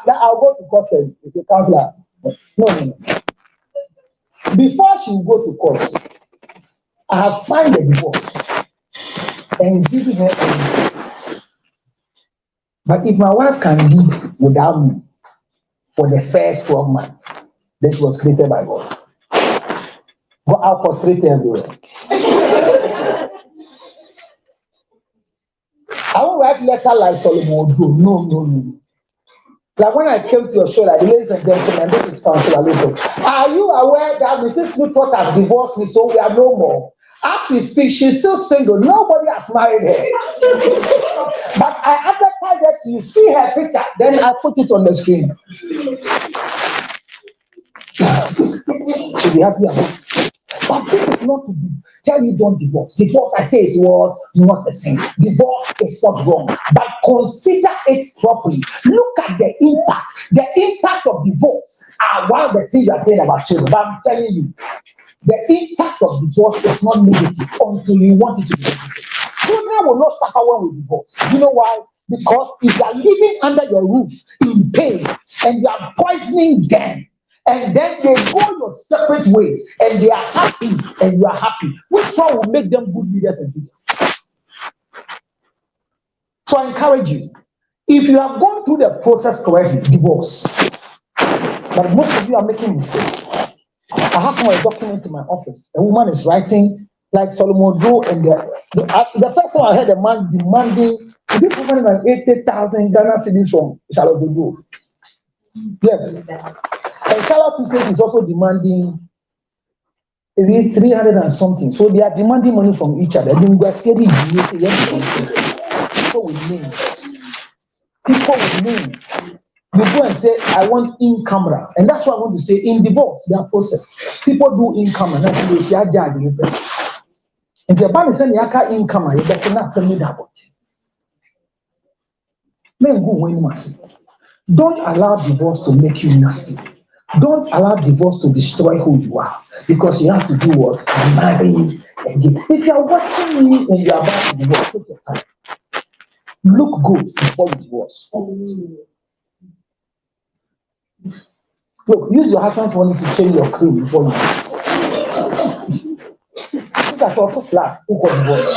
I'll go to court and say, counselor. No. Before she will go to court, I have signed the divorce and given her everything. But if my wife can live without me for the first 12 months, this was created by God. Go out frustrated everywhere. I won't write letter like Solomon Drew. No. Like when I came to your show, like, ladies and gentlemen, this is Counselor Linton. Are you aware that Mrs. Newport has divorced me, so we are no more? As we speak, she's still single. Nobody has married her. But I advertised that you see her picture, then I put it on the screen. She'll be happy about it. But this is not to tell you don't divorce. Divorce, I say, is what? Not a sin. Divorce is not wrong. But consider it properly. Look at the impact. The impact of divorce are one of the things I said about children. But I'm telling you, the impact of divorce is not negative until you want it to be negative. Children will not suffer when we divorce. You know why? Because if you are living under your roof in pain and you are poisoning them, and then they go your separate ways, and they are happy, and you are happy, which one will make them good leaders and people? So I encourage you, if you have gone through the process correctly, divorce. But most of you are making mistakes. I have some document in my office. A woman is writing like Solomon Drew, and the first time I heard a man demanding 280,000 Ghana cedis from Charlotte Drew. Yes. And Charlotte says is also demanding, is it 300 and something? So they are demanding money from each other. People with names. People with names. You go and say, I want in camera. And that's what I want to say. In divorce, their process. People do in camera. That's the way they are judging. And the ban is saying, you in camera. You better not send me that. Men go when you must. Don't allow divorce to make you nasty. Don't allow divorce to destroy who you are, because you have to do what? Marry again. If you are watching me and you are about to divorce, take your time. Look good before you divorce. Look, use your husband's money to change your cream before you divorce. These are also flats who got divorced.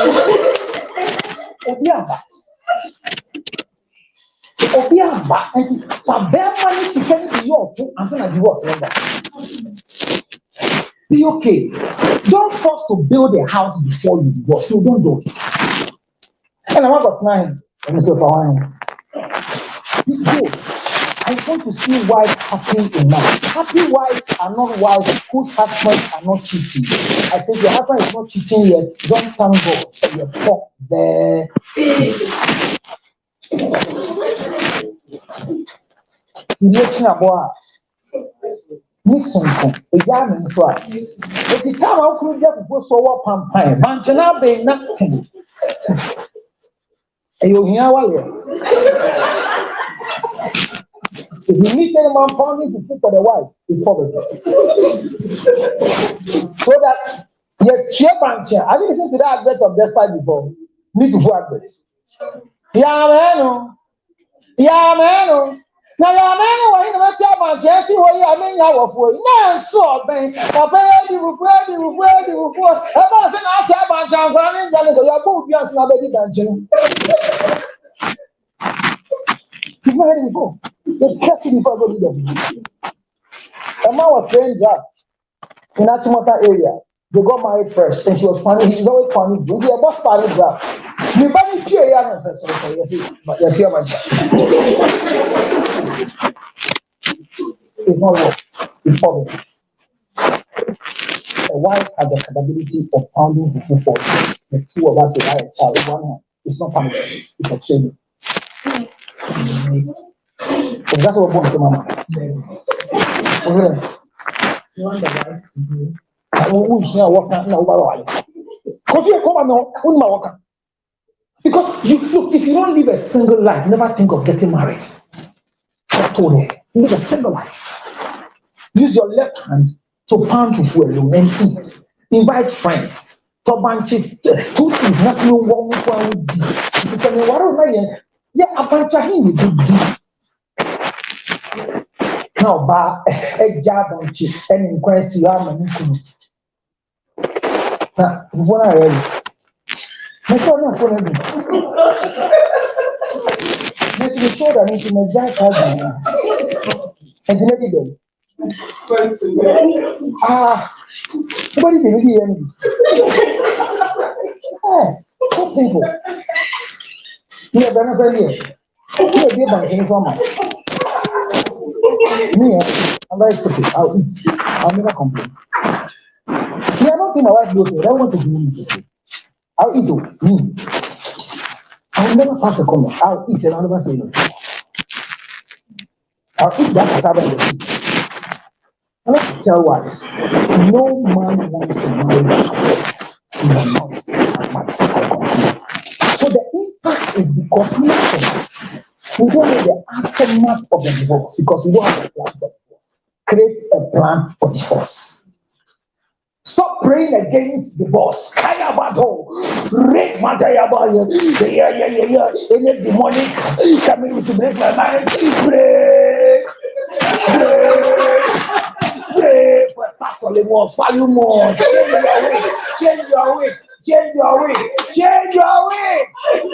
Obiaba, and bear money to send to you and send a divorce. Be okay. Don't force to build a house before you divorce. No, don't do it. And I'm about 9. Mr. Fawani. I want to see wives happy in marriage. Happy wives are not wives whose husbands are not cheating. I said, your husband is not cheating yet. Don't thank God. You're poor there. Election about Nixon, a young and so. If the time out could get go so what pampine, Manchana be nothing. You if you meet any man pounding to food for the wife, it's poverty. So that your chair bancher, have you listened to that advert of their side before? Need to go advert. Yeah, man. Yeah, man. Now, yeah, man, when you chair bancher, see what you mean, you will for no, so, man. Papa, you will pray, you will pray, you will pray. I'm not saying I chair bancher, I'm running down the your book, yes, now, baby, bancher. You know how to go. The person before go to them. A man was playing draft in Achimota area. They got married first, and she was funny. She's always funny. When they about playing draft, you buy me young and first. Yes, but you're tear man. It's not work. It's poverty. A wife has the capability of pounding the food for us. The two of us are a child. One hand. It's not family. It's a training. That's what I'm saying, Mama. You want the wife to do? I won't walk out now. Because you come on, because you look, if you don't live a single life, never think of getting married. Live a single life. Use your left hand to pound to food alone and eat. Invite friends. Two things, nothing wrong with one with D. Because I mean, what yeah, a bunch of him with D. Now, a job on chip and inquire and now, what I read. My phone not going to be. Let's be sure that into my giant and maybe them. Nobody can hear me. Good people. You have another year. You have been banking for me. Me, I'm very stupid. I'll eat. I'll never complain. I don't think my wife knows it. I want to do it. I'll eat me. I'll never pass a comment. I'll eat and I'll never say no. I'll eat that cassava in the soup. I like to tell wives, no man wants to marry in the house as much as I complain. So the impact is because we don't know the aftermath of the divorce because we don't have a plan for divorce. Create a plan for divorce. Stop praying against divorce. Kayabato, rape Matayabaya, any demonic coming to break my mind. Break. Pastor Lemon, value more. Change your way. Change your way. Change your way. Change your way.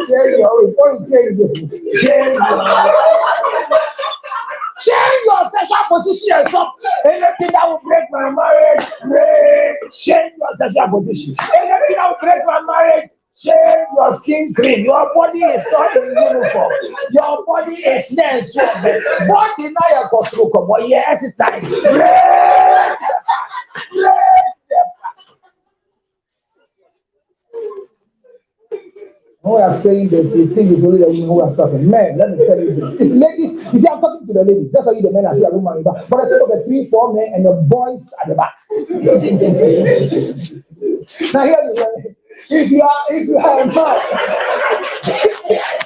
Change your way. Change your way. Change your sexual position and stop anything that will break my marriage. Break. Change your sexual position. Anything that will break my marriage. Change your skin cream. Your body is not in uniform. Your body is not swollen. What deny your control? Come on, yeah, exercise. Break. Who are saying this, you think it's only the women who are suffering. Men, let me tell you this. It's ladies. You see, I'm talking to the ladies. That's why you the men are saying, but I said of the 3-4 men and the boys at the back. Now here you go. If you are a man,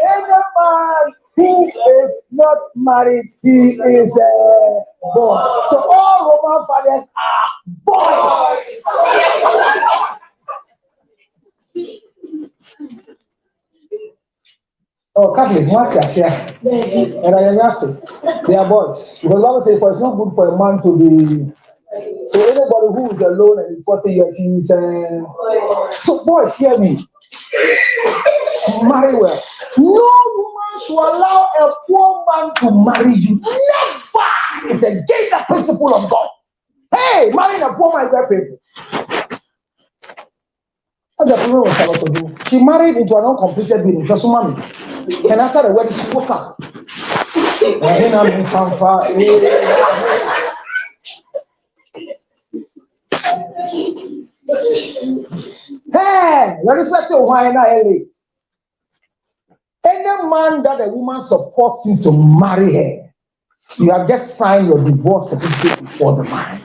any man who is not married, he is a boy. So all Roman fathers are boys. Oh, Catholic, what's your share? And I am asking, they are boys. Because the Bible says, for it's not good for a man to be. So anybody who is alone and is 40 years, he's so boys, hear me. Marry well. No woman should allow a poor man to marry you. Never! It's against the principle of God. Hey, marrying a poor man is very painful. She married into an uncompleted building, just mommy. And after the wedding, she woke up. Hey, let me say to why not late. Any man that a woman supports you to marry her, you have just signed your divorce certificate before the man.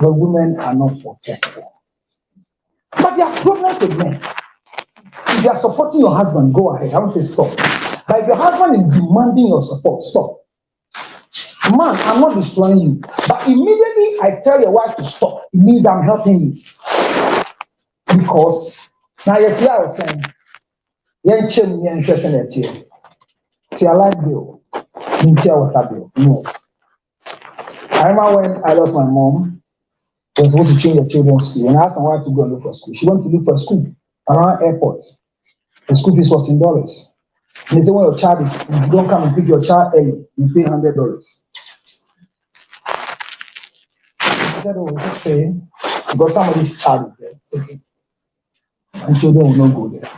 The women are not forgetful. But there are problems with men. If you are supporting your husband, go ahead. I won't say stop. But if your husband is demanding your support, stop. Man, I'm not destroying you. But immediately I tell your wife to stop, it means I'm helping you. Because now yet I was saying, young children, young person at here. See, I like Bill. Didn't tell what I do. No. I remember when I lost my mom, I was supposed to change the children's school. And I asked my wife to go and look for school. She went to look for school around airport. The school fees was in dollars. And they said, when your child is, if you don't come and pick your child early, you pay $100. I said, oh, it's okay. Because somebody's child is there. Okay. And children will not go there.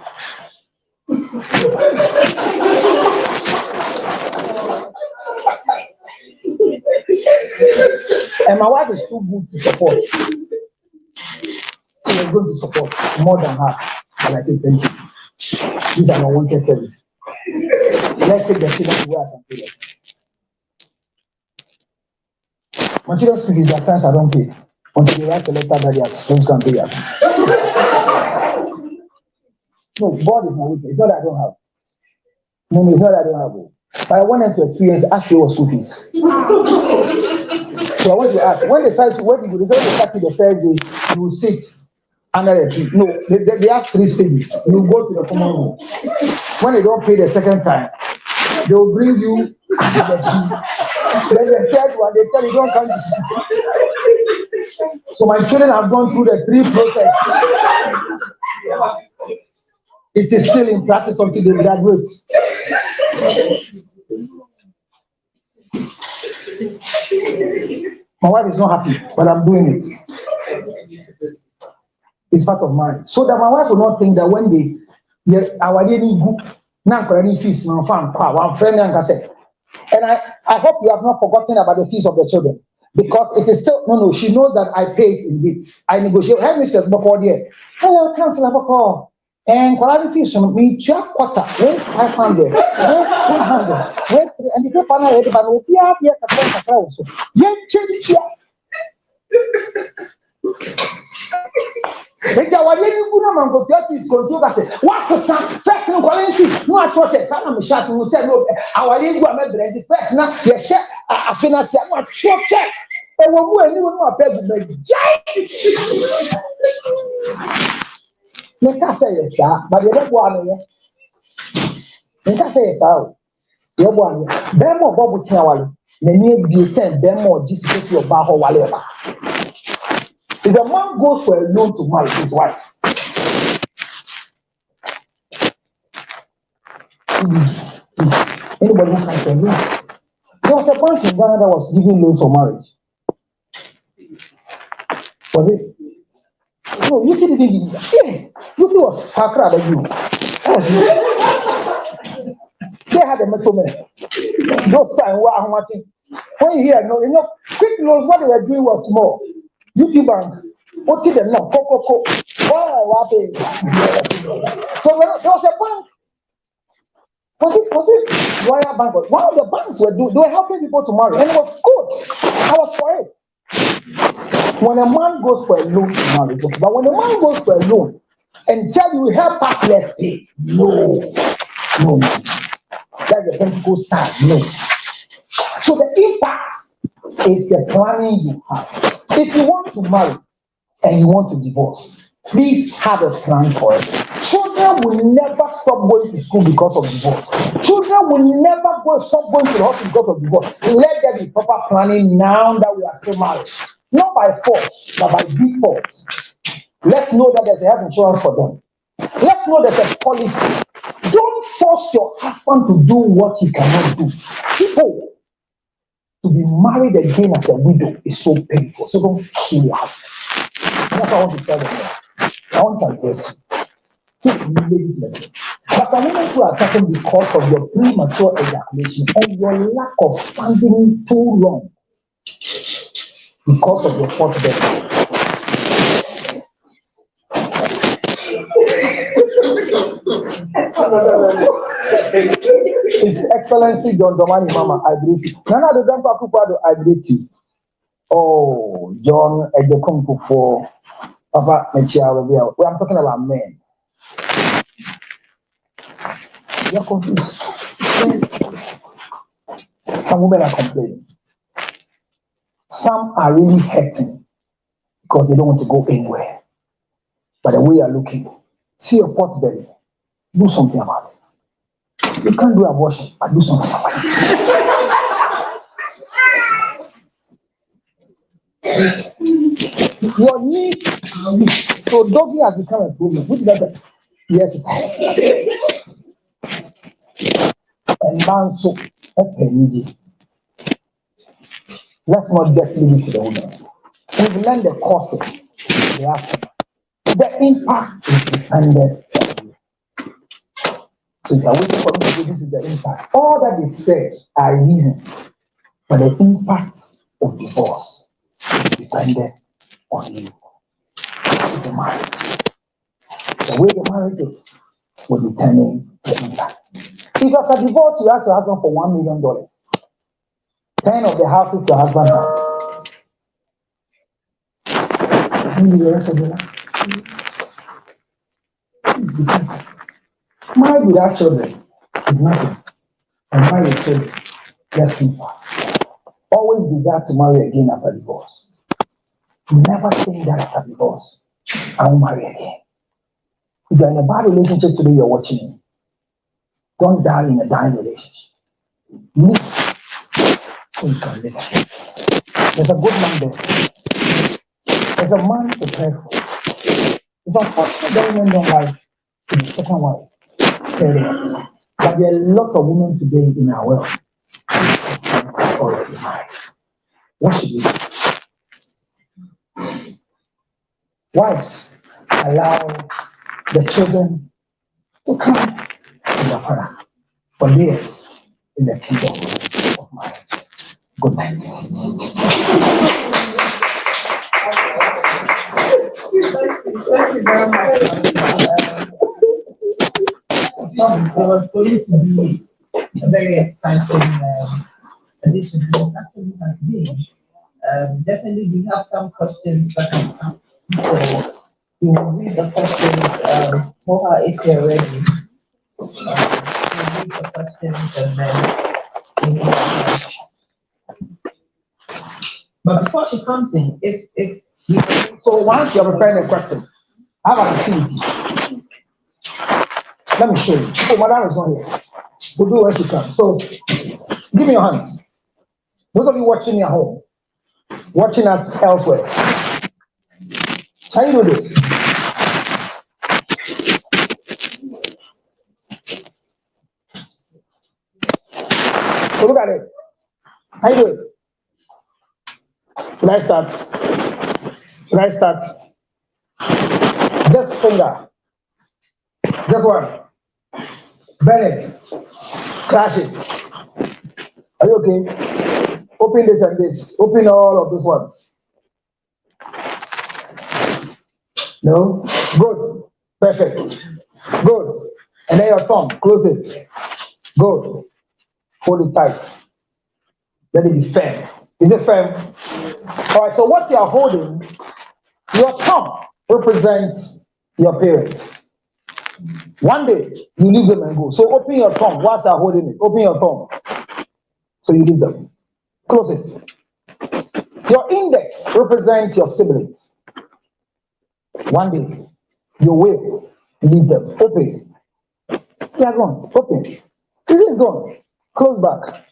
And my wife is too good to support. She is going to support more than her. And I say, thank you. These are unwanted service. Let's take the children to where I can pay them. My children's school fees, there are times I don't pay. Until they write a letter that they are supposed to pay. No, God is my witness. It's not that I don't have. No, it's not that I don't have. But I wanted to experience actual school fees. So I want to ask, when they start, when you go, they start the first day, you will sit under the tree. No, they have 3 stages. You go to the common room. When they don't pay the second time, they will bring you to the tree. Then the third one, they tell you don't come to school. So my children have gone through the 3 process. It is still in practice until they graduate. My wife is not happy, but I'm doing it. It's part of marriage. So that my wife will not think that when they our daily group now fees and I hope you have not forgotten about the fees of the children. Because it is still no, she knows that I pay it in bits. I negotiate headmistress before there. Hello, council call. And quality fees from me, check quarter, wait 500, wait 200, wait, and the people are ready, but we have yet a so yet change. It's our lady Bunaman go to is control. What's the sound? First, no quality, no churches. Some of the shots will say, no, our lady will make the first now, yes, share a finance, not short check. And when we are pay Make us say yes, sir, but you don't want to. Make us say yes, sir. You want them more bubble sawali. Many be sent them more discipline your baho whatever. If a man goes for a loan to marry his wife, anybody who can tell me, there was a bank in Ghana that was giving loans for marriage. Was it? No, you didn't give it. Yeah, you was Hakra than you. They had a metro man. Those time I'm watching. When you hear, no, quick loans, what they were doing was small. UT Bank, what did them know? Coco. Wow, so there was a bank. Was it Royal Bank? One of the banks were helping people to marry, and it was good. I was for it. When a man goes for a loan to marry, but when a man goes for a loan and tell you help us, let's pay. No. That's the Pentecost style. No. So the impact is the planning you have. If you want to marry and you want to divorce, please have a plan for it. Children will never stop going to school because of divorce. Children will never stop going to the hospital because of divorce. Let there be proper planning now that we are still married. Not by force, but by default. Let's know that there's a health insurance for them. Let's know there's a policy. Don't force your husband to do what he cannot do. People, to be married again as a widow is so painful. So don't kill your husband. That's what I want to tell them. I want to address you. Please, ladies and gentlemen. But some women who are suffering because of your premature ejaculation and your lack of standing too long because of your fourth belly. His Excellency John Domani Mama, I greet you. Nana de Dampa Kupado, I greet you. Oh, John Ejekumpu for Papa Mechia. I'm talking about men. You're confused. Some women are complaining. Some are really hurting because they don't want to go anywhere. But the way you're looking, see your pot belly, do something about it. You can't do abortion, but do something about it. Your knees are weak. So doggy has become a problem. Which better? Yes, and man so open. Let's not just leave it to the women. We've learned the causes, the aftermath. The impact is dependent on you. So if you're waiting for me to say this is the impact, all that they said are reasons, but the impact of divorce is dependent on you. It's a marriage. The way the marriage is will determine the impact. If after divorce you ask your husband for $1 million, 10 of the houses your husband has, you the rest of your life. Marriage without children is nothing. And married with children, less than far. Always desire to marry again after divorce. Never think that after divorce, I will marry again. If you're in a bad relationship today, you're watching me. Don't die in a dying relationship. Live so you can live again. There's a good man there. There's a man to pray for. It's unfortunate that women don't like the second wife, third wife. But there are a lot of women today in our world who are already married. What should we do? Wives, allow the children to come to their father for years in the kingdom of marriage. Good night. Thank you very much. It was going to be a very exciting edition. It actually has been. Definitely, we have some questions that have come. So we will read the questions. Moha is here ready. We'll read the questions and then we will. But before she comes in, if So once you're preparing a question, I have an activity. Let me show you. Oh, madam is not here. We'll do when she comes. So give me your hands. Those of you watching me at home, watching us elsewhere, can you do this? So look at it. How you do it? Should I start? Should I start? This finger. This one. Bend it. Crash it. Are you okay? Open this and this. Open all of these ones. No? Good. Perfect. Good. And then your thumb. Close it. Good. Hold it tight. Let it be firm. Is it firm? All right, so what you are holding, your thumb represents your parents. One day, you leave them and go. So open your thumb whilst you are holding it. Open your thumb. So you leave them. Close it. Your index represents your siblings. One day, you will leave them. Open. They are gone. Open. This is gone. Close back.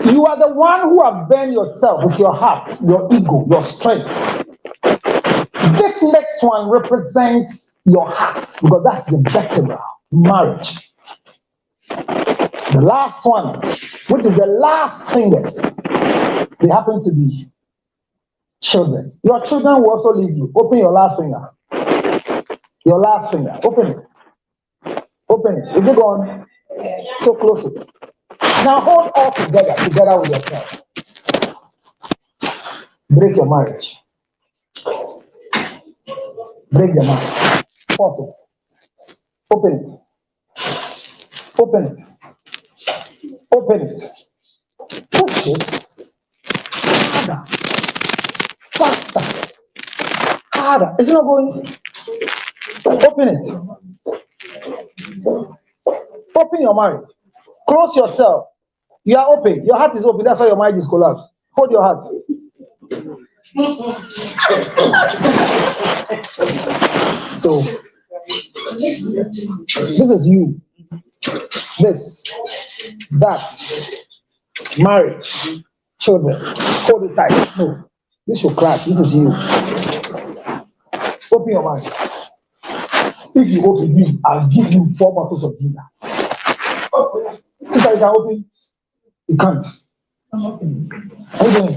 You are the one who have burned yourself with your heart, your ego, your strength. This next one represents your heart because that's the vertebra, marriage. The last one, which is the last fingers, they happen to be children. Your children will also leave you. Open your last finger. Your last finger. Open it. Open it. Is it gone? So close it. Now hold all together with yourself. Break your marriage. Break the marriage. Pause it. Open it. Open it. Open it. Push it. Harder. Faster. Harder. It's not going. Open it. Open your marriage. Close yourself. You are open. Your heart is open. That's why your marriage is collapsed. Hold your heart. So, this is you. This, that, marriage, children. Hold it tight. No, this will crash. This is you. Open your mind. If you open me, I'll give you 4 bottles of ginger. If I can open, you can't. I'm opening. How are you doing?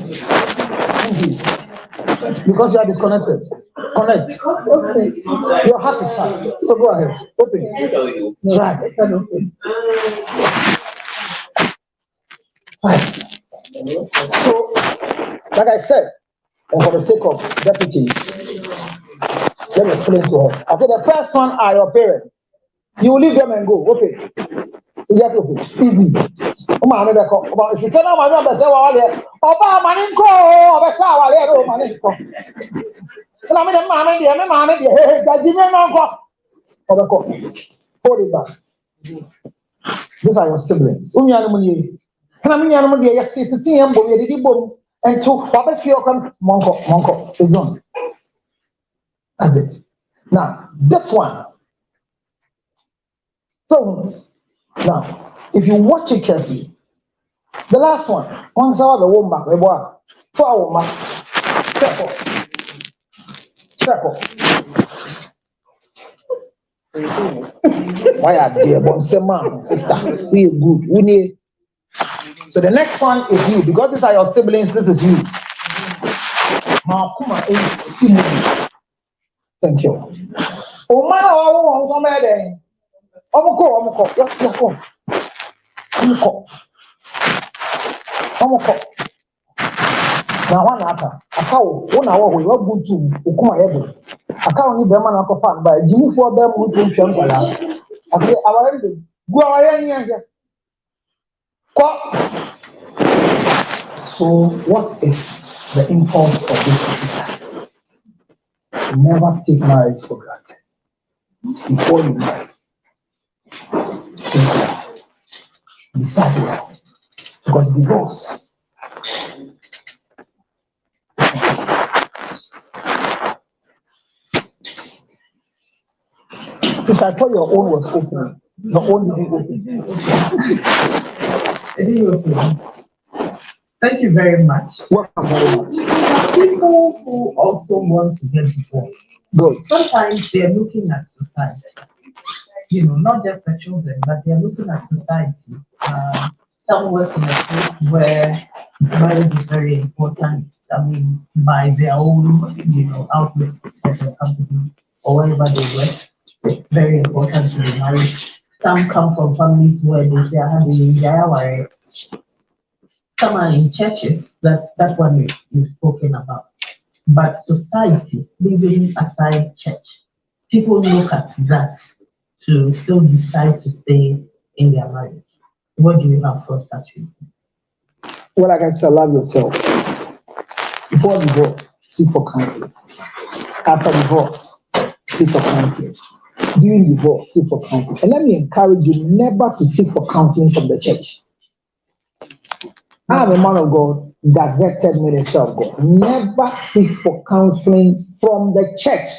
Because you are disconnected. Connect. Okay. Your heart is sad. So go ahead. Open. Right. I can open. Right. So, like I said, and for the sake of deputy, let me explain to her. I said the first one are your parents. You will leave them and go. Okay. So just okay. Easy. If you cannot manage say Oba Maninko, Obesa Wale, Maninko. And I mean, the mammy, hold it back. These are your siblings. And I mean, yes, it's a team, but we did boom. And to Monko, Monko is done. That's it. Now, this one. So, now, if you watch it carefully, the last one, once I the woman, the boy, 4 woman, circle. Why are they born same man, sister? We are good. We need. So the next one is you, because these are your siblings. This is you. Thank you. Oh man, oh, somewhere there. Now one after a cow, 1 hour we are good to Ukuma. A cow need them and a fan by Jimmy for them with him. Okay, our ending. Go away. So, what is the impulse of this exercise? Never take marriage for granted. Before you marry, think well. Decide well. Because divorce. Sister, I thought your own was opening. Your own didn't open. Thank you very much. Welcome very much. People who also want to get divorced, Good. sometimes they're looking at society. You know, not just the children, but they're looking at society. Some work in a place where marriage is very important. I mean, by their own, outlet as a company or wherever they work, it's very important to be married. Some come from families where they say, "I have a Some are in churches. That's what you've spoken about. But society, leaving aside church, people look at that to still decide to stay in their marriage. What do you have for such people? Well, like I said, love yourself. Before divorce, seek for counsel. After divorce, seek for counsel. During divorce, seek for counsel. And let me encourage you never to seek for counseling from the church. I am a man of God, gazetted minister of God. Never seek for counseling from the church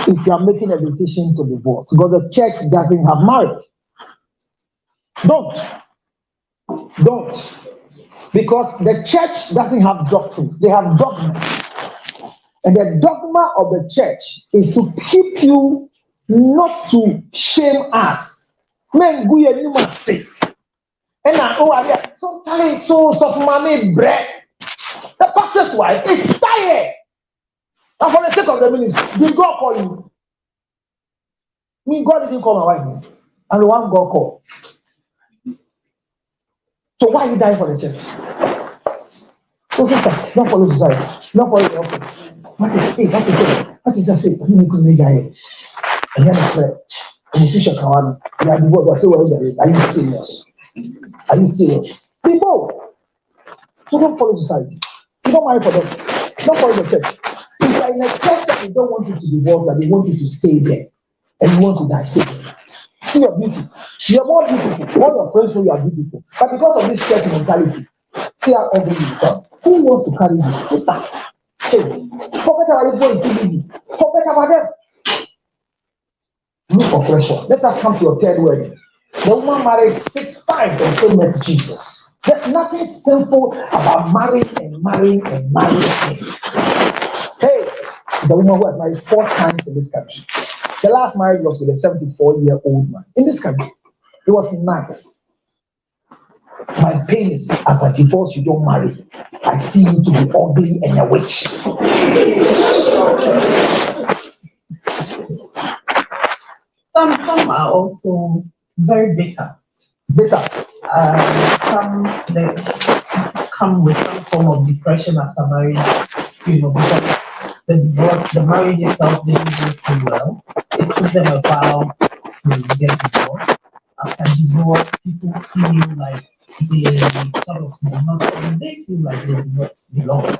if you are making a decision to divorce, because the church doesn't have marriage. Don't. Because the church doesn't have doctrines, they have dogma. And the dogma of the church is to keep you not to shame us. Men go you must say. And so for mommy bread. The pastor's wife is tired. And for the sake of the ministry, did God call you? Me, God didn't call my wife. And the one God called. So why are you dying for the church? So sister, don't follow society. Don't follow the office. What is it? What is that say? You could make a and then I pray. And the teacher come on. You are divorced. I say, well, are you serious? Are you serious? People. So don't follow society. You don't marry for them. Don't follow the church. If you are in a church that they don't want you to divorce and they want you to stay there and you want to die, stay there. See your beauty. You're more beautiful. All your friends know you are beautiful. But because of this church mentality, see how ugly you become. Who wants to carry you? Sister. Hey, forget about it going CBD. Forget about them. Look for fresh one. Let us come to your third word. The woman married 6 times and still met Jesus. There's nothing sinful about marrying and marrying and marrying again. Hey, it's a woman who has married 4 times in this country. The last marriage was with a 74-year-old man in this country. It was nice. My pain is after divorce, you don't marry. I see you to be ugly and a witch. Some are also very bitter. Bitter. They come with some form of depression after marriage, because the divorce, the marriage itself didn't go too well. It took them a while to get divorced. After divorce, people feel like they sort of do not, they feel like they do not belong.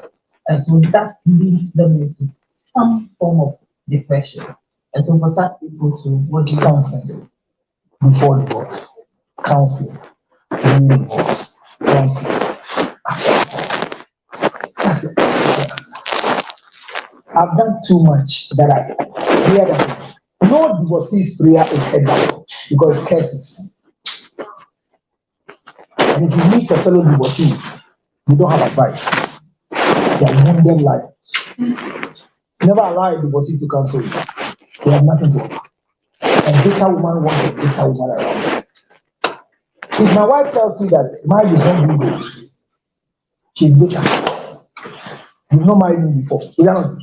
And so that leads them into some form of depression. And so for that, people to what do you Counseling before divorce. Counseling. During divorce. Counseling. That's it. I've done too much that I hear that no divorcee's prayer is heard down because it's curses. And if you meet a fellow divorcee, you don't have advice. They are wounded lives. Never allow a divorcee to counsel you. They have nothing to offer. A bitter woman wants a bitter woman around. If my wife tells you that marriage is not good, she's bitter. You've not married me before. Is that not?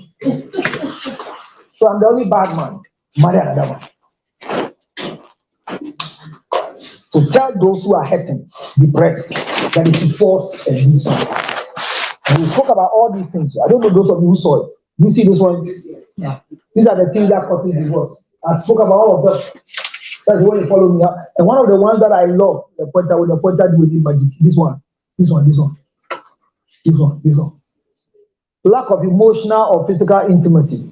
So I'm the only bad man. Marry another man. So tell those who are hurting, depressed, that they should force and do something. And we spoke about all these things. I don't know those of you who saw it. You see these ones? Yeah. These are the things that causes divorce. I spoke about all of them. That's the way you follow me up. And one of the ones that I love, the pointer with magic. This one. Lack of emotional or physical intimacy.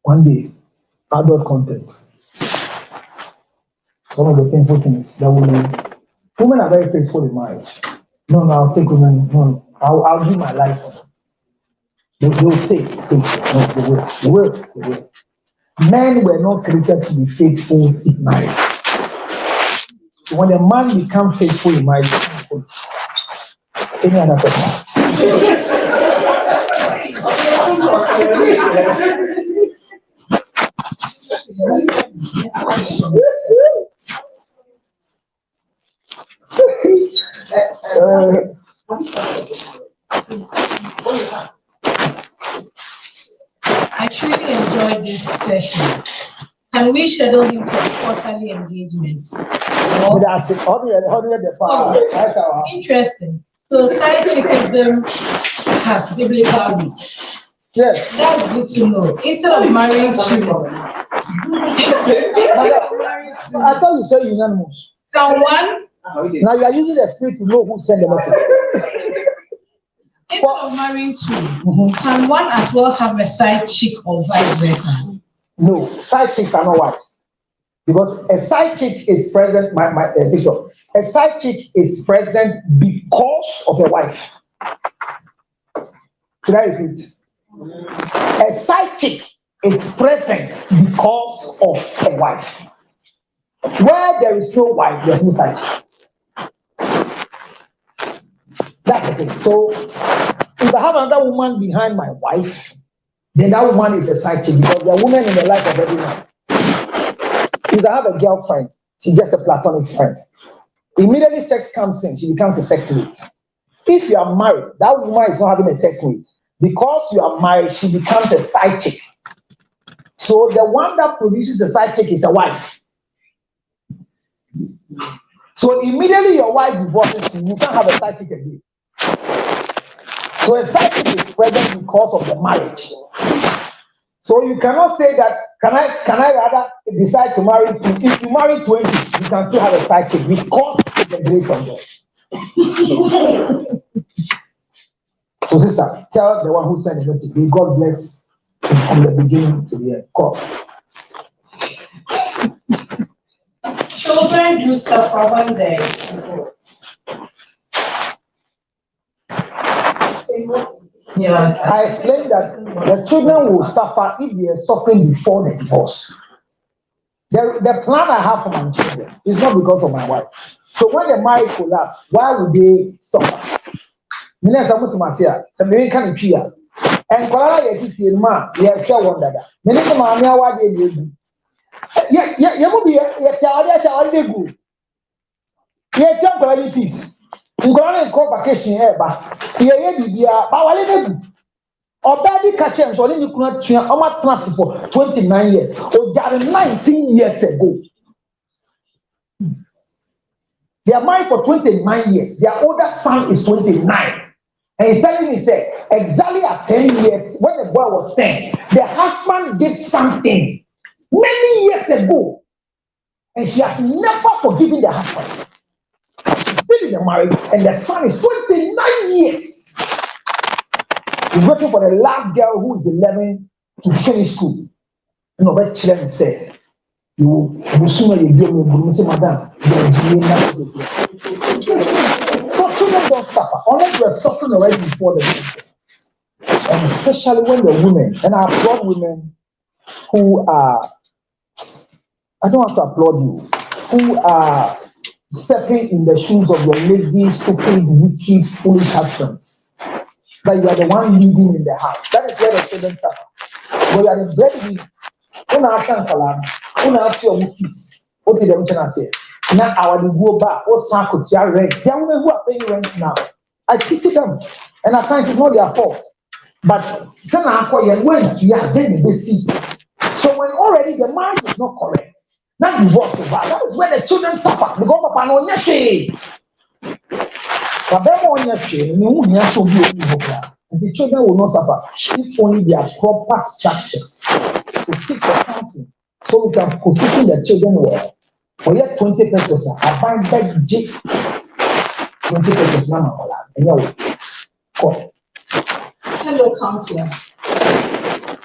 One day, adult content. One of the painful things that women are very faithful in marriage. No, I'll take women. No, I'll give my life for them. They will stay faithful. No, they will. Men were not created to be faithful in marriage. So when a man becomes faithful in marriage, any other person. I truly enjoyed this session. Can we schedule him for quarterly engagement? Or- Interesting. So side chickism has biblical roots. Yes. That's good to know. Instead of marrying two, I thought you said unanimous. can one, Now you are using the spirit to know who sent the message. instead of marrying two, can one as well have a side chick or vice versa? No, side chicks are not wives. Because a side chick is present, Bishop. A side chick is present because of a wife. Should I repeat? A side chick is present because of a wife. Where there is no wife, there's no side chick. That's the thing. So, if I have another woman behind my wife, then that woman is a side chick because there are women in the life of every man. You can have a girlfriend, she's just a platonic friend. Immediately sex comes in, she becomes a sex mate. If you are married, that woman is not having a sex mate. Because you are married, she becomes a side chick. So the one that produces a side chick is a wife. So immediately your wife divorces you, you can't have a side chick again. So a side chick is present because of the marriage. So you cannot say that, can I rather decide to marry 2? If you marry 20, you can still have a side chick because of the grace of God. So sister, tell the one who sent the message, may God bless from the beginning to the end. God. Children do suffer when they divorce. Yes. I explained that the children will suffer if they are suffering before the divorce. The plan I have for my children is not because of my wife. So when the marriage collapse, why would they suffer? Mene sa mutu masia, sa me kan twia. En kwala ye fifie ma, ye hwe won dada. Mene ko ma me awade ye egu. Ye mo bi ye tia wade egu. Ye tia kwala ni fees. Ngora ne ko vacation e ba. Ye bibia, ba wale egu. Oba di ka chem so ni kunu atua, o ma trans for 29 years. O jare 19 years ago. They are married for 29 years. Their older son is 29. And he's telling me, say, exactly at 10 years, when the boy was 10, the husband did something many years ago. And she has never forgiven the husband. She's still in the marriage, and the son is 29 years. He's waiting for the last girl who is 11 to finish school. You know, but children said, you sooner you do me, say, madam, so children don't suffer unless you are suffering already before the children. And especially when the women, and I applaud women who are, I don't have to applaud you, who are stepping in the shoes of your lazy, stupid, wicked, foolish husbands. That you are the one leading in the house. That is where the children suffer. But you are the breadwinner. Your fees. What did the children say? Now our go back. What circle rent? They are women who are paying rent now. I pity them, and at times it's not their fault. But then they see. So when already the marriage is not correct, now divorce is bad. That is where the children suffer because Papa no nyeshe. But them on nyeshe, no one has to be and the children will not suffer if only they are proper structures to seek for counseling so we can position the children well. For yet 20 pesos, I find that J 20 pesos, Mama. Hello, counselor.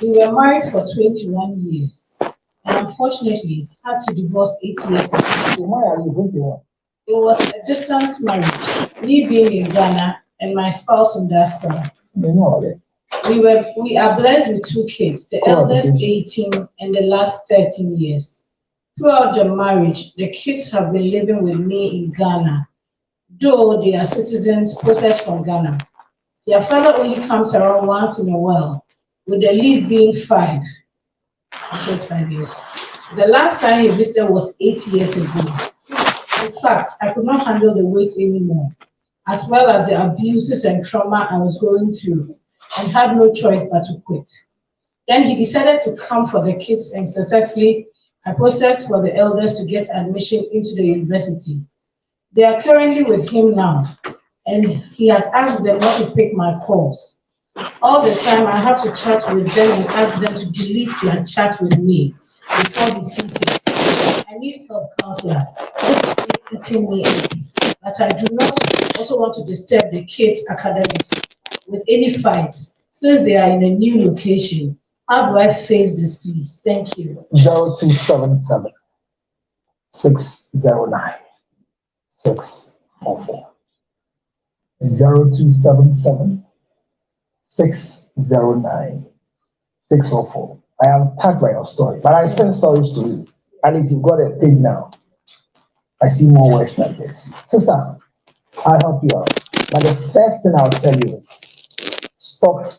We were married for 21 years and unfortunately had to divorce 8 years ago. So why are you going to work? It was a distance marriage, me being in Ghana and my spouse in diaspora. We are blessed with 2 kids, the eldest 18 and the last 13 years. Throughout the marriage, the kids have been living with me in Ghana, though they are citizens processed from Ghana. Their father only comes around once in a while, with the least being 5. Just 5 years. The last time he visited was 8 years ago. In fact, I could not handle the weight anymore, as well as the abuses and trauma I was going through, and had no choice but to quit. Then he decided to come for the kids, and successfully I processed for the elders to get admission into the university. They are currently with him now, and he has asked them not to pick my calls. All the time I have to chat with them and ask them to delete their chat with me before he sees it. I need help, counselor. This is eating me up, but I do not also want to disturb the kids' academics with any fights since they are in a new location. How do I face this, please? Thank you. 0277 609 644. 0277 609 644. I am touched by your story, but I send stories to you. At least you've got a page now. I see more words like this. Sister, I help you out. But the first thing I'll tell you is stop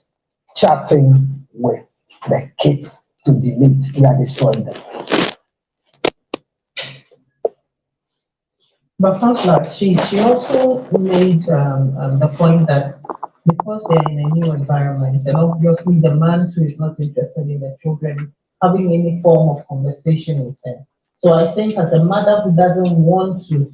chatting with the kids to delete. You are destroying them. But counselor, she also made the point that because they're in a new environment, and obviously the man too is not interested in the children having any form of conversation with them. So I think as a mother who doesn't want to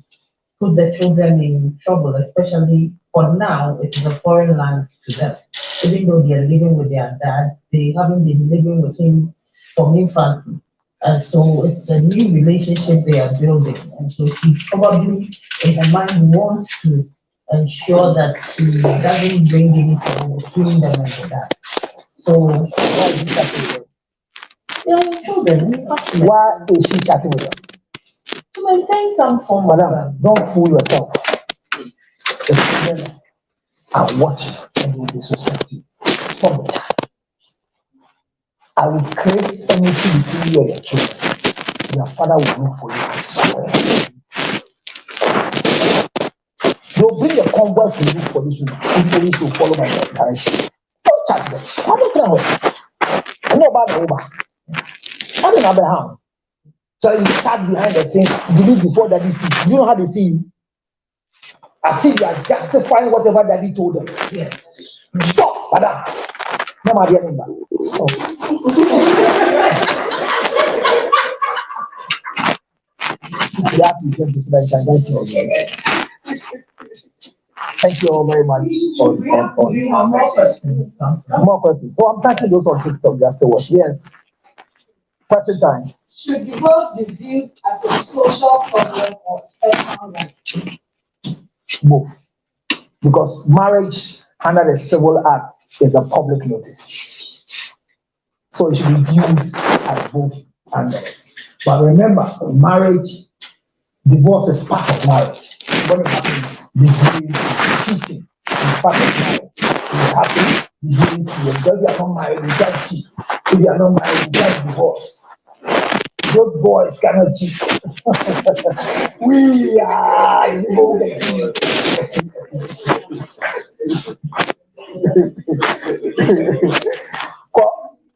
put the children in trouble, especially for now, it is a foreign land to them. Even though they are living with their dad, they haven't been living with him from infancy. And so it's a new relationship they are building. And so she probably in her mind wants to ensure that she doesn't bring any trouble between them and the dad. So Why is she chatting with them? young children, you have to Why is she chatting with them? to maintain some form of Madam, don't fool yourself. The children are watching and will be susceptible. Stop it. I will create enmity between you and your children. Your father will look for you. I swear. They'll bring a convoy to look for this woman. People will follow my direction. Don't chat them. I'm not trying to. I know about the Uber. I'm in Abraham. So you chat behind the scene, delete before daddy sees. You know how they see you? As if you are justifying whatever daddy told them. yes. Stop, madam. No, my dear member. Stop. You have to get to that. Thank you all very much. We have more questions. More questions. Oh, I'm thanking those on TikTok. That's the word. Yes. Question time. Should divorce be viewed as a social problem or personal right? Both. Because marriage under the Civil Act is a public notice. So it should be viewed as both angles. But remember, marriage, divorce is part of marriage. When it happens, disease, cheating is part of marriage. It happens, disease, because you are not married, you can't cheat. If you are not married, you can't divorce. Those boys cannot cheat. We are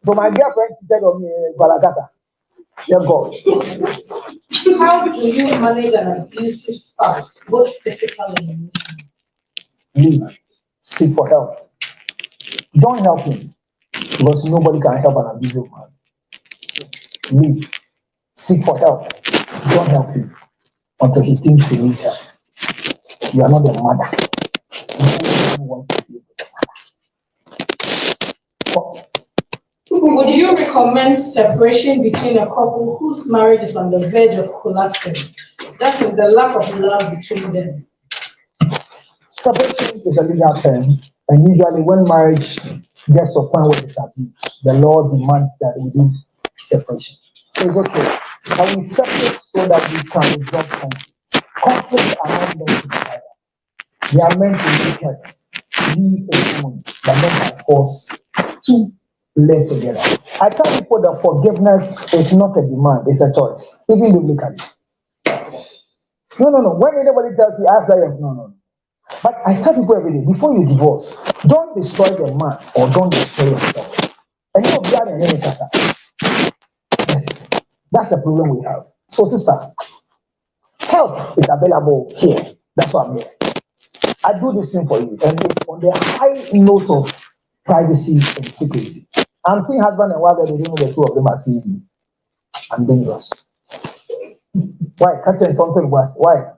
so my girlfriend said on me, Balagasa. Yeah, God. How do you manage an abusive spouse, both physical and emotional? Leave. Seek for help. Don't help him because nobody can help an abusive man. Leave. Seek for help. Don't help him until he thinks he needs help. You are not the mother. No one wants to be the mother. Stop. Would you recommend separation between a couple whose marriage is on the verge of collapsing? That is the lack of love between them. Separation is a legal term, and usually when marriage gets to a point where it's abused, the law demands that we do separation. So it's okay. Can we separate so that we can resolve conflict? Conflicts are not meant to divide us. They are meant to make us leave alone, but not by force to live together. I tell people that forgiveness is not a demand, it's a choice, even biblically. No. When anybody tells you, ask them, no. But I tell people every day, before you divorce, don't destroy the man or don't destroy yourself. And you know, that's the problem we have. So, sister, help is available here. That's why I'm here. I do this thing for you, and it's on the high note of privacy and secrecy. I'm seeing husband and wife that they don't know the two of them are seeing me. I'm dangerous. Why? Captain, something worse. Why?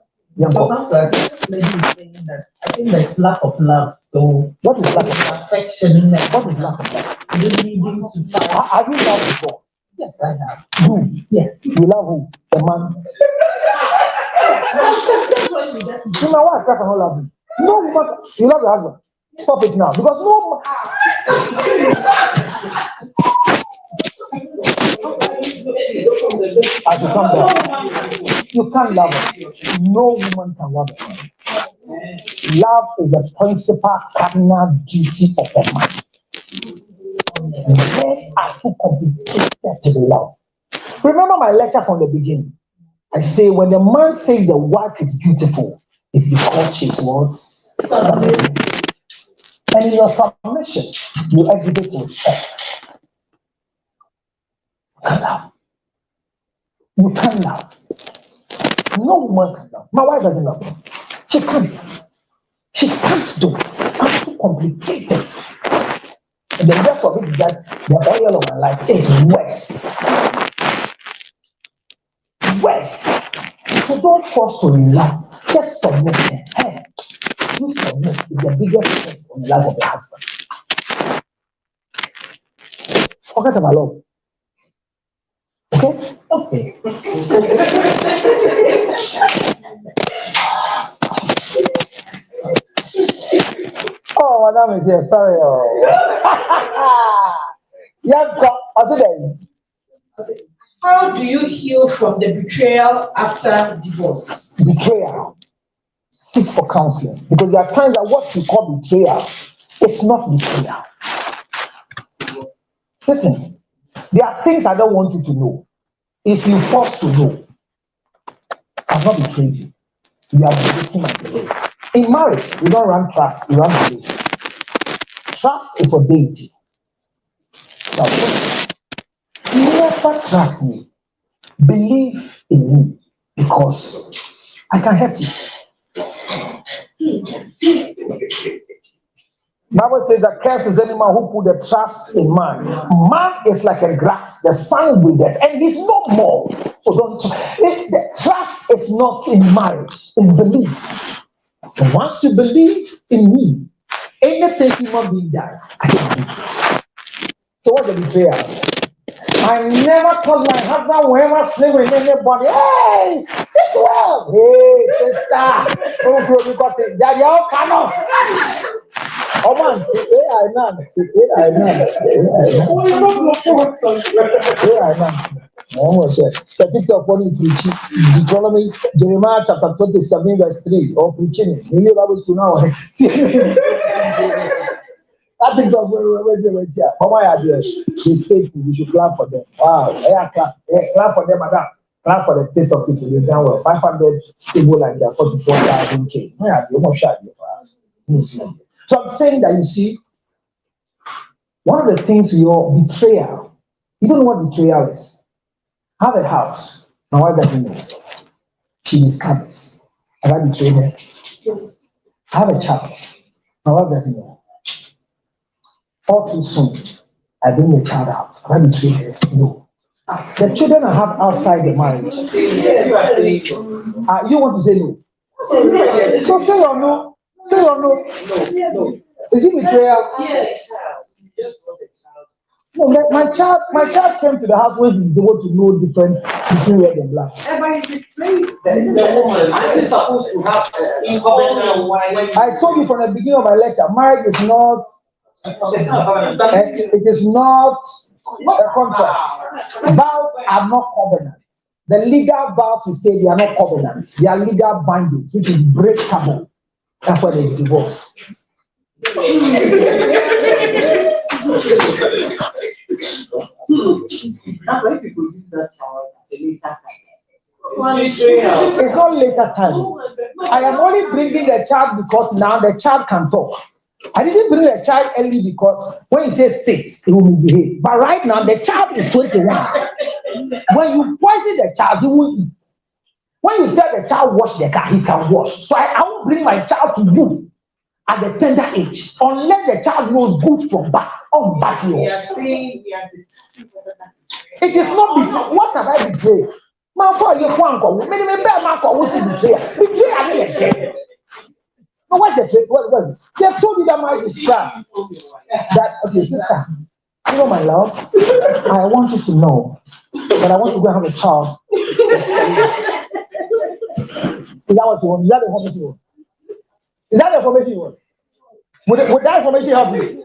So that's what lady is saying that I think there's lack of love. So What is lack of love? affection, What is lack of love? leading to fire. Have you loved before? Yes, I have. You. Yes. You love who? The man. That's what you just You know why I don't love you? No woman. You love your husband. Stop it now. Because no as you come down, you can't love her. No woman can love a man. Love is the principal cardinal duty of a man. Men are too complicated to love. Remember my lecture from the beginning. I say when the man says the wife is beautiful, it's because she's what? Submissive. And in your submission, you exhibit respect. You can love. You can love. No woman can love. My wife doesn't love me. She can't. She can't do it. I'm too complicated. And the rest of it is that the oil of my life is worse. Worse. So don't force to love. Just submit. Hey, you submit is the biggest test in the life of the husband. Forget about love. Okay? Okay. Oh, madam is here. Sorry. Oh. Yeah, How do you heal from the betrayal after divorce? betrayal. Seek for counseling. Because there are times that what you call betrayal, it's not betrayal. Listen, there are things I don't want you to know. If you force to know, I've not betrayed you. You are breaking my belief. In marriage, we don't run trust, we run belief. Trust is for deity. Now, never trust me. Believe in me because I can hurt you. Bible says that curse is any man who put the trust in man. Man is like a grass, the sun withers, and he's no more. So don't. The trust is not in marriage; it's belief. And once you believe in me, anything human being does, I can do. So what the betrayal? I never told my husband whenever sleep with anybody. Hey, this world. Hey, sister. Oh, you got it. Daddy, oh, come on. Oh man, the picture of what you preach, Deuteronomy, Jeremiah chapter 27, verse 3, or preaching it. You know to now. That picture of where how my address, they say we should clap for them. Wow, clap for them, madam. Clap for the state of people. You've done well. 500 stable like that, 44,000 K. Yeah, you must share it for us. So I'm saying that you see, one of the things your betrayal, you don't know what betrayal is. I have a house, my wife doesn't know. She discovers. Have I betrayed her? I have a child, my wife doesn't know. All too soon, I bring the child out. Have I betrayed her? No. The children I have outside the marriage. You want to say no? So say or no. Say or no? No. Is it betrayal? Yes. No, my child came to the house when he was able to know the difference between red and black. Everybody is betrayed. That is the woman. I'm just supposed to have I told you from the beginning of my lecture, marriage is not. It is not a contract. Vows are not covenants. The legal vows we say they are not covenants. They are legal bindings, which is breakable. That's why there's divorce. That's why people use that child at a later time. It's not later time. I am only bringing the child because now the child can talk. I didn't bring the child early because when he says sit, he will misbehave. But right now, the child is 21. When you poison the child, he will eat. When you tell the child wash the car, he can wash. So I won't bring my child to you at the tender age unless the child knows good from bad. On back you. We are discussing whether that is It is not betrayal. What have I betrayed? Man, for you, betrayal. No, what's the truth? What was it? They have told you that marriage is trust. That, okay, sister, you know, my love, I want you to know that I want to go and have a child. Is that what you want? Is that the information you want? Is that the information you want? Would that information help you?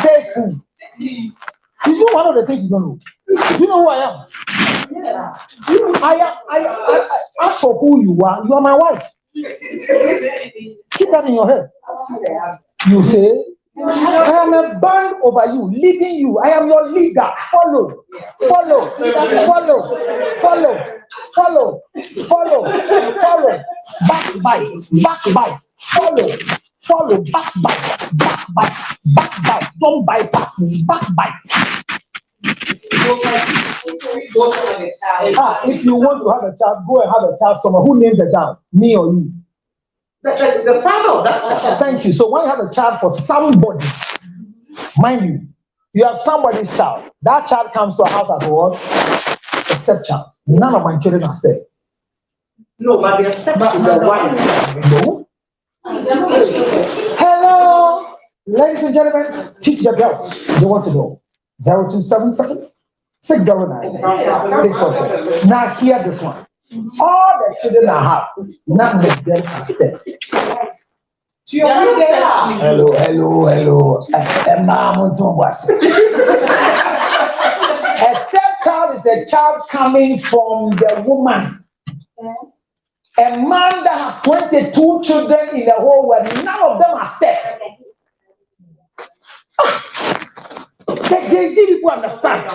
Say school. You know one of the things you don't know. You know who I am? I ask for who you are. You are my wife. Keep that in your head. You say, I am a band over you, leading you. I am your leader. Follow. Backbite. Follow. Backbite. Don't bypass me. Backbite. If you want to have a child, go and have a child. Someone who names a child, me or you. The father of that child. Thank you. So when you have a child for somebody, mind you, you have somebody's child. That child comes to a house as what? A stepchild. None of my children are step. No, but they are step to the wife. No. Hello, ladies and gentlemen, teach the girls. They want to know. 0277 609 604. Now hear this one. All the children I have, none of them are step. Hello. A stepchild is a child coming from the woman. A man that has 22 children in the whole world, none of them are step. The Jay-Z people understand.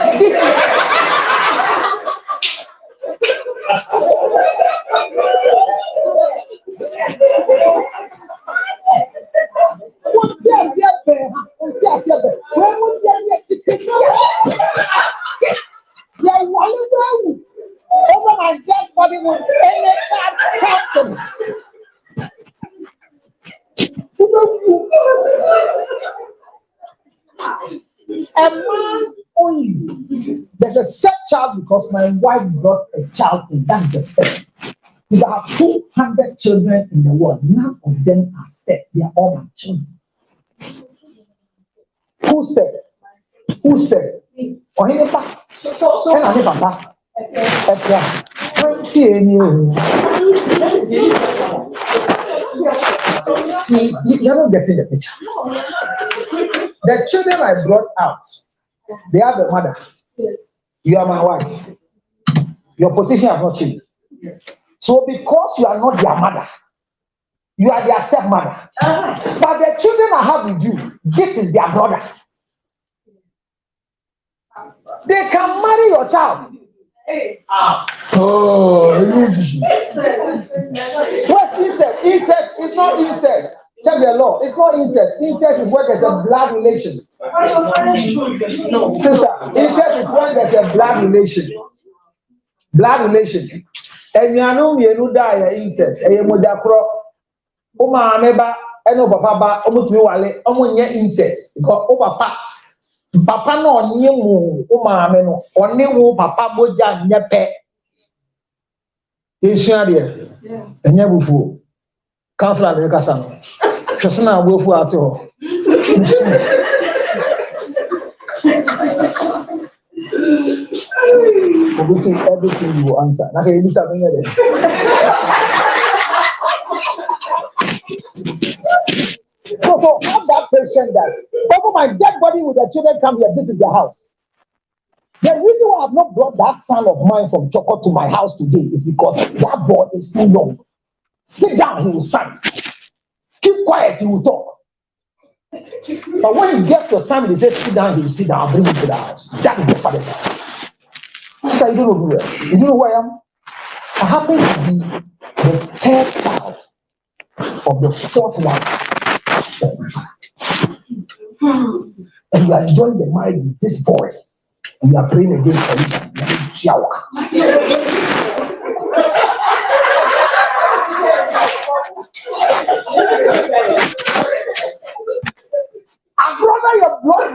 Over my dead body with any child countenance. A man only. There's a stepchild because my wife brought a child in. That's the step. If I have 200 children in the world, none of them are step. They are all my children. Who step? Who step? Or him papa? Papa. See, you're not getting the picture. The children I brought out, they have a mother. Yes. You are my wife. Your position has not changed. Yes. So because you are not their mother, you are their stepmother. But the children I have with you, this is their brother. They can marry your child. Oh, what's incest? Incest is not incest. Check the law. It's not incest. Incest is when there's a blood relation. Sister, incest is when there's a blood relation. Blood relation. And you know me, you die incest. And you know that crop. Oma ameba, eno papa ba, omu wale, omu nye incest. Because o papa no nye mu, oma ameno, one mu papa boja nyepe. Yesu ade. Enye bufu. Counselor de kasa no. Hwese na abufu ate ho. You see everything you will answer. Now can you something there? So have that patient that over my dead body with the children come here, this is their house. The reason why I have not brought that son of mine from Choko to my house today is because that boy is too young. Sit down, he will stand. Keep quiet, he will talk. But when he gets to stand, he says, sit down, he will sit down, I'll bring him to the house. That is the father's house. Sister, you don't know who I am. You don't know who I am? I happen to be the third child of the fourth wife of my father. And you are enjoying the marriage with this boy. And you are praying against for him. I brother your blood.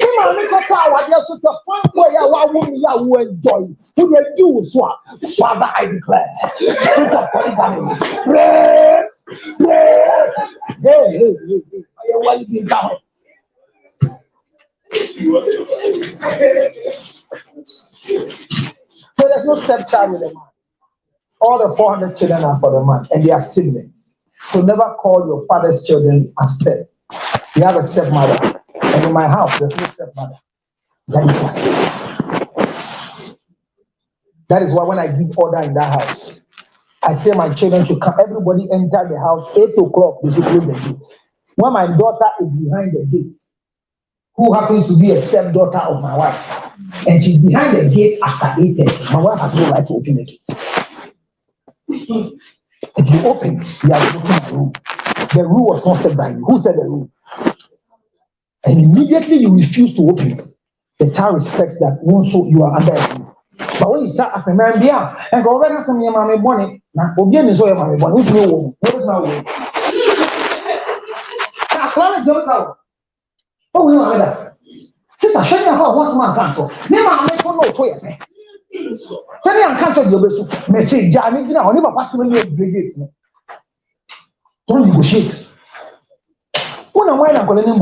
Come on, make a power. There's such a fun way. I will enjoy. Who will do swap? Father, I declare. Pray. Hey. I want to be down. So there's no stepchild with a man. All the 400 children are for the man, and they are siblings. So never call your father's children a step. You have a stepmother. And in my house, there's no stepmother. That is why when I give order in that house, I say my children should come. Everybody enter the house 8 o'clock. They should close the gate. When my daughter is behind the gate, who happens to be a stepdaughter of my wife, and she's behind the gate after 8:30, my wife has no right to open the gate. If you open, you are opening my room. The rule was not set by you. Who said the rule? And immediately you refuse to open, the child respects that also you are under a rule. But when you start asking, man, yeah, and go over some your mommy bonnet, now, again is all your mommy bonnet, which no, what is my way? I can't jump out. Oh, we want that. Since I shut your what's my country? Never I make no toy. Tell me, I can't tell you this message. I need to know, never pass me a brigade. Don't negotiate. When I'm white, I'm going to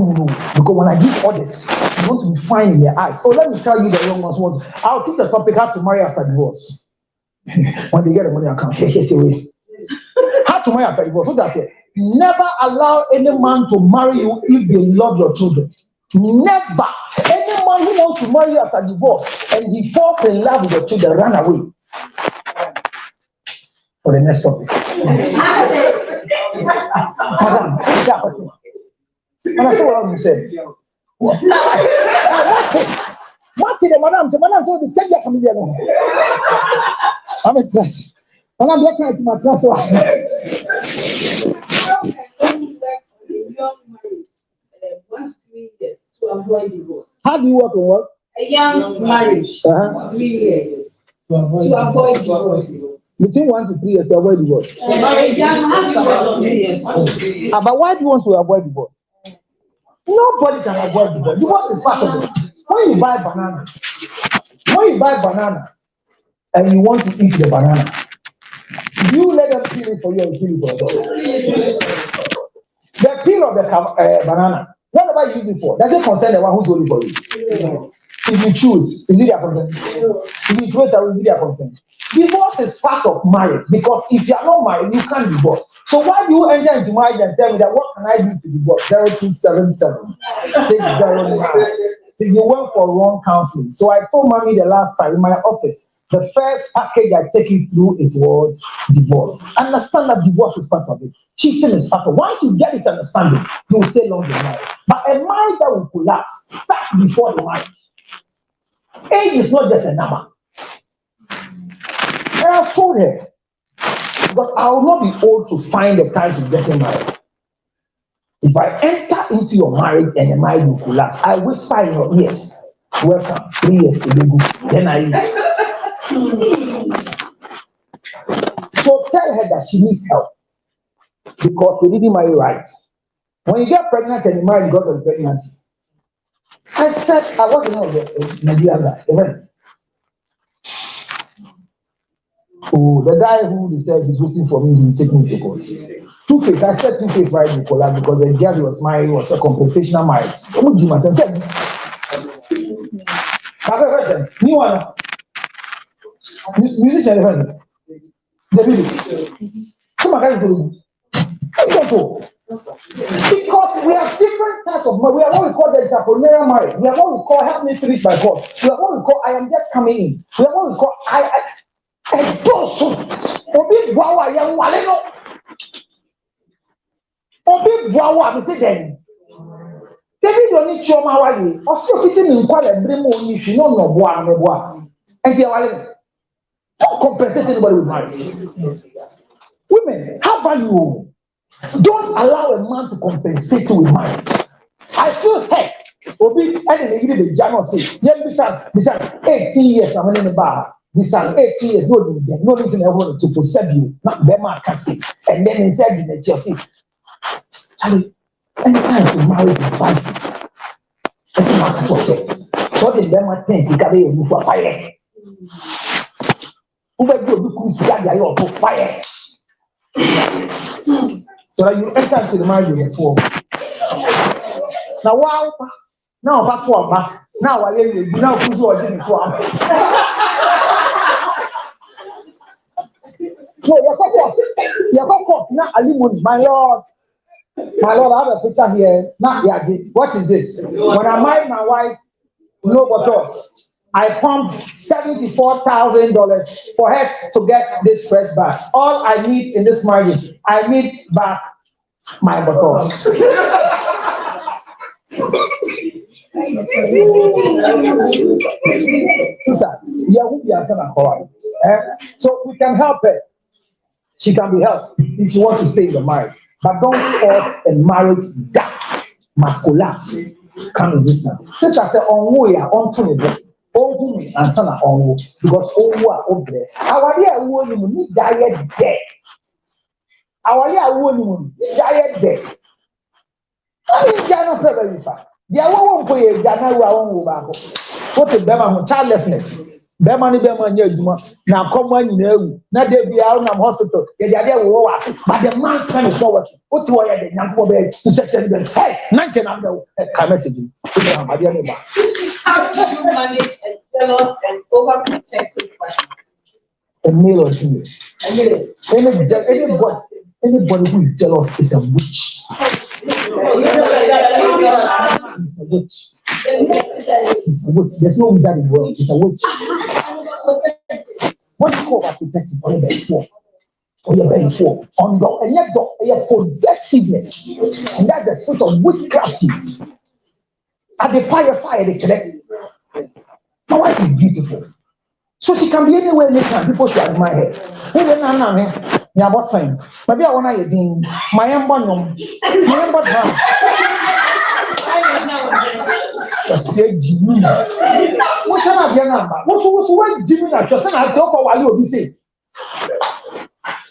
because when I give orders, you want to be fine in their eyes. So let me tell you the young ones want. I'll take the topic how to marry after divorce. When they get the money account, here's the way. How to marry after divorce. So that's it. Never allow any man to marry you if they love your children. Never. Any man who wants to marry you after divorce and he falls in love with your children, run away. For the next topic. Madam, and I said what I'm saying. What did the madam told the same come here? I'm a trust. And I'm looking at my trust. To avoid divorce. How do you work and work? A young marriage, 3 years to avoid divorce. Between 1 to 3 years to avoid divorce. But why do you want to avoid divorce? Nobody can avoid divorce. Divorce is part of it. When you buy banana and you want to eat the banana, do you let them peel it for you and peel it for your dog? The peel of the banana, whatever you use it for, does it concern the one who's holding for you? If you choose, is it their concern? If you throw it away, is it their concern? Divorce is part of marriage because if you are not married, you can't divorce. So why do you enter into marriage and tell me that what can I do to divorce? 0277 609. So you went for wrong counseling. So I told mommy the last time in my office, the first package I take you through is what? Divorce. Understand that divorce is part of it. Cheating is part of it. Once you get this understanding, you will stay long in marriage. But a marriage that will collapse starts before the marriage. Age is not just a number. And I told her, because I will not be old to find the time to get married. If I enter into your marriage and the marriage will collapse, I whisper in your ears, welcome, 3 years ago, then I leave. So tell her that she needs help because they didn't marry right. When you get pregnant and you marry because of pregnancy, I said, I wasn't know the Nigerian guy. Oh, the guy who they said he's waiting for me, he will take me to court. Two-Face, I said Two-Face married Nicola because the girl he was married was a compensational marriage. What do you matter? Said, new one. Musician, the video. Come on, to because we have different types of marriage. We have what we call the entrepreneurial marriage. We have what we call help me finish my course. We have what we call I am just coming in. We have what we call I don't so. Obi Bwawa young Waleno. Obi Bwawa, I say then. David don't need show my way. Or so fitting in quite a brim if you know no boa. And you are don't compensate anybody with marriage. Women, how about you? Don't allow a man to compensate you with marriage. I feel hurt. Obi, and the Jano say, yeah, 18 years I'm in the bar. This 18 years, no reason I want to perceive you, not them are casting, and then inside you let you see. Charlie, anytime you marry the wife, every man can say, so the them are things you carry you for fire. Who will you look who's got your for fire? So you enter into the marriage before. Now, wow, now back to back. Now I hear you now who's ordering to so you're now alimony, my lord, I have a picture here. Now, what is this? When I married my wife, no bottles. I pumped $74,000 for her to get this fresh batch. All I need in this marriage is I need back my bottles. So we can help her. She can be helped if you want to stay in the marriage. But don't force a marriage that must collapse. Come in this now. Sister said, on way, on to the Oh, and son of all, because oh, over there. Our dear woman, we diet dead. Our dear woman, we diet dead. I mean, Jana Peverifa. The hour for you, Jana, what the Bema childlessness. Bema ni Bema Yajuma. Now come on, you know, not there be out of hospital. The idea was, but the man's son is not working. What's why the young woman to set them? Hey, 19 of them, come message. How do you manage a jealous and overprotective partner? A male or female. Anybody who is jealous is a witch. It's a witch. It's a witch. There's no wizard in the world. It's a witch. What do you call about protective? Or you're very for. On your and yet your possessiveness. And that's the spirit of witchcraft. At the fire, they collect. My wife is beautiful. So she can be anywhere anytime. People should admire her. Who then I was saying, maybe I want to do my emblem. Say Jimmy. What can I be a number? What's Jimmy? Just I talk about what you say.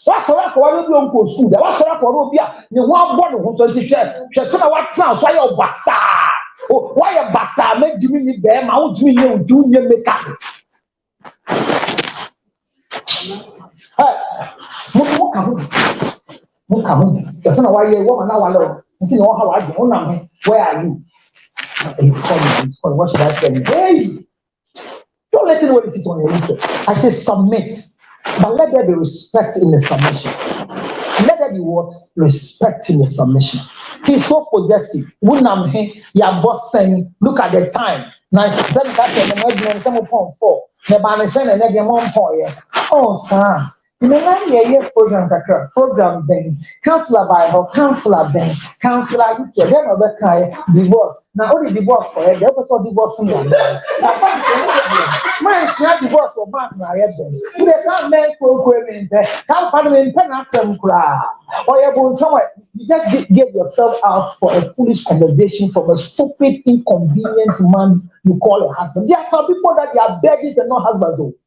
What's up for you don't go school? What's up for Robia? You want one who's on the chair. Just what sounds why your bassa. Oh, why a bassa make Jimmy them out to you junior makeup. Hey, look at that's not why you woman now alone. You know how I do. Where are you? It's calling. What should I say? Hey, don't let anybody sit on your window. I say submit, but let there be respect in the submission. Let there be what? Respect in the submission. He's so possessive. Your boss saying, look at the time. Now, some four. The banner saying, and then one point. Oh, sir. You know, program then, counselor Bible, counselor then, counselor, you never divorce. Now, only divorce for her, the episode divorce me. Man, she had divorce for Mark and I had them. There's some men programming there, some parliament pen some crowd. Or you're going somewhere, you just give yourself out for a foolish conversation from a stupid, inconvenient man you call a husband. There are some people that they are begging and not husbands.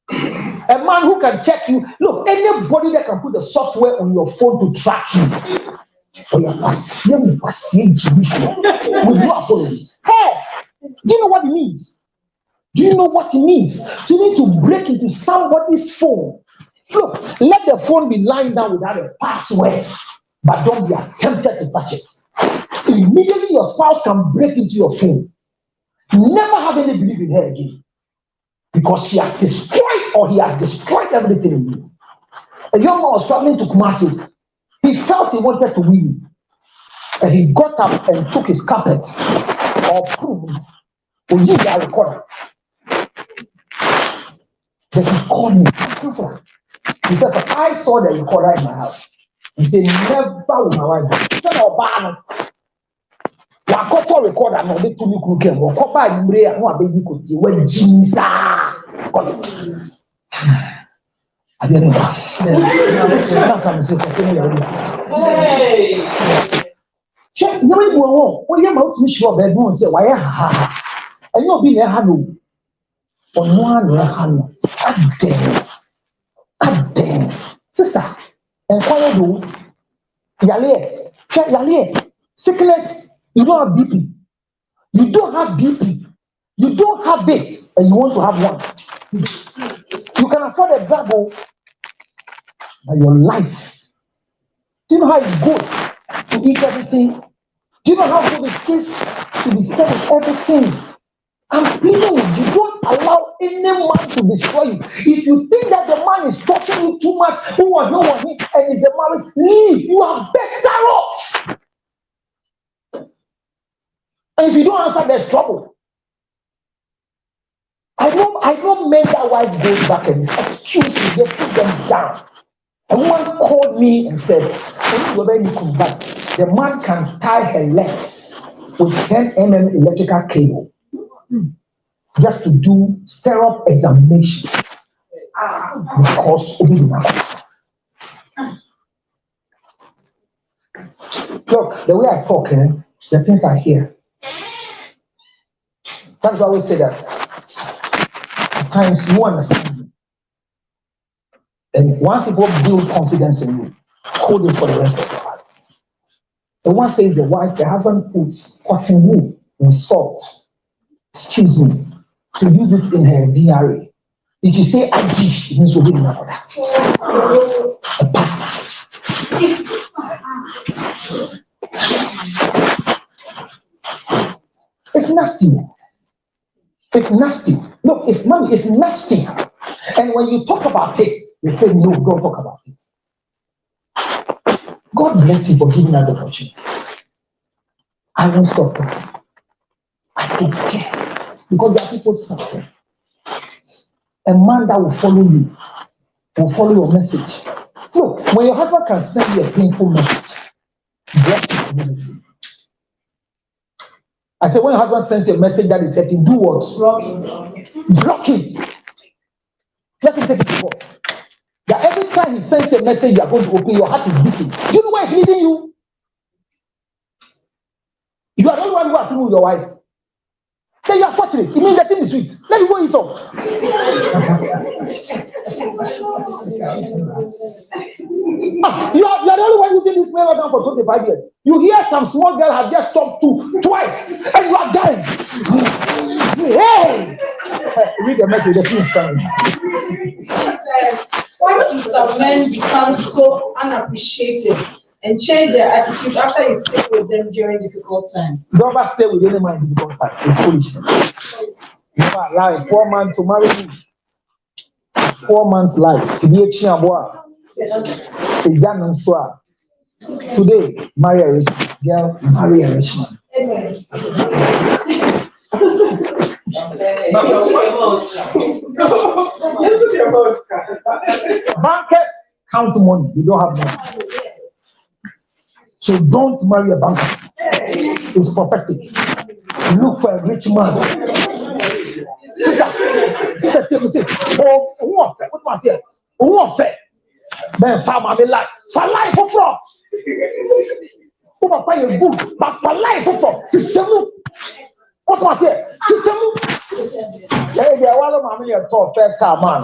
A man who can check you. Look, anybody that can put the software on your phone to track you. Oh, hey, do you know what it means? Do you know what it means? You need to break into somebody's phone. Look, let the phone be lying down without a password, but don't be attempted to touch it. Immediately your spouse can break into your phone. Never have any belief in her again. Because she has destroyed or he has destroyed everything in you. A young man was traveling to Kumasi. He felt he wanted to win. And he got up and took his carpet or prune or use that recorder. Then he called me. He says, I saw the recorder in my house. He said, never will my wife. He said, no, Wakoto recorder no be tumi kuru kem wo ba imre a no abeyi koti wa jinza ade no ba na ka me se ko tini ya ri che no we wo wo ye ma otumi sure be no se wa ye ha enyo obi na ha no onu a na ha no ade sister enkwale do yale sickness. You don't have BP. You don't have BP. You don't have it, and you want to have one. You can afford a double, but your life. Do you know how it's good to eat everything? Do you know how good it is to be set with everything? I'm pleading with you. Don't allow any man to destroy you. If you think that the man is touching you too much, who was no one and is the marriage, leave. You are better off. And if you don't answer, there's trouble. I know men that wife goes back and excuse me, they put them down. And one called me and said, when you come back, the man can tie her legs with 10 mm electrical cable just to do stirrup examination. Because look, the way I talk, the things I hear. That's why we say that at times you understand me. And once people build confidence in you, hold it for the rest of your life. The one says the husband puts cotton wool in salt, excuse me, to use it in her DRA. If you say Aji, it means you're reading about that. A pastor. It's nasty. It's nasty. No, it's money. It's nasty. And when you talk about it, they say, no, don't talk about it. God bless you for giving us the opportunity. I won't stop talking. I don't care. Because there are people suffering. A man that will follow you, will follow your message. No, when your husband can send you a painful message, block it immediately. I said, when your husband sends you a message that is hurting, do what? Block him. Let him take it to God. That every time he sends you a message, you are going to open, your heart is beating. Do you know why it's leading you? You are the only one who has to with your wife. Then you are fortunate. It means the thing is sweet. Let me go eat some. You are the only one using this mail down for 25 years. You hear some small girl have just stopped twice, and you are dying. Hey! Read the message, the thing is coming. Why do some men become so unappreciative and change their attitude after you stay with them during difficult times? Don't ever stay with any man in difficult times. It's foolishness. Never allow a poor man to marry you. 4 months life. To be a chiaboa. A young and soa. Today, marry a rich girl, marry a rich man. Bankers count money. You don't have money. So don't marry a banker. It's prophetic. Look for a rich man. Sister, say, oh, what was it? Who then farmer be like, for life for fraud. Who will pay a good, but for life for fraud. Sister, what was it? Sister, hey, the one of my million talk first car man.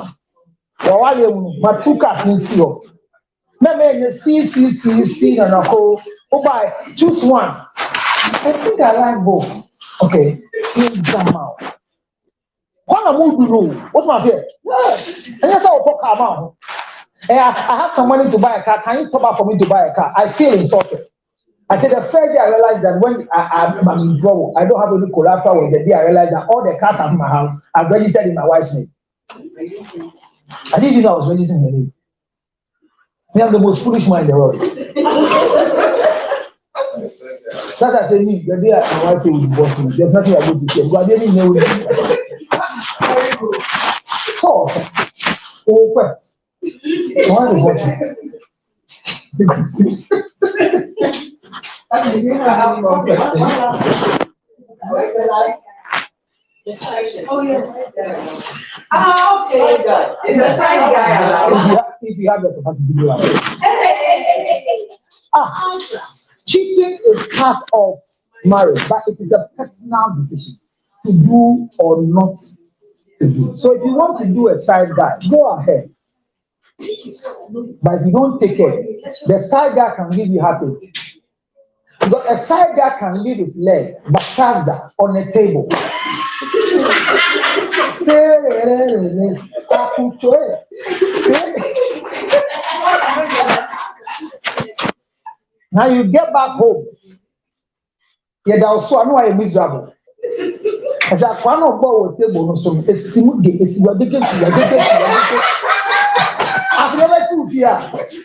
While you matuka sincere. Maybe the C, and I go, buy, choose one. I think I like both. Okay, in come out. What am I going to do? What was it? Yes. And yes, I'll talk about. I have some money to buy a car. Can you top up for me to buy a car? I feel insulted. I said the first day I realized that when I'm in trouble, I don't have any collateral. Was the day I realized that all the cars are in my house are registered in my wife's name. I didn't even know I was registered in her name. I am the most foolish man in the world. That's I said, me, the day my wife said we divorce me, there's nothing I go to say. But I didn't know it. So, what is watching? Oh, yes. Okay. It's a side guy. If you have the capacity to do that. Cheating is part of marriage, but it is a personal decision to do or not to do. So if you want to do a side guy, go ahead. But if you don't take it, the side guy can give you heartache. Because a side guy can leave his leg, bakaza, on a table. Now you get back home. Yeah, that was so I know I am miserable. I said, I can't go with table. So it's I've never to fear.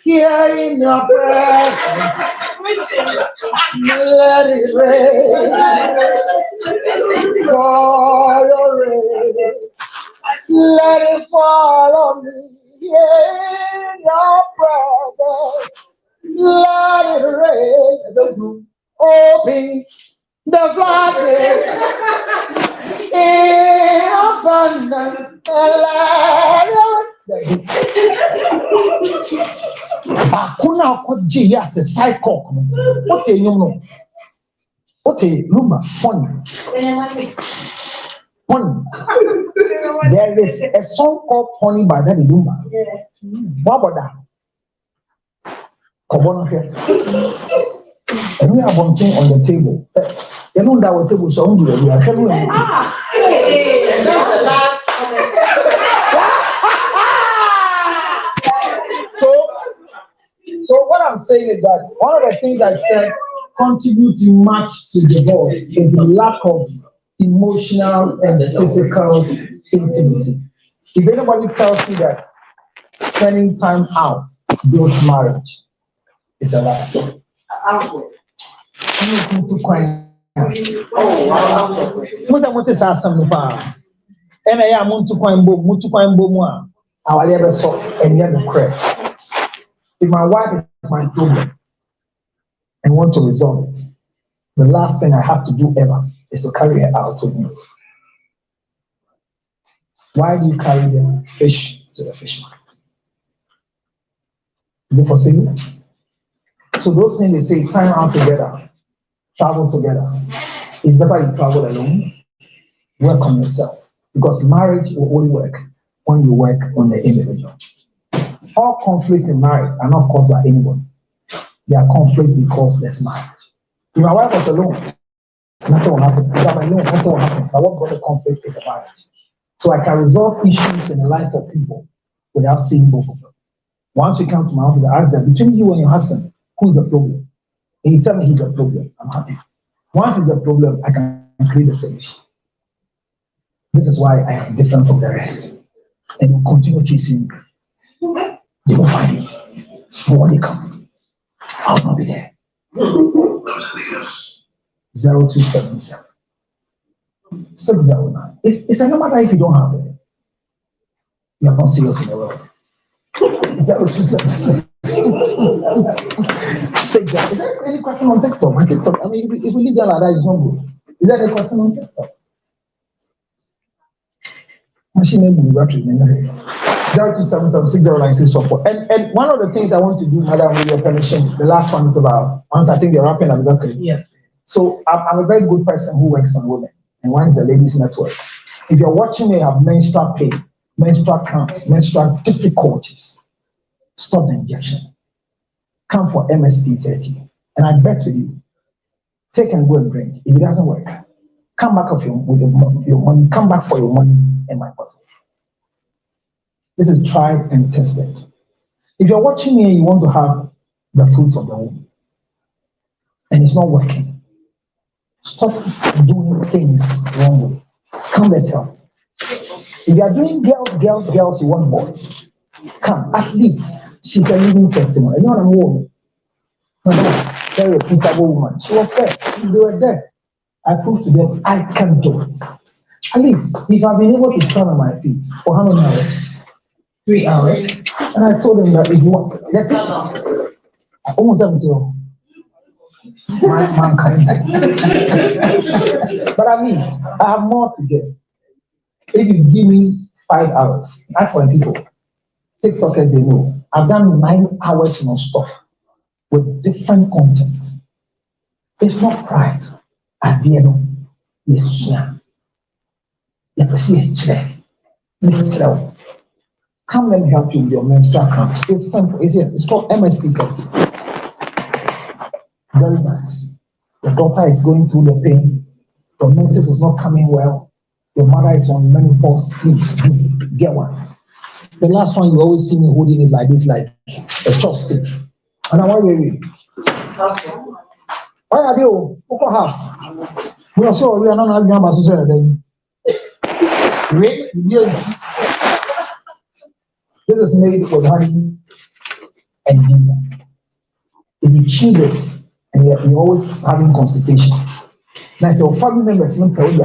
Here in your presence. Let it rain. For your rain. Let it fall on me. In your presence. Let it rain. Open the floodgates in abundance. Bakuna oji as a cycle. What a you know? What a rumor funny. Honey. There is a song called Honey by Daddy Lumba. What about that? Come on here. And we have one thing on the table. You know that our table so we are having. Hey, that's the last comment. So what I'm saying is that one of the things I said contributing much to divorce is the lack of emotional and physical intimacy. If anybody tells you that spending time out builds marriage, it's a lie. Outward. Oh wow. What is asking pa? And I am to Quimbo Mua. Our ever saw and never crash. If my wife is my problem and want to resolve it, the last thing I have to do ever is to carry her out with me. Why do you carry the fish to the fish market? Is it for sale? So those things they say, time out together, travel together. It's better you travel alone, work on yourself. Because marriage will only work when you work on the individual. All conflicts in marriage are not caused by anybody. They are conflict because there's marriage. If my wife was alone, nothing will happen. If I'm alone, nothing will happen. But what brought the conflict is the marriage. So I can resolve issues in the life of people without seeing both of them. Once we come to my office, I ask them, between you and your husband, who's the problem? And you tell me he's the problem, I'm happy. Once it's the problem, I can create a solution. This is why I am different from the rest. And you continue chasing me. They will find me. But when they come, I'll not be there. 0277 609. It's a number that if you don't have it, you are not serious in the world. 0277 609. Is there any question on TikTok? My TikTok, I mean, if we leave that like that, it's not good. Is there any question on TikTok? Machine name will be battery. 0277609644. And one of the things I want to do, madam, with your permission, the last one is about, once I think you're wrapping up, exactly. Yes. So I'm a very good person who works on women, and one is the ladies network. If you're watching me, have menstrual pain, menstrual cramps, menstrual difficulties, stop the injection. Come for MSP 30. And I bet with you, take and go and drink. If it doesn't work, come back with your money, come back for your money and my person. This is tried and tested. If you're watching me and you want to have the fruit of the womb, and it's not working, stop doing things wrong way. Come, let's help. If you are doing girls, you want boys. Come, at least she's a living testimony. You know what I'm saying? Very reputable woman. She was there. They were there. I proved to them I can do it. At least if I've been able to stand on my feet for how many hours? 3 hours. And I told them that if you want, let's almost 70. Mankind. But at least I have more to give. If you give me 5 hours, that's why people, TikTokers, they know. I've done 9 hours non-stop with different content. It's not pride. At the end, yes, yeah. Come let me help you with your menstrual cramps. It's simple. It's called MSP 30. Very nice. Your daughter is going through the pain. Your menses is not coming well. Your mother is on menopause. Please get one. The last one you always see me holding it like this, like a chopstick. And I'm wondering, why are you? Who half? We are so we are not having a social then. Yes. This is made with honey and ginger. If you chew this and you're always having constipation, now so family members don't tell you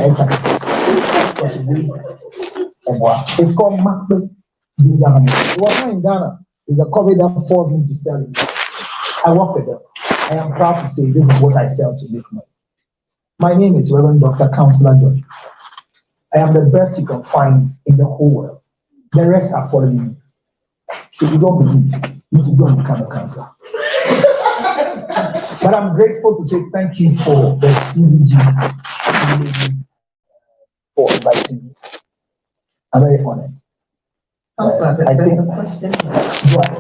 it's called Macbeth ginger honey. It was not in Ghana. It's a cover that forced me to sell it. I work with them. I am proud to say this is what I sell to make money. My name is Reverend Dr. Counselor John. I am the best you can find in the whole world. The rest are following me. If you don't believe, you can go and become a counselor. But I'm grateful to say thank you for the CBG for inviting me. I'm very honored. I think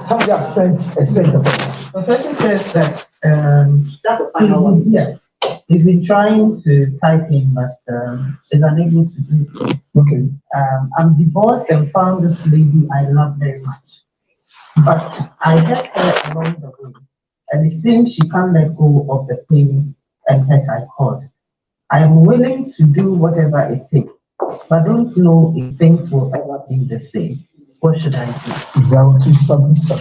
somebody have sent a statement. The person says that, That's the final one. yes, he's been trying to type in, but, is unable to do so. Okay. I'm divorced and found this lady I love very much. But I hurt her along the way, and it seems she can't let go of the pain and hurt I caused. I am willing to do whatever it takes, but don't know if things will ever be the same. What should I do? 0277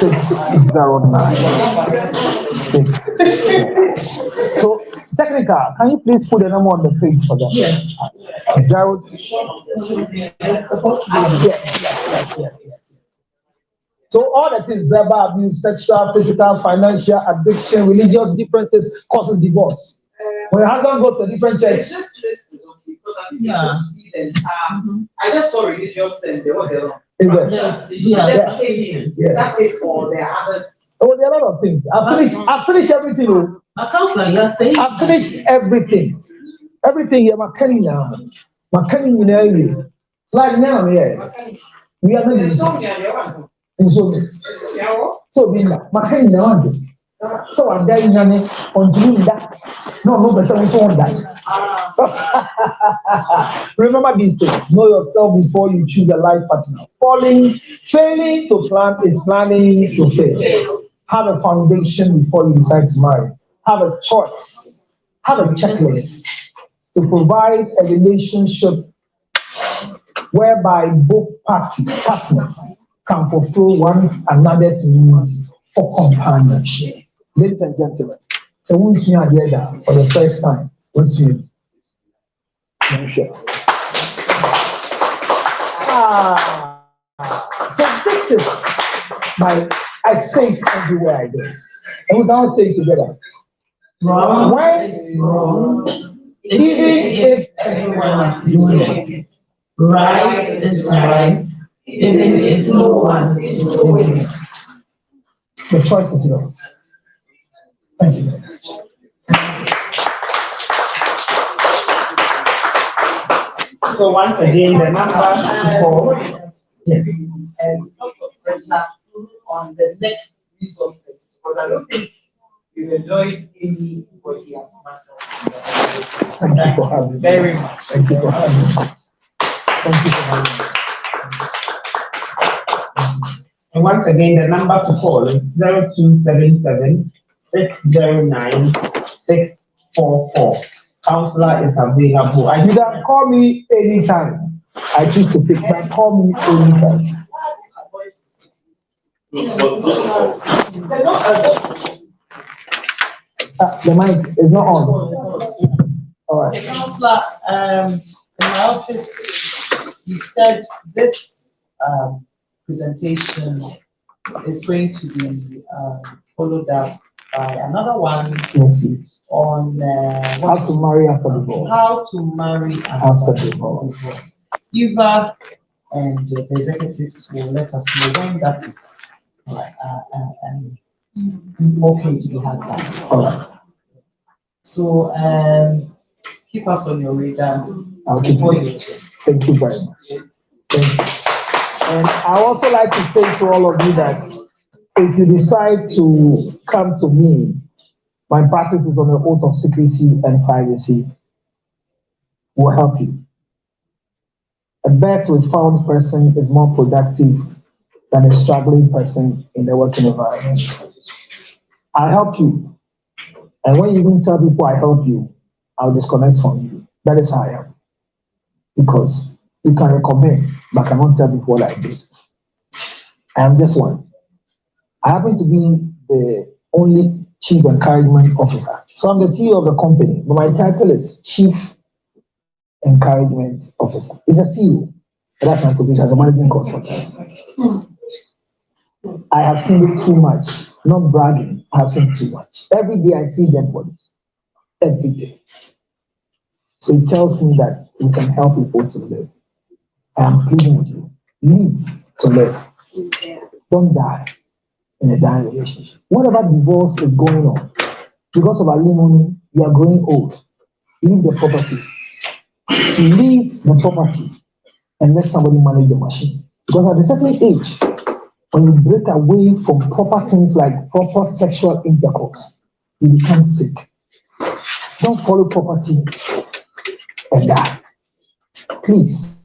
609 6. So, technical, can you please put the number on the page for them? Yes. Yes. So all the things, verbal abuse, sexual, physical, financial, addiction, religious differences causes divorce. When your husband goes to a different church, It's just risky, because I think Yeah. you see the entire. I just saw religious and there was a. is there? Just came in. Yeah. That's it for the others. Oh, there are a lot of things. I finished everything. Oh. Counselor, you're saying. I finished everything. Everything you're McKenny now. McKenny, you know you. It's like now, yeah. We are not There's using so many other ones. so being McKenny now. So I'm there in on doing that. No, but someone on that. Remember these things. Know yourself before you choose a life partner. Failing to plan is planning to fail. Have a foundation before you decide to marry. Have a choice. Have a checklist to provide a relationship whereby both partners can fulfill one another's needs for companionship. Ladies and gentlemen, so we are here for the first time. What's you? So this is I say it everywhere I go. And we all say it together. Wrong When is wrong, even if everyone is doing it. Right is right, even if no one is doing it. the choice is yours. Thank you very much. So once again, the number to call. Yes. And pressure on the next resources, because I don't think you've enjoyed anybody as much as. Thank you for having me. Very much. Thank you for having me. Thank you for having me. And once again, the number to call is 0277 609 644. Counselor is available. You can call me anytime. I choose to pick. You can call me anytime. The mic is not on. All right. Counselor, in my office, you said this presentation is going to be followed up by another one Yes, please. on How to marry after divorce. how to marry After divorce. Eva and the executives will let us know when that is okay to be had done. All right. So keep us on your radar. I'll keep you. Thank you very much. Thank you. And I also like to say to all of you that if you decide to come to me, my practice is on the oath of secrecy and privacy. Will help you. A best found person is more productive than a struggling person in the working environment. I help you. And when you even tell people I help you, I'll disconnect from you. That is how I am. Because you can recommend, but cannot tell people what I did. I am this one. I happen to be the only Chief Encouragement Officer. So I'm the CEO of the company, but my title is Chief Encouragement Officer. It's a CEO. But that's my position as a management consultant. I have seen too much. Not bragging, I have seen too much. Every day I see dead bodies. Every day. So it tells me that we can help people to live. I am pleading with you. Live to live. Don't die in a dying relationship. Whatever divorce is going on, because of alimony, you are growing old. Leave the property leave the property and let somebody manage the machine. Because at a certain age, when you break away from proper things like proper sexual intercourse, you become sick. Don't follow property and die. Please.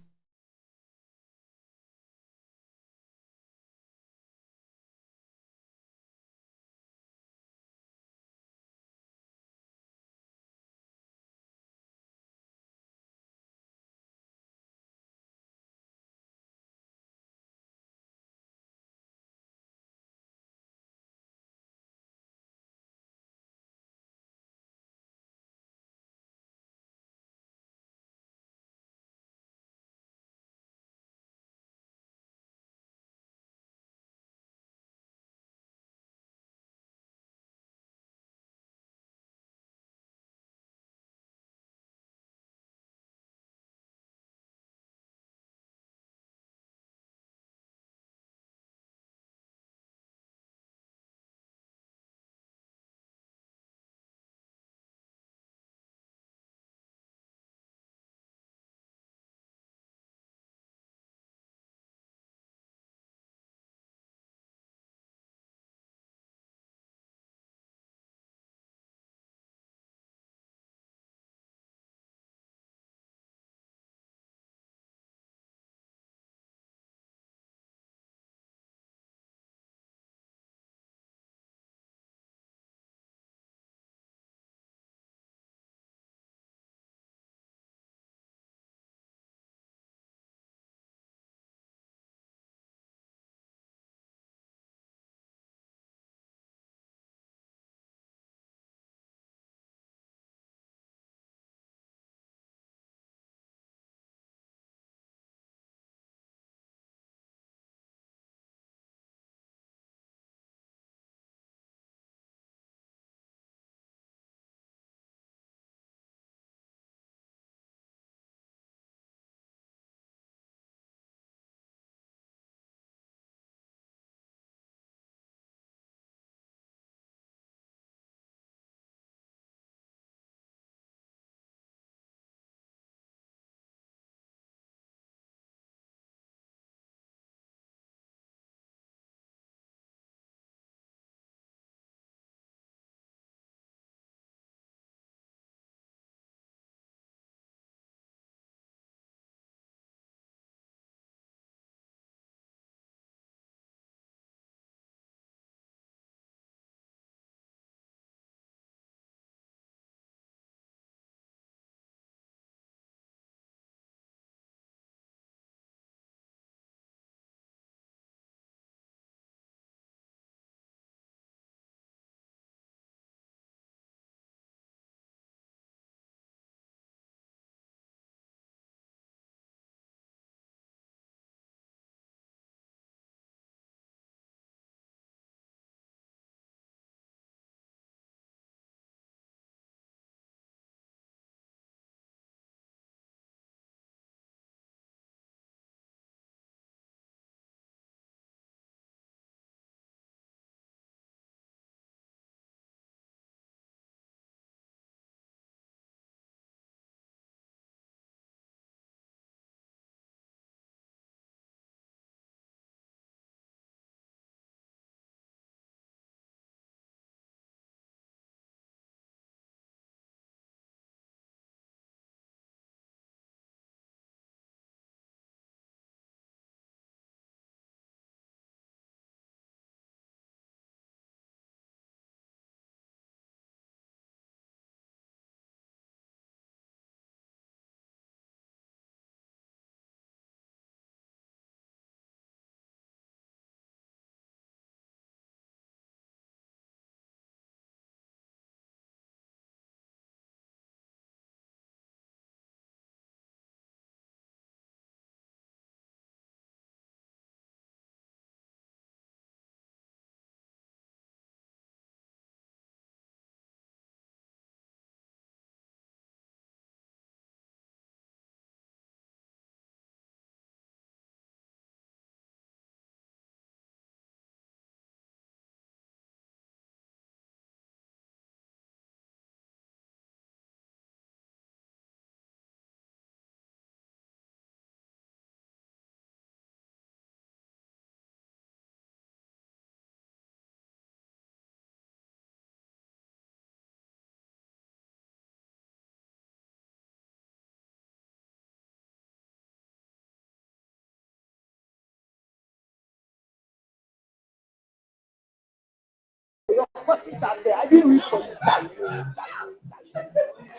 questions are there. I didn't read for you.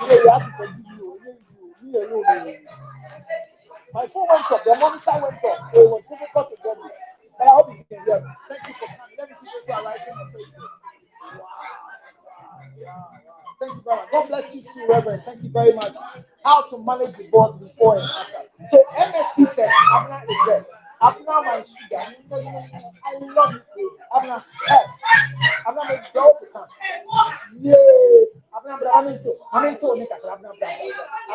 You have to forgive me. My phone went off. The monitor went off. It was difficult to get me. But I hope you can hear me. Thank you for coming. Let me see those who are writing on Facebook. Wow. Thank you very much. God bless you too, Reverend. Thank you very much. How to manage divorce before and after. So MSP test, Abna is there. Abna my sugar. I love you. Abna, Abna make go to come. Yay. Abna, I'm into Nika. Abna,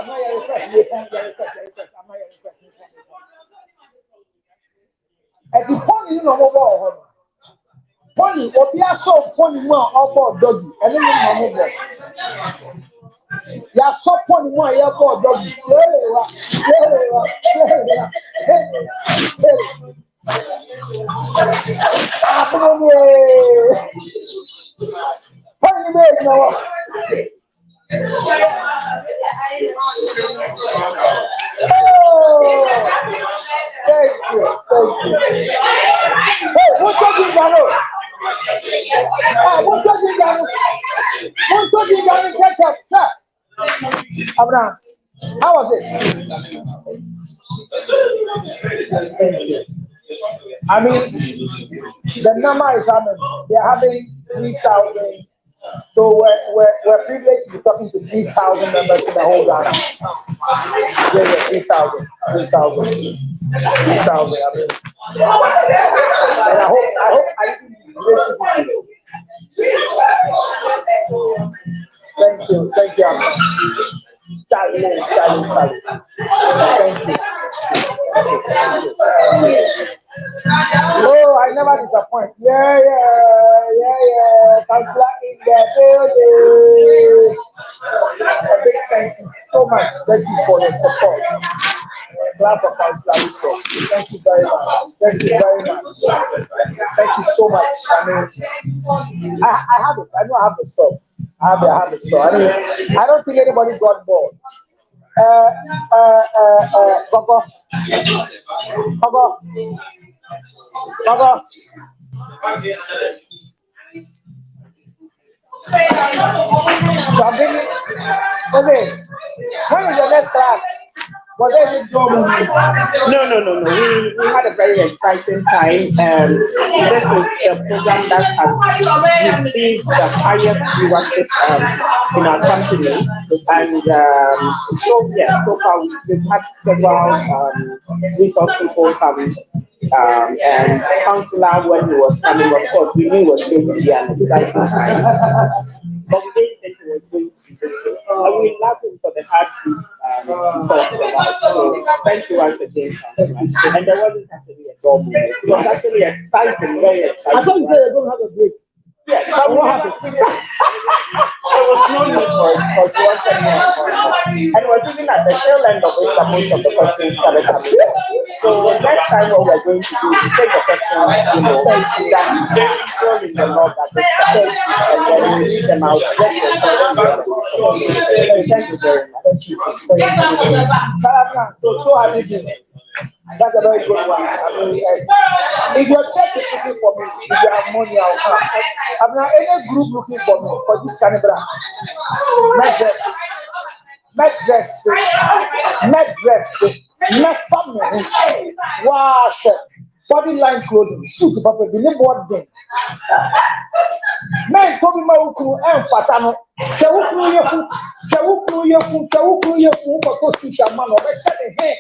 your request. Your request. Abna, your request. At the point you know what Pony, Obia saw Pony more about doggy, and then you know. Ya saw Pony more about doggy. Pony made no. Thank you. Hey, what's talking about? What's talking about? Catch up. Abraham, how was it? Thank you. I mean, the number is having, they're having 3,000. So we're privileged to be talking to 3,000 members in the whole Ghana. Yeah, 3,000. I mean, and I hope I can be grateful. Thank you. Charlie. Thank you. Oh, I never disappoint. Yeah. Counselor in the building. A big thank you so much. Thank you for your support. Clap for Counselor. Thank you very much. Thank you so much. I mean, I have it. I know I have the stuff. I have the stuff. I mean, I don't think anybody got bored. Coco. So I'm thinking, okay, when is the next class? No. We had a very exciting time. This is a program that has received the highest viewership in our country. And so far we've had several resource people coming. And Counselor, when he was coming, of course, we knew it was going to be an exciting time. But we didn't think it was going to be this way. We love him for the hard so thank you once again. And there wasn't actually a door movement. It was actually exciting, very exciting. I thought you said you're going to have a break. Yes, but what happened? There was no need for it because we wanted more. And it was even at the tail end of it that most of the questions started coming. So next time what we're going to do is take the questions, that they still in the law that they started, and then we read them out. Thank you very much. So have you been? That's a very good one. I mean, if your church is looking for me, if you have money, I'll come. I'm not any group looking for me for this kind of brand. Met family, wash, body line clothing, suit, papa, the name board thing. Men told me my to and fatano. Shall but to see a man of a shedding hair.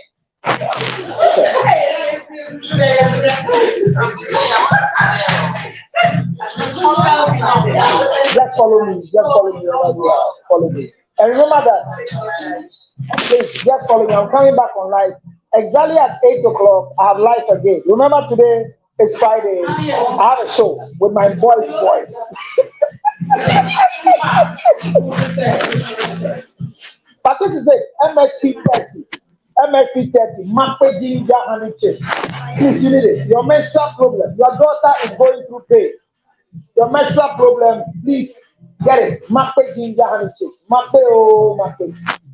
Just follow me. Follow me. And remember that. Please, just follow me. I'm coming back on live. Exactly at 8 o'clock, I have live again. Remember today is Friday. I have a show with my voice. But this is it. MSP 30. Mape Ginger Honey Cake. Please, you need it. Your menstrual problem. Your daughter is going through pain. Your menstrual problem, please get it. Mape Ginger Honey Cake. Mape.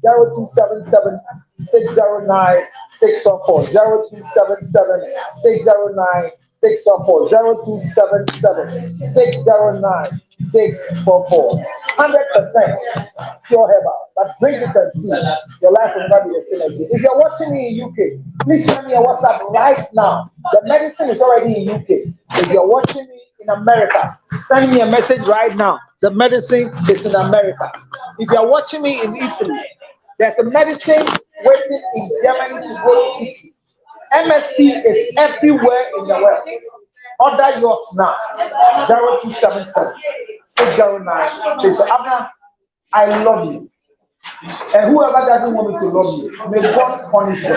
0277 609 604. 0277 609 604. 0277 609 644. 100% pure herbal. But drink it and see. Your life will never be the same again. If you're watching me in UK, please send me a WhatsApp right now. The medicine is already in UK. If you're watching me in America, send me a message right now. The medicine is in America. If you're watching me in Italy, there's a medicine waiting in Germany to go to Italy. MSP is everywhere in the world. Order yours now. 0277 609. So Abner, I love you. And whoever doesn't want me to love you, may God punish you.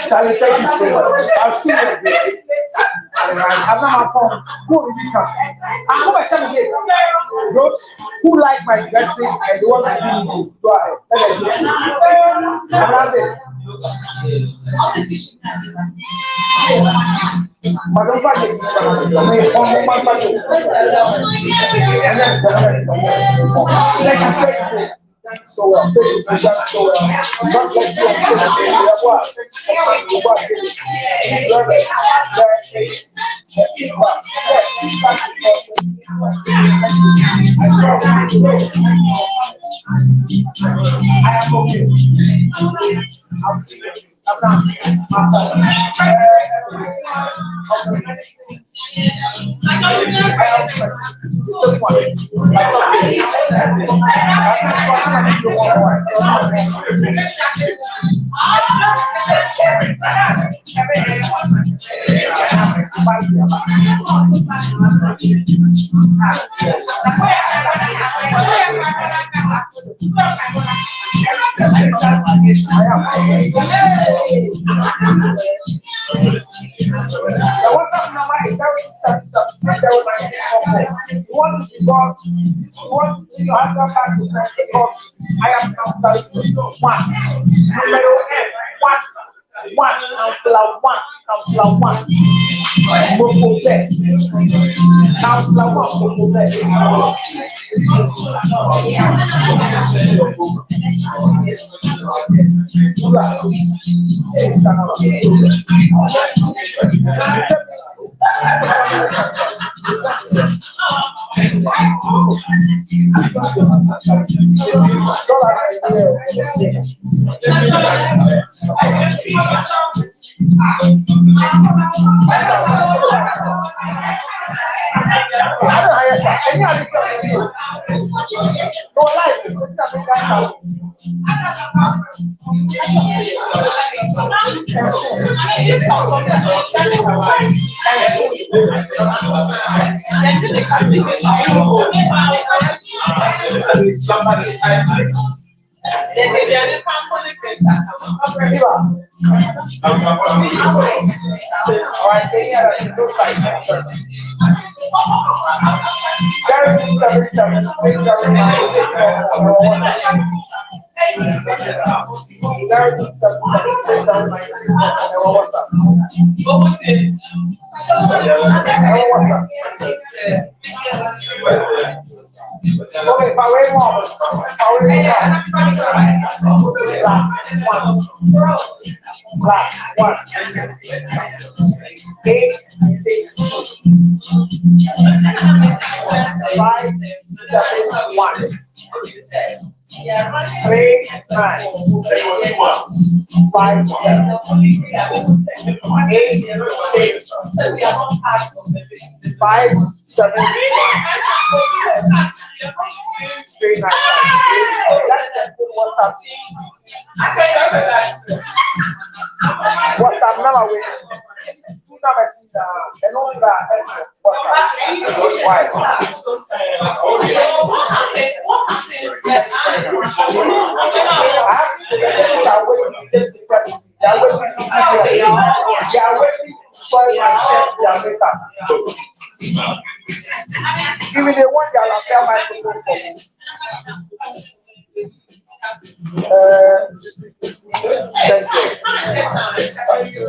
Charlie, thank you so much. I'll see you again. I'm not my phone. Who will you come? I'm going to tell you this. Those who like my dressing and the one I didn't do, go ahead. That's it. Madam Patrick, so well, so well. God bless you. I am okay. I'll see you. I'm not. Okay, but wait more. Last one. 8, 6, 5, 7, 1. 3, 9, 5, 7, 8, 6, 5, 7, 3, 9, 5. What's up now? Even the one that I'll tell my people for me. Thank you.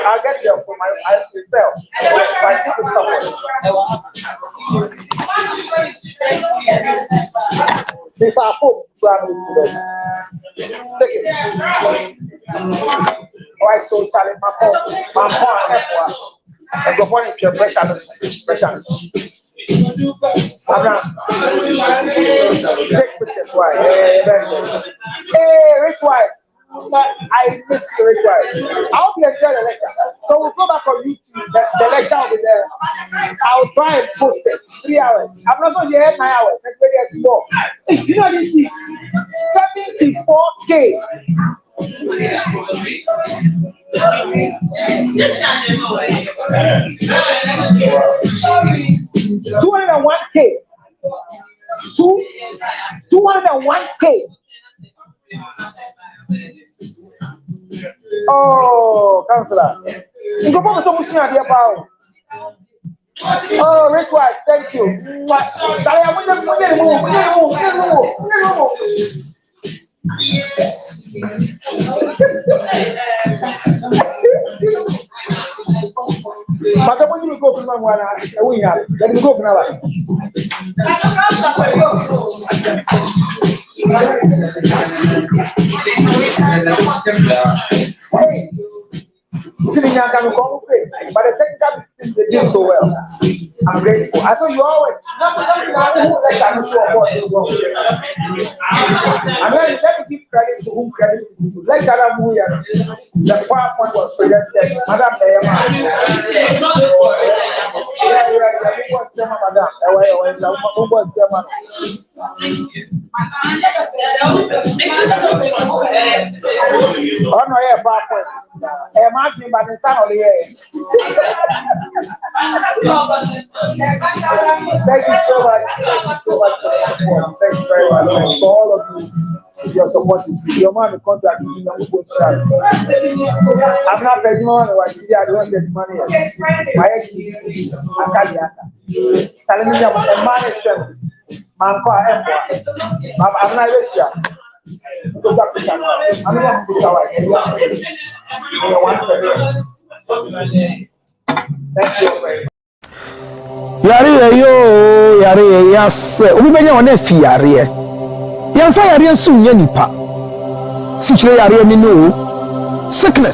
I'll get you for my eyes to fail. My people support. If I hope, take it. Why so Charlie? My and go for your pressure. Take pictures. Why? Hey, Rich White. I miss Rich White. I hope you enjoy the lecture. So we'll go back on YouTube. The lecture will be there. I'll try and post it. 3 hours. I'm not going to hear 9 hours. Let's get more. You know this is 74K. 201K. 201K. Oh, Councillor. You go for some much here, Paul. Oh, Rich White, thank you. But when you go to my one, we have. Let me go now. Hey, but the technical they did so well. I'm grateful. I thought you always. I'm let me give credit to whom credit is due. Let Jada Muya, the PowerPoint was presented. Madam Thank you so much. Thank you so much for the support. Thank you very much for all of you. Your support is your man contract. I'm not paying money. What you see, I don't get money. My ex is Akaliaka. Telling me I'm a man is I'm not Russia. I'm not Thank you very much. Yare yes. Obi benya wona fi yare. Yamfa yare nsu nya nipa. Sichire yare ni no. Sickness